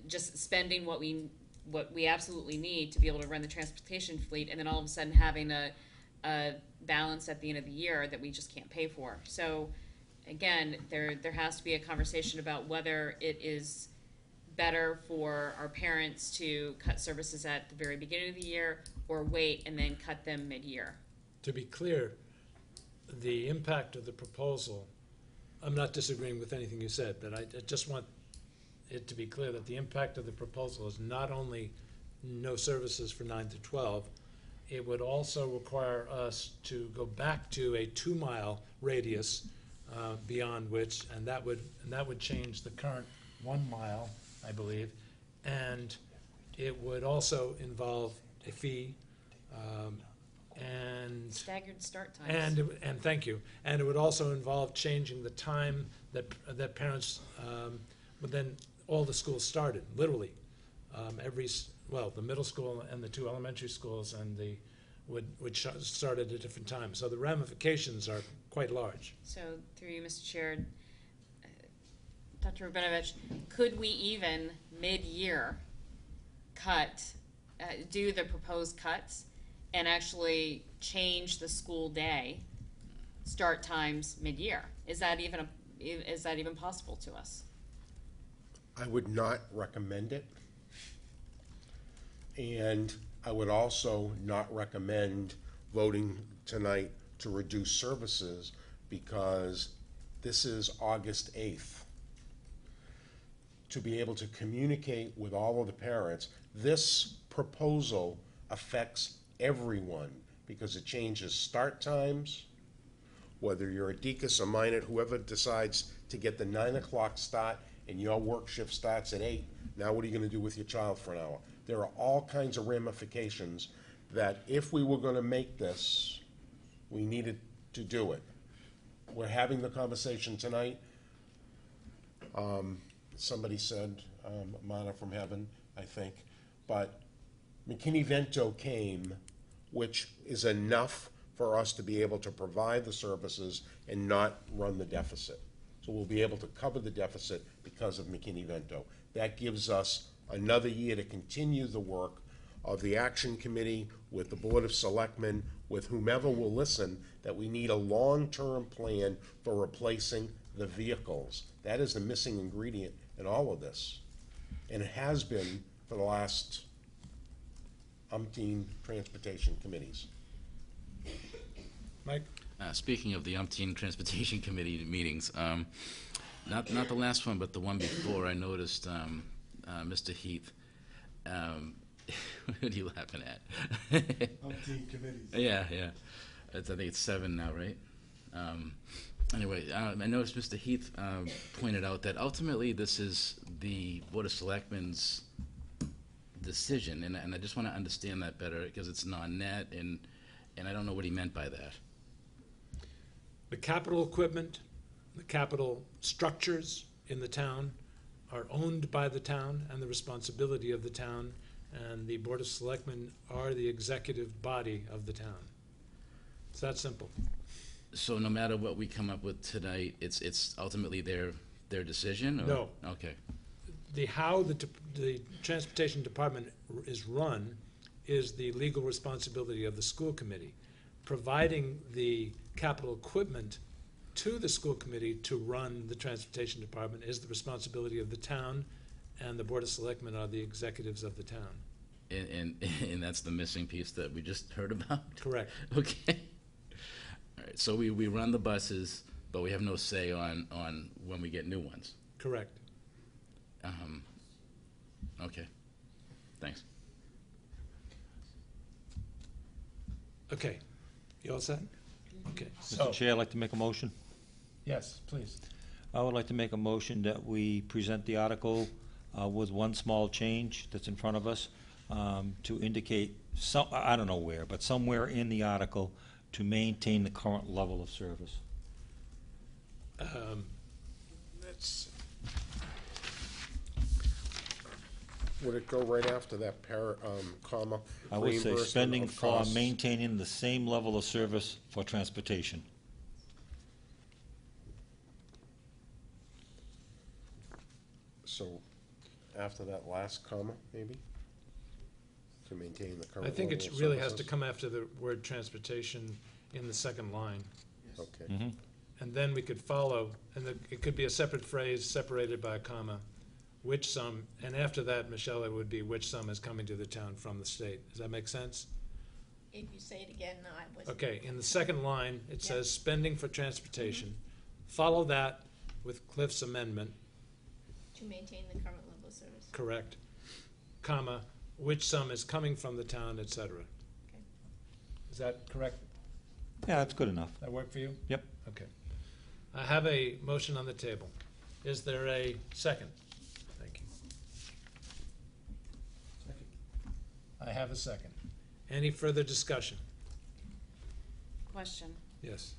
just spending what we absolutely need to be able to run the transportation fleet, and then all of a sudden having a balance at the end of the year that we just can't pay for. So again, there has to be a conversation about whether it is better for our parents to cut services at the very beginning of the year or wait and then cut them mid-year. To be clear, the impact of the proposal, I'm not disagreeing with anything you said, but I just want it to be clear that the impact of the proposal is not only no services for 9 to 12, it would also require us to go back to a 2-mile radius beyond which, and that would change the current 1 mile, I believe, and it would also involve a fee, and Staggered start times. and thank you, and it would also involve changing the time that parents, but then all the schools started, literally, the middle school and the 2 elementary schools and would start at a different time. So the ramifications are quite large. So through you, Mr. Chair, Dr. Rabinovich, could we even mid-year do the proposed cuts and actually change the school day start times mid-year? Is that even possible to us? I would not recommend it. And I would also not recommend voting tonight to reduce services, because this is August 8th. To be able to communicate with all of the parents, this proposal affects everyone, because it changes start times, whether you're a Deaconess or Minot, whoever decides to get the 9 o'clock start and your work shift starts at 8, now what are you gonna do with your child for an hour? There are all kinds of ramifications that if we were gonna make this, we needed to do it. We're having the conversation tonight. Somebody said, manna from heaven, I think, but McKinney-Vento came, which is enough for us to be able to provide the services and not run the deficit. So we'll be able to cover the deficit because of McKinney-Vento. That gives us another year to continue the work of the Action Committee, with the Board of Selectmen, with whomever will listen, that we need a long-term plan for replacing the vehicles. That is the missing ingredient in all of this. And it has been for the last umpteen transportation committees. Mike? Speaking of the umpteen transportation committee meetings, not the last one, but the one before, I noticed Mr. Heath. What are you laughing at? Umpteen committees. Yeah. I think it's 7 now, right? Anyway, I noticed Mr. Heath pointed out that ultimately this is the Board of Selectmen's decision, and I just want to understand that better, because it's non-net, and I don't know what he meant by that. The capital equipment, the capital structures in the town are owned by the town and the responsibility of the town, and the Board of Selectmen are the executive body of the town. It's that simple. So no matter what we come up with tonight, it's ultimately their decision, or? No. Okay. How the transportation department is run is the legal responsibility of the school committee. Providing the capital equipment to the school committee to run the transportation department is the responsibility of the town, and the Board of Selectmen are the executives of the town. And that's the missing piece that we just heard about? Correct. Okay. All right, so we run the buses, but we have no say on when we get new ones. Correct. Okay, thanks. Okay. You all set? Okay. So, Mr. Chair, I'd like to make a motion. yes, please. I would like to make a motion that we present the article with one small change that's in front of us to indicate, I don't know where, but somewhere in the article to maintain the current level of service. Let's, Would it go right after that comma? I would say reimbursement spending of for costs? maintaining the same level of service for transportation. So, after that last comma, maybe? To maintain the current I think level it of really has to services? come after the word transportation in the second line. Okay. And then we could follow, and it could be a separate phrase separated by a comma, which sum, and after that, Michelle, it would be which sum is coming to the town from the state. Does that make sense? If you say it again, no, I wasn't. Okay, in the second line, it Yeah. says spending for transportation. Follow that with Cliff's amendment, To maintain the current level of service. correct, comma, which sum is coming from the town, et cetera. Okay. Is that correct? Yeah, that's good enough. That work for you? Yep. Okay. I have a motion on the table. Is there a second? Thank you. Second. I have a second. Any further discussion? Question. Yes.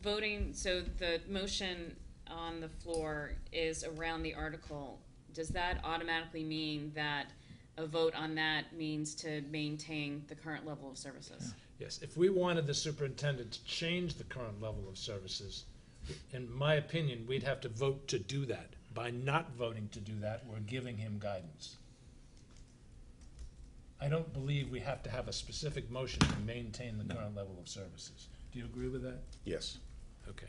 Voting, so the motion on the floor is around the article. Does that automatically mean that a vote on that means to maintain the current level of services? Yes, if we wanted the superintendent to change the current level of services, in my opinion, we'd have to vote to do that. By not voting to do that, we're giving him guidance. I don't believe we have to have a specific motion to maintain the current level of services. Do you agree with that? Yes. Okay.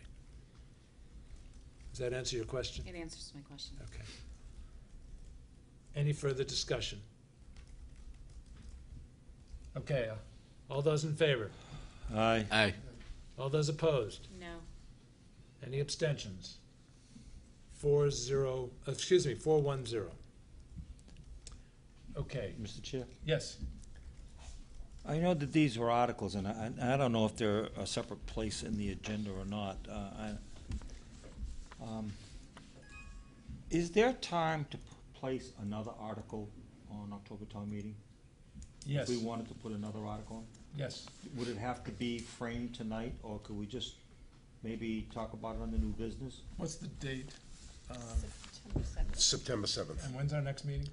Does that answer your question? It answers my question. Okay. Any further discussion? Okay, all those in favor? Aye. Aye. All those opposed? No. Any abstentions? 4-1-0. Okay, Mr. Chair? yes, I know that these were articles, and I don't know if they're a separate place in the agenda or not. Is there time to place another article on October town meeting? yes, If we wanted to put another article on? yes. Would it have to be framed tonight, or could we just maybe talk about it on the new business? What's the date? September 7th. September 7th, And when's our next meeting?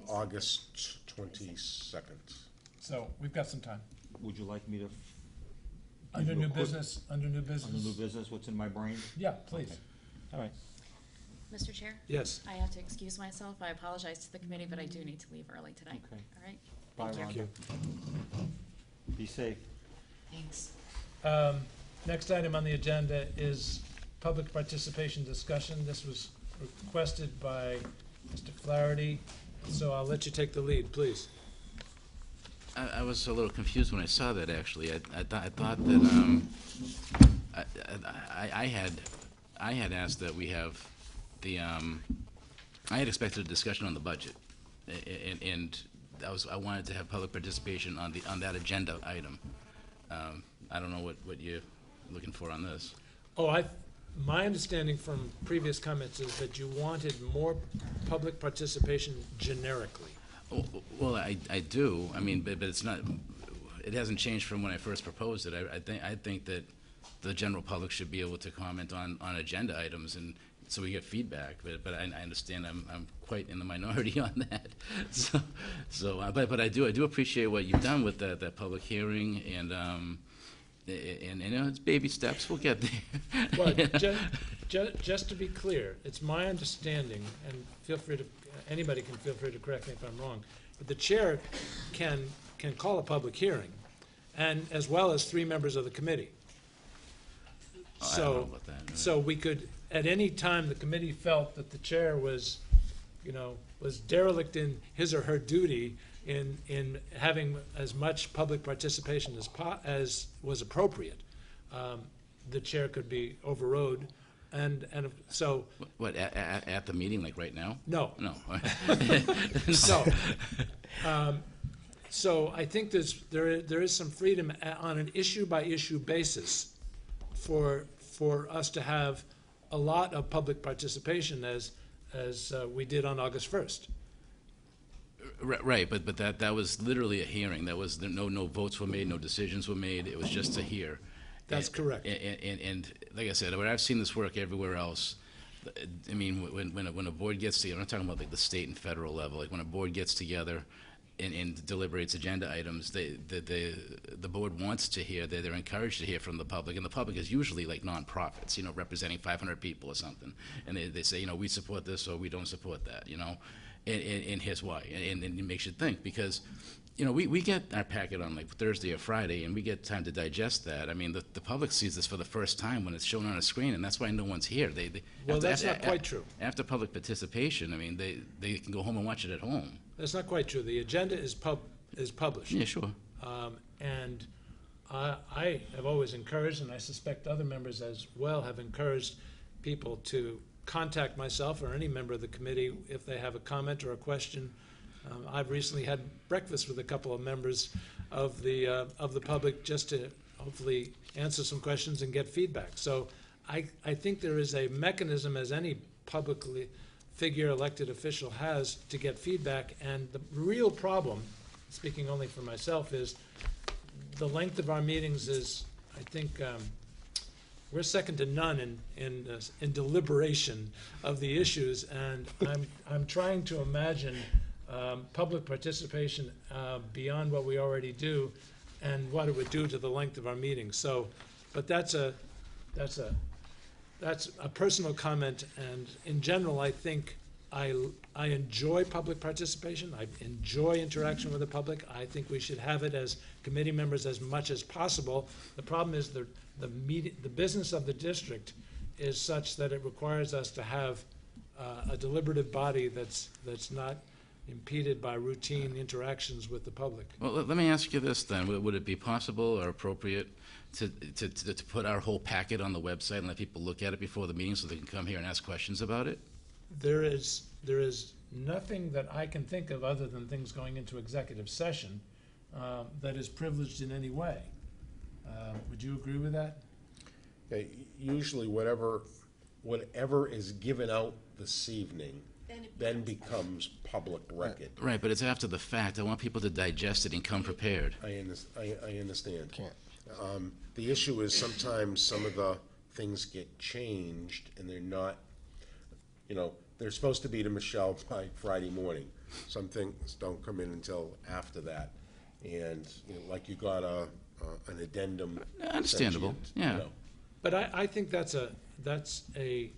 August 22nd. So, we've got some time. Would you like me to? Under give you new a quick- business, under new On the new business? business, what's in my brain? Yeah, please. Okay. All right. Mr. Chair? Yes. I have to excuse myself. I apologize to the committee, but I do need to leave early tonight. Okay. All right? Bye, Thank Rhonda. Be safe. Thanks. Next item on the agenda is public participation discussion. This was requested by Mr. Flaherty, so I'll let you take the lead, please. I was a little confused when I saw that, actually. I thought that, I had asked that we have the, I had expected a discussion on the budget. And I wanted to have public participation on that agenda item. I don't know what you're looking for on this. My understanding from previous comments is that you wanted more public participation generically. Well, I do. I mean, but it's not, it hasn't changed from when I first proposed it. I think that the general public should be able to comment on agenda items, and so we get feedback. But I understand I'm quite in the minority on that. But I do appreciate what you've done with that public hearing, and you know, it's baby steps. We'll get there. Well, just to be clear, it's my understanding, and feel free to, anybody can feel free to correct me if I'm wrong, but the chair can call a public hearing, and as well as 3 members of the committee. I don't know about that. So we could, at any time the committee felt that the chair was, was derelict in his or her duty in having as much public participation as was appropriate, the chair could be overrode, and so. What, at the meeting, like right now? No. No. So I think there is some freedom on an issue-by-issue basis for us to have a lot of public participation as we did on August 1st. Right, but that was literally a hearing. That was, no votes were made, no decisions were made. It was just to hear. That's correct. And like I said, I've seen this work everywhere else. I mean, when a board gets together, I'm not talking about like the state and federal level. Like when a board gets together and deliberates agenda items, the board wants to hear, they're encouraged to hear from the public, and the public is usually like nonprofits, representing 500 people or something, and they say, we support this or we don't support that, and here's why, and it makes you think, because we get our packet on like Thursday or Friday, and we get time to digest that. I mean, the public sees this for the first time when it's shown on a screen, and that's why no one's here. Well, that's not quite true. After public participation, I mean, they can go home and watch it at home. That's not quite true. The agenda is published. Yeah, sure. And I have always encouraged, and I suspect other members as well have encouraged people to contact myself or any member of the committee if they have a comment or a question. I've recently had breakfast with a couple of members of the public just to hopefully answer some questions and get feedback. So I think there is a mechanism, as any publicly figure elected official has, to get feedback. And the real problem, speaking only for myself, is the length of our meetings is, I think, we're second to none in deliberation of the issues, and I'm trying to imagine public participation beyond what we already do, and what it would do to the length of our meetings. So, but that's a personal comment, and in general, I think I enjoy public participation. I enjoy interaction with the public. I think we should have it as committee members as much as possible. The problem is the business of the district is such that it requires us to have a deliberative body that's not impeded by routine interactions with the public. Well, let me ask you this then. Would it be possible or appropriate to put our whole packet on the website and let people look at it before the meeting so they can come here and ask questions about it? There is nothing that I can think of other than things going into executive session that is privileged in any way. Would you agree with that? Usually whatever is given out this evening then becomes public record. Right, but it's after the fact. I want people to digest it and come prepared. I understand. The issue is sometimes some of the things get changed and they're not, they're supposed to be to Michelle by Friday morning. Some things don't come in until after that. And, like you got an addendum. Understandable, yeah. But I think that's a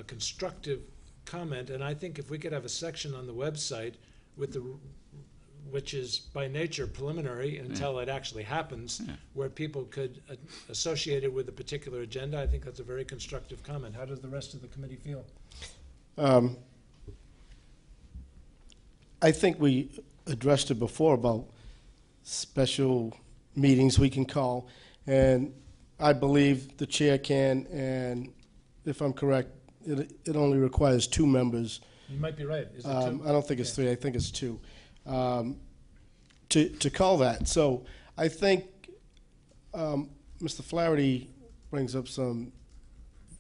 constructive comment, and I think if we could have a section on the website which is by nature preliminary until it actually happens, where people could associate it with a particular agenda, I think that's a very constructive comment. How does the rest of the committee feel? I think we addressed it before about special meetings we can call, and I believe the chair can, and if I'm correct, it only requires 2 members. You might be right. Is it 2? I don't think it's 3. I think it's 2. To call that. So I think Mr. Flaherty brings up some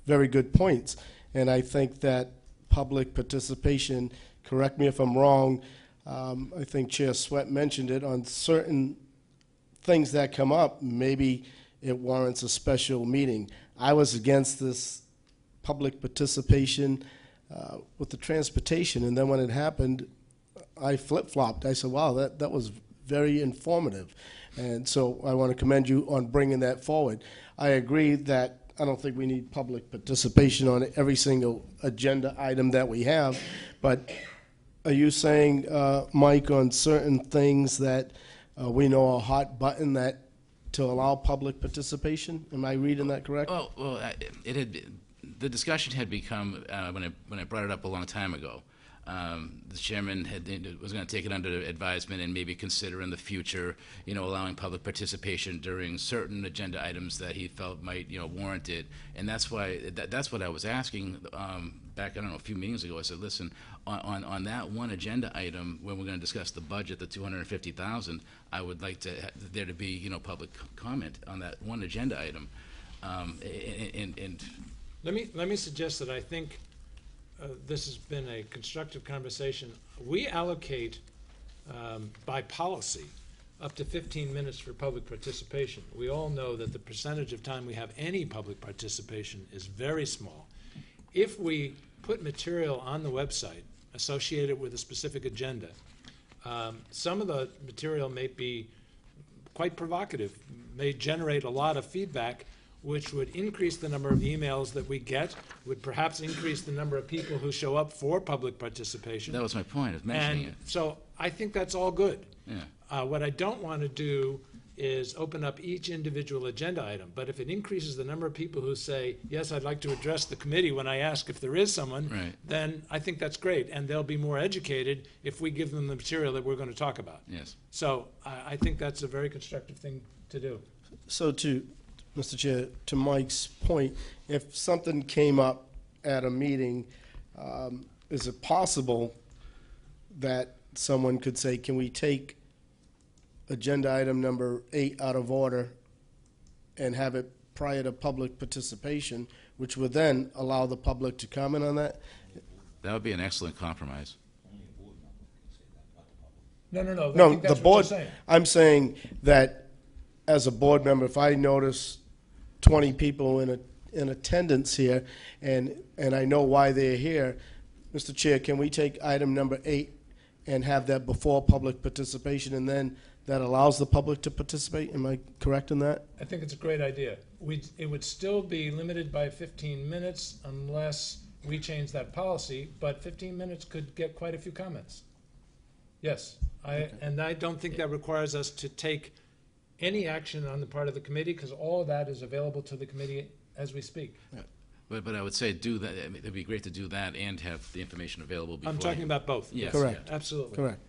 very good points. And I think that public participation, correct me if I'm wrong, I think Chair Sweat mentioned it, on certain things that come up, maybe it warrants a special meeting. I was against this public participation with the transportation, and then when it happened, I flip-flopped. I said, wow, that was very informative. And so I want to commend you on bringing that forward. I agree that I don't think we need public participation on every single agenda item that we have, but are you saying, Mike, on certain things that we know are hot button that to allow public participation? Am I reading that correct? Well, it had the discussion had become when I brought it up a long time ago. The chairman was going to take it under advisement and maybe consider in the future, allowing public participation during certain agenda items that he felt might, warrant it. And that's why that's what I was asking back, I don't know, a few meetings ago. I said, listen, on that one agenda item, when we're going to discuss the budget, the $250,000, I would like there to be, public comment on that one agenda item. And Let me suggest that I think this has been a constructive conversation. We allocate, by policy, up to 15 minutes for public participation. We all know that the percentage of time we have any public participation is very small. If we put material on the website associated with a specific agenda, some of the material may be quite provocative, may generate a lot of feedback, which would increase the number of emails that we get, would perhaps increase the number of people who show up for public participation. that was my point of mentioning And so I think that's all good. Yeah. What I don't want to do is open up each individual agenda item. But if it increases the number of people who say, yes, I'd like to address the committee when I ask if there is someone, Right. then I think that's great. And they'll be more educated if we give them the material that we're going to talk about. Yes. So I think that's a very constructive thing to do. So Mr. Chair, to Mike's point, if something came up at a meeting, is it possible that someone could say, can we take agenda item number 8 out of order and have it prior to public participation, which would then allow the public to comment on that? That would be an excellent compromise. No. I No, think the that's what board, you're saying. I'm saying that as a board member, if I notice 20 people in attendance here, and I know why they're here, Mr. Chair, can we take item number 8 and have that before public participation, and then that allows the public to participate? Am I correct in that? I think it's a great idea. It would still be limited by 15 minutes unless we change that policy, but 15 minutes could get quite a few comments. Yes, and I don't think that requires us to take any action on the part of the committee, because all of that is available to the committee as we speak. But I would say do that. I mean, it'd be great to do that and have the information available before. I'm talking about both. Yes. Correct. yeah. Absolutely. Correct.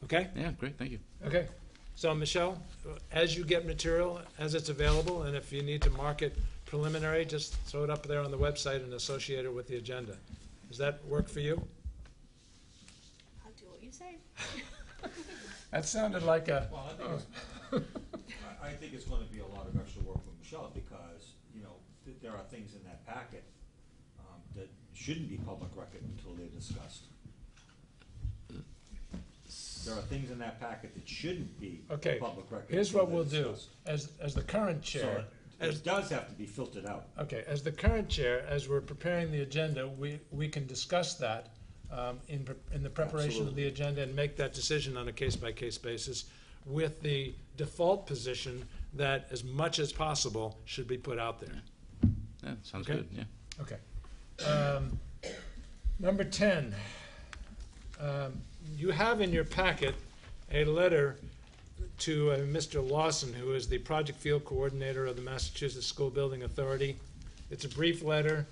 Okay? Yeah, great, thank you. Okay. So, Michelle, as you get material, as it's available, and if you need to mark it preliminary, just throw it up there on the website and associate it with the agenda. Does that work for you? I'll do what you say. That sounded like a... Well, I think it's gonna be a lot of extra work for Michelle, because, there are things in that packet, that shouldn't be public record until they're discussed. There are things in that packet that shouldn't be Okay, public record. here's until what we'll they're do. discussed. As the current chair, So it does have to be filtered out. okay, as the current chair, as we're preparing the agenda, we can discuss that in the preparation of the agenda and make that decision on a case-by-case basis with the default position that as much as possible should be put out there. Yeah, sounds Okay. good, yeah. Okay. Number 10, you have in your packet a letter to Mr. Lawson, who is the project field coordinator of the Massachusetts School Building Authority. It's a brief letter.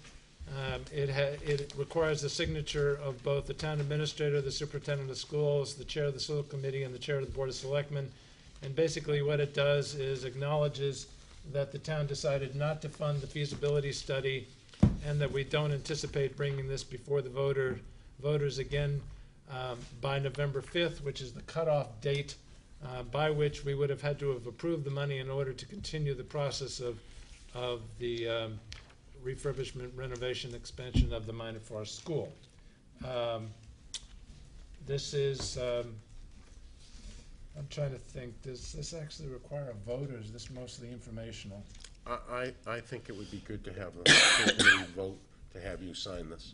It requires the signature of both the town administrator, the superintendent of schools, the chair of the school committee, and the chair of the board of selectmen. And basically what it does is acknowledges that the town decided not to fund the feasibility study and that we don't anticipate bringing this before the voters again by November 5th, which is the cutoff date by which we would have had to have approved the money in order to continue the process of the refurbishment, renovation, expansion of the Minor Forest School. This is, I'm trying to think, does this actually require a vote, or is this mostly informational? I think it would be good to have the school committee vote to have you sign this.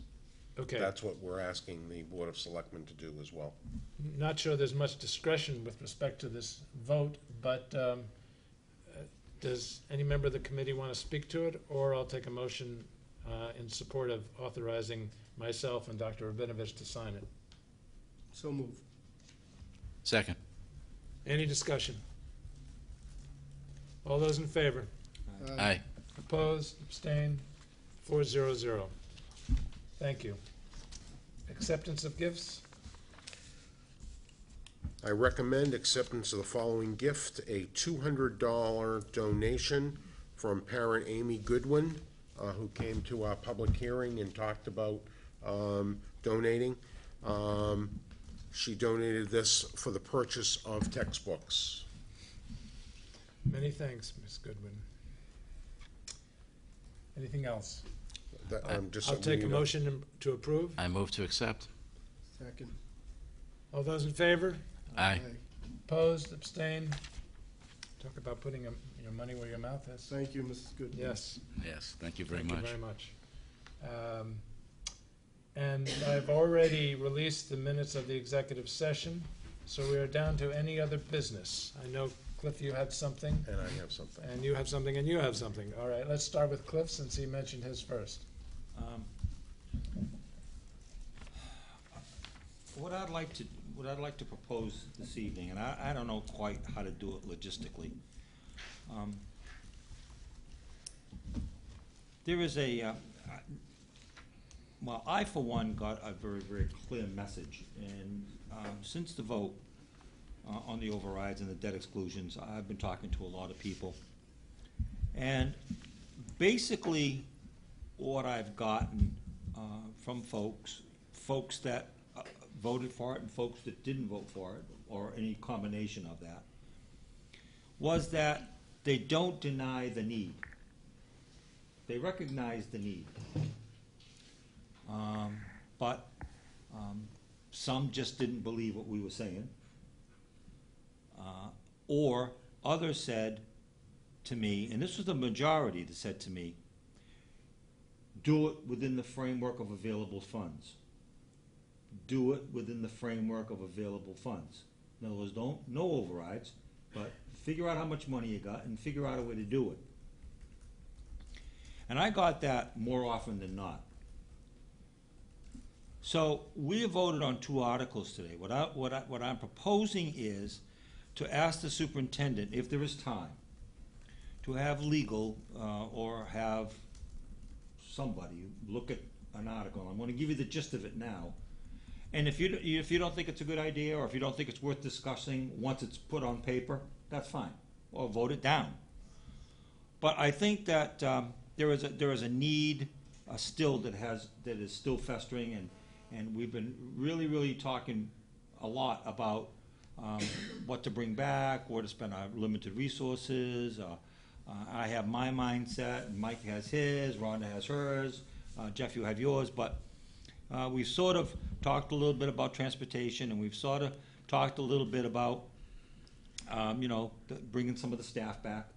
Okay, That's what we're asking the Board of Selectmen to do as well. not sure there's much discretion with respect to this vote, but does any member of the committee want to speak to it? Or I'll take a motion in support of authorizing myself and Dr. Rabinovich to sign it. So move. Second. Any discussion? All those in favor? Aye. Opposed, abstained, 400. Thank you. Acceptance of gifts? I recommend acceptance of the following gift, a $200 donation from parent Amy Goodwin, who came to our public hearing and talked about donating. She donated this for the purchase of textbooks. Many thanks, Ms. Goodwin. Anything else? Just I'll take a motion to approve. I move to accept. Second. All those in favor? Aye. Opposed, abstained? Talk about putting your money where your mouth is. Thank you, Mrs. Goodman. Yes. Yes, thank you very Thank much. you very much. And I've already released the minutes of the executive session, so we are down to any other business. I know, Cliff, you had something, And I have something. and you have something, and you have something. All right, let's start with Cliff, since he mentioned his first. What I'd like to propose this evening, and I don't know quite how to do it logistically. There is well, I for one got a very, very clear message, and since the vote on the overrides and the debt exclusions, I've been talking to a lot of people. And basically, what I've gotten from folks that voted for it and folks that didn't vote for it, or any combination of that, was that they don't deny the need. They recognize the need. But some just didn't believe what we were saying. Or others said to me, and this was the majority that said to me, do it within the framework of available funds. Do it within the framework of available funds. In other words, no overrides, but figure out how much money you got and figure out a way to do it. And I got that more often than not. So we have voted on 2 articles today. What I'm proposing is to ask the superintendent, if there is time, to have legal or have somebody look at an article. I'm going to give you the gist of it now. And if you don't think it's a good idea, or if you don't think it's worth discussing once it's put on paper, that's fine. Or vote it down. But I think that there is a need still that is still festering, and we've been really talking a lot about what to bring back, where to spend our limited resources. I have my mindset, and Mike has his, Rhonda has hers, Jeff, you have yours, but we've sort of talked a little bit about transportation, and we've sort of talked a little bit about, bringing some of the staff back.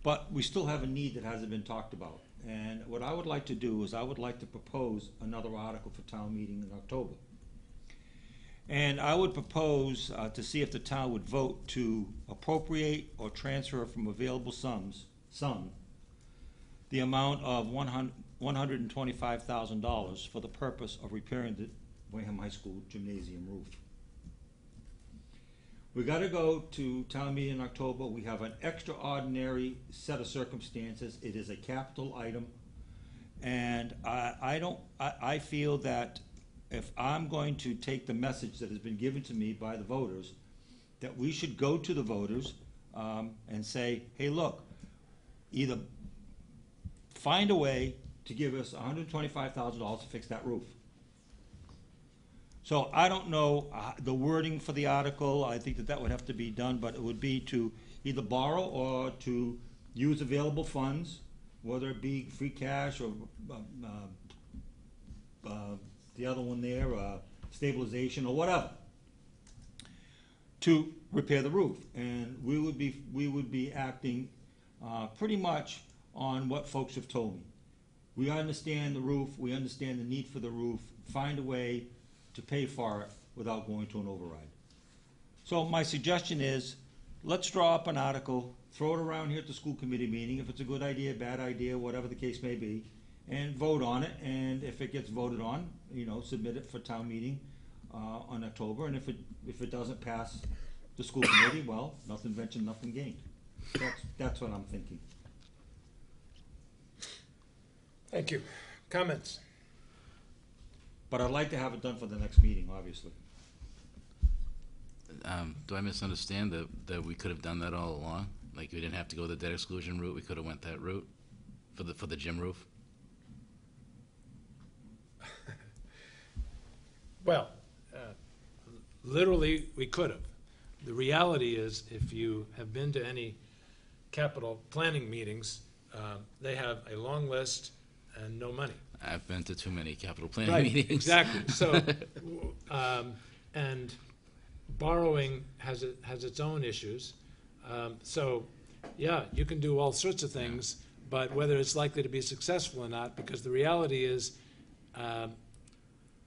But we still have a need that hasn't been talked about. And what I would like to do is I would like to propose another article for town meeting in October. And I would propose to see if the town would vote to appropriate or transfer from available sum the amount of $125,000 for the purpose of repairing the Wareham High School gymnasium roof. We got to go to town meeting in October. We have an extraordinary set of circumstances. It is a capital item, and I feel that if I'm going to take the message that has been given to me by the voters, that we should go to the voters and say, hey, look, either find a way to give us $125,000 to fix that roof. So I don't know the wording for the article. I think that would have to be done, but it would be to either borrow or to use available funds whether it be free cash or the other one there, stabilization or whatever, to repair the roof. And we would be acting pretty much on what folks have told me. We understand the roof, we understand the need for the roof, find a way to pay for it without going to an override. So my suggestion is, let's draw up an article, throw it around here at the school committee meeting, if it's a good idea, bad idea, whatever the case may be, and vote on it, and if it gets voted on, submit it for town meeting on October, and if it doesn't pass the school committee, well, nothing ventured, nothing gained. That's what I'm thinking. Thank you. Comments? But I'd like to have it done for the next meeting, obviously. Do I misunderstand that we could have done that all along? Like, we didn't have to go the debt exclusion route, we could have went that route for the gym roof? Well, literally, we could have. The reality is, if you have been to any capital planning meetings, they have a long list and no money. I've been to too many capital planning Right, meetings. exactly. So, and borrowing has its own issues. So, yeah, you can do all sorts of things, but whether it's likely to be successful or not, because the reality is,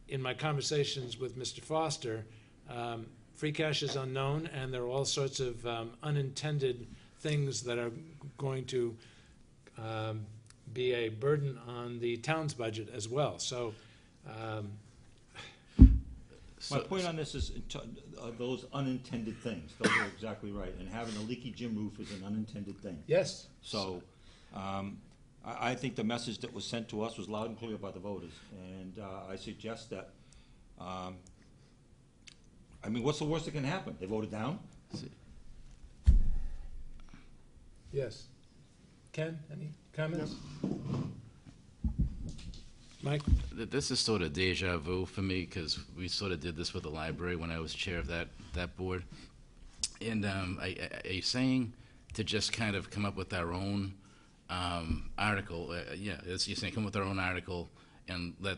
in my conversations with Mr. Foster, free cash is unknown, and there are all sorts of unintended things that are going to be a burden on the town's budget as well. So, My point on this is those unintended things. Those are exactly right. And having a leaky gym roof is an unintended thing. yes. So I think the message that was sent to us was loud and clear by the voters. And I suggest that, what's the worst that can happen? They voted down? Yes. Ken, any comments? Mike? This is sort of deja vu for me, because we sort of did this with the library when I was chair of that board. And are you saying to just kind of come up with our own article? You're saying come up with our own article and let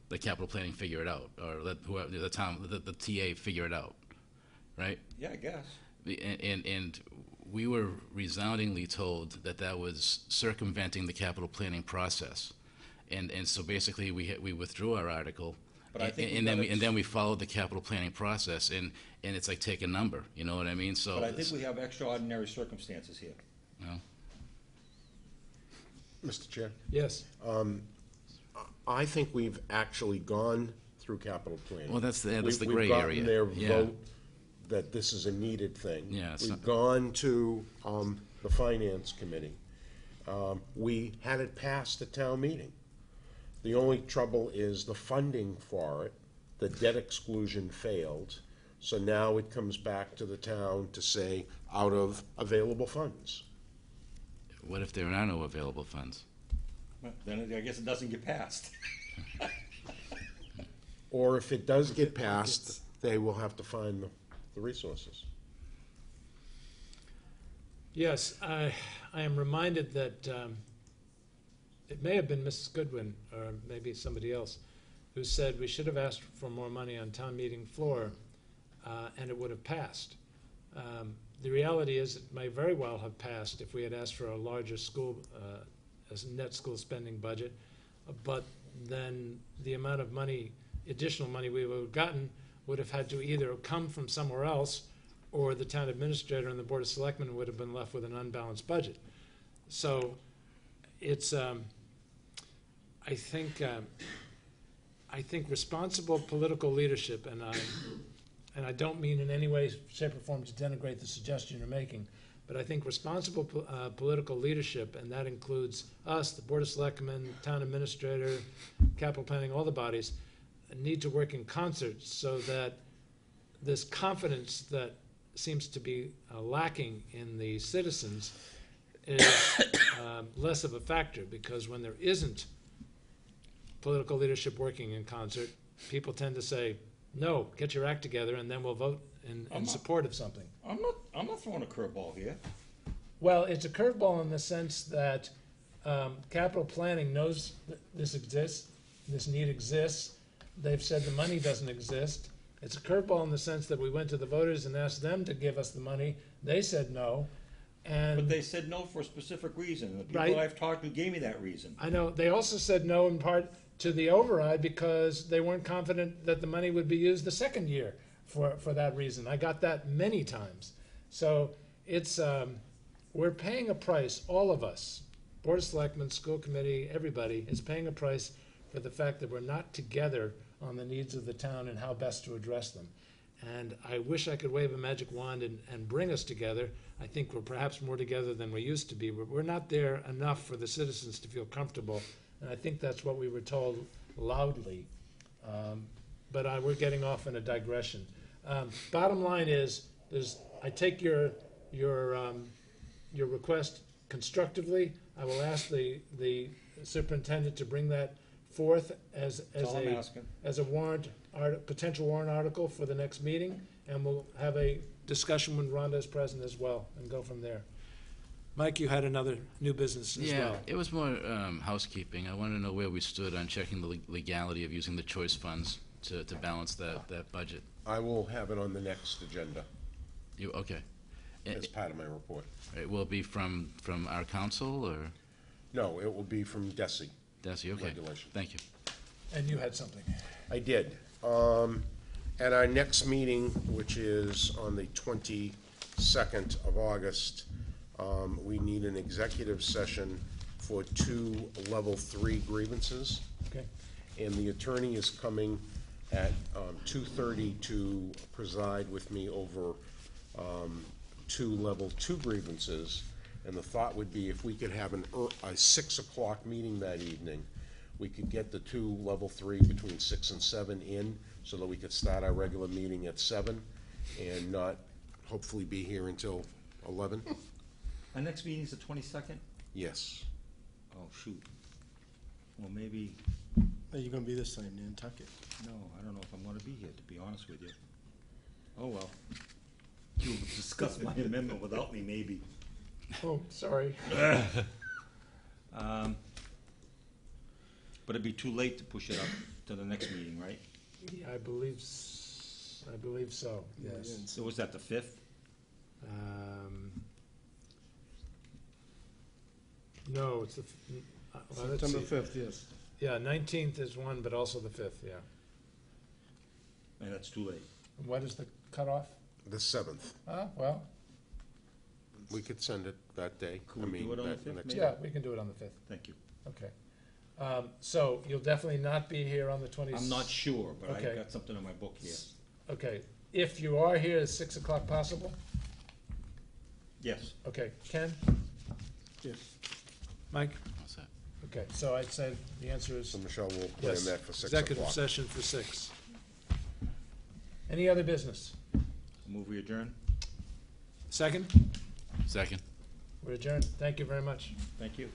the capital planning figure it out, or let whoever the TA figure it out, right? Yeah, I guess. And we were resoundingly told that was circumventing the capital planning process. And so basically we withdrew our article, But I think and then we followed the capital planning process, and it's like take a number, you know what I mean? So But I think we have extraordinary circumstances here. Mr. Chair, Yes. I think we've actually gone through capital planning. Well, that's the We've gray area. gotten their Yeah. vote that this is a needed thing. Yeah, it's We've not- gone to the finance committee. We had it passed at town meeting. The only trouble is the funding for it. The debt exclusion failed, so now it comes back to the town to say, out of available funds. What if there are no available funds? Then I guess it doesn't get passed. Or if it does get passed, they will have to find the resources. Yes, I am reminded that it may have been Mrs. Goodwin, or maybe somebody else, who said we should have asked for more money on town meeting floor, and it would have passed. The reality is, it may very well have passed if we had asked for a larger school, net school spending budget, but then the amount of money, additional money we would have gotten would have had to either come from somewhere else, or the town administrator and the Board of Selectmen would have been left with an unbalanced budget. So it's, I think responsible political leadership, and I don't mean in any way, shape, or form to denigrate the suggestion you're making, but I think responsible political leadership, and that includes us, the Board of Selectmen, town administrator, capital planning, all the bodies, need to work in concert so that this confidence that seems to be lacking in the citizens is less of a factor, because when there isn't political leadership working in concert, people tend to say, no, get your act together, and then we'll vote in support of something. I'm not throwing a curveball here. Well, it's a curveball in the sense that Capital planning knows that this exists, this need exists. They've said the money doesn't exist. It's a curveball in the sense that we went to the voters and asked them to give us the money. They said no. But And they said no for a specific reason, and the Right. people I've talked to gave me that reason. I know, they also said no in part to the override because they weren't confident that the money would be used the second year for that reason. I got that many times. So it's, we're paying a price, all of us, Board of Selectmen, school committee, everybody is paying a price for the fact that we're not together on the needs of the town and how best to address them. And I wish I could wave a magic wand and bring us together. I think we're perhaps more together than we used to be, but we're not there enough for the citizens to feel comfortable. And I think that's what we were told loudly. But we're getting off in a digression. Bottom line is, I take your request constructively. I will ask the superintendent to bring that forth as That's all I'm asking. a warrant, potential warrant article for the next meeting, and we'll have a discussion when Rhonda is present as well, and go from there. Mike, you had another new business as Yeah, well. it was more housekeeping. I wanted to know where we stood on checking the legality of using the choice funds to balance that budget. I will have it on the next agenda Okay. as part of my report. It will be from our council, or No, it will be from DESI. Desi? Okay. Regulation. Thank you. And you had something. I did. At our next meeting, which is on the 22nd of August, we need an executive session for 2 level 3 grievances. Okay. And the attorney is coming at 2:30 to preside with me over 2 level 2 grievances. And the thought would be if we could have a 6 o'clock meeting that evening, we could get the 2 level 3 between 6 and 7 in, so that we could start our regular meeting at 7 and not hopefully be here until 11. Our next meeting's the 22nd? Yes. Oh, shoot. Well, maybe, Are you gonna be this time, Nantucket? no, I don't know if I'm gonna be here, to be honest with you. Oh, well. You'll discuss my amendment without me, maybe. Oh, sorry. But it'd be too late to push it up to the next meeting, right? Yeah, I believe so, yes. So was that the 5th? No, it's well, let's September see. 5th, yes. Yeah, 19th is one, but also the 5th, yeah. And that's too late. And what is the cutoff? The 7th. Well, We could send it that day. Could we do it on the 5th, maybe? yeah, we can do it on the 5th. Thank you. Okay. So you'll definitely not be here on the 20th? I'm not sure, but Okay. I've got something in my book here. Okay. If you are here, is 6 o'clock possible? Yes. Okay. Ken? Yes. Mike? All set. Okay, so I'd say the answer is So Michelle will plan yes. that for 6 Executive o'clock. session for 6. Any other business? Move we adjourn? Second? Second. We're adjourned. Thank you very much. Thank you.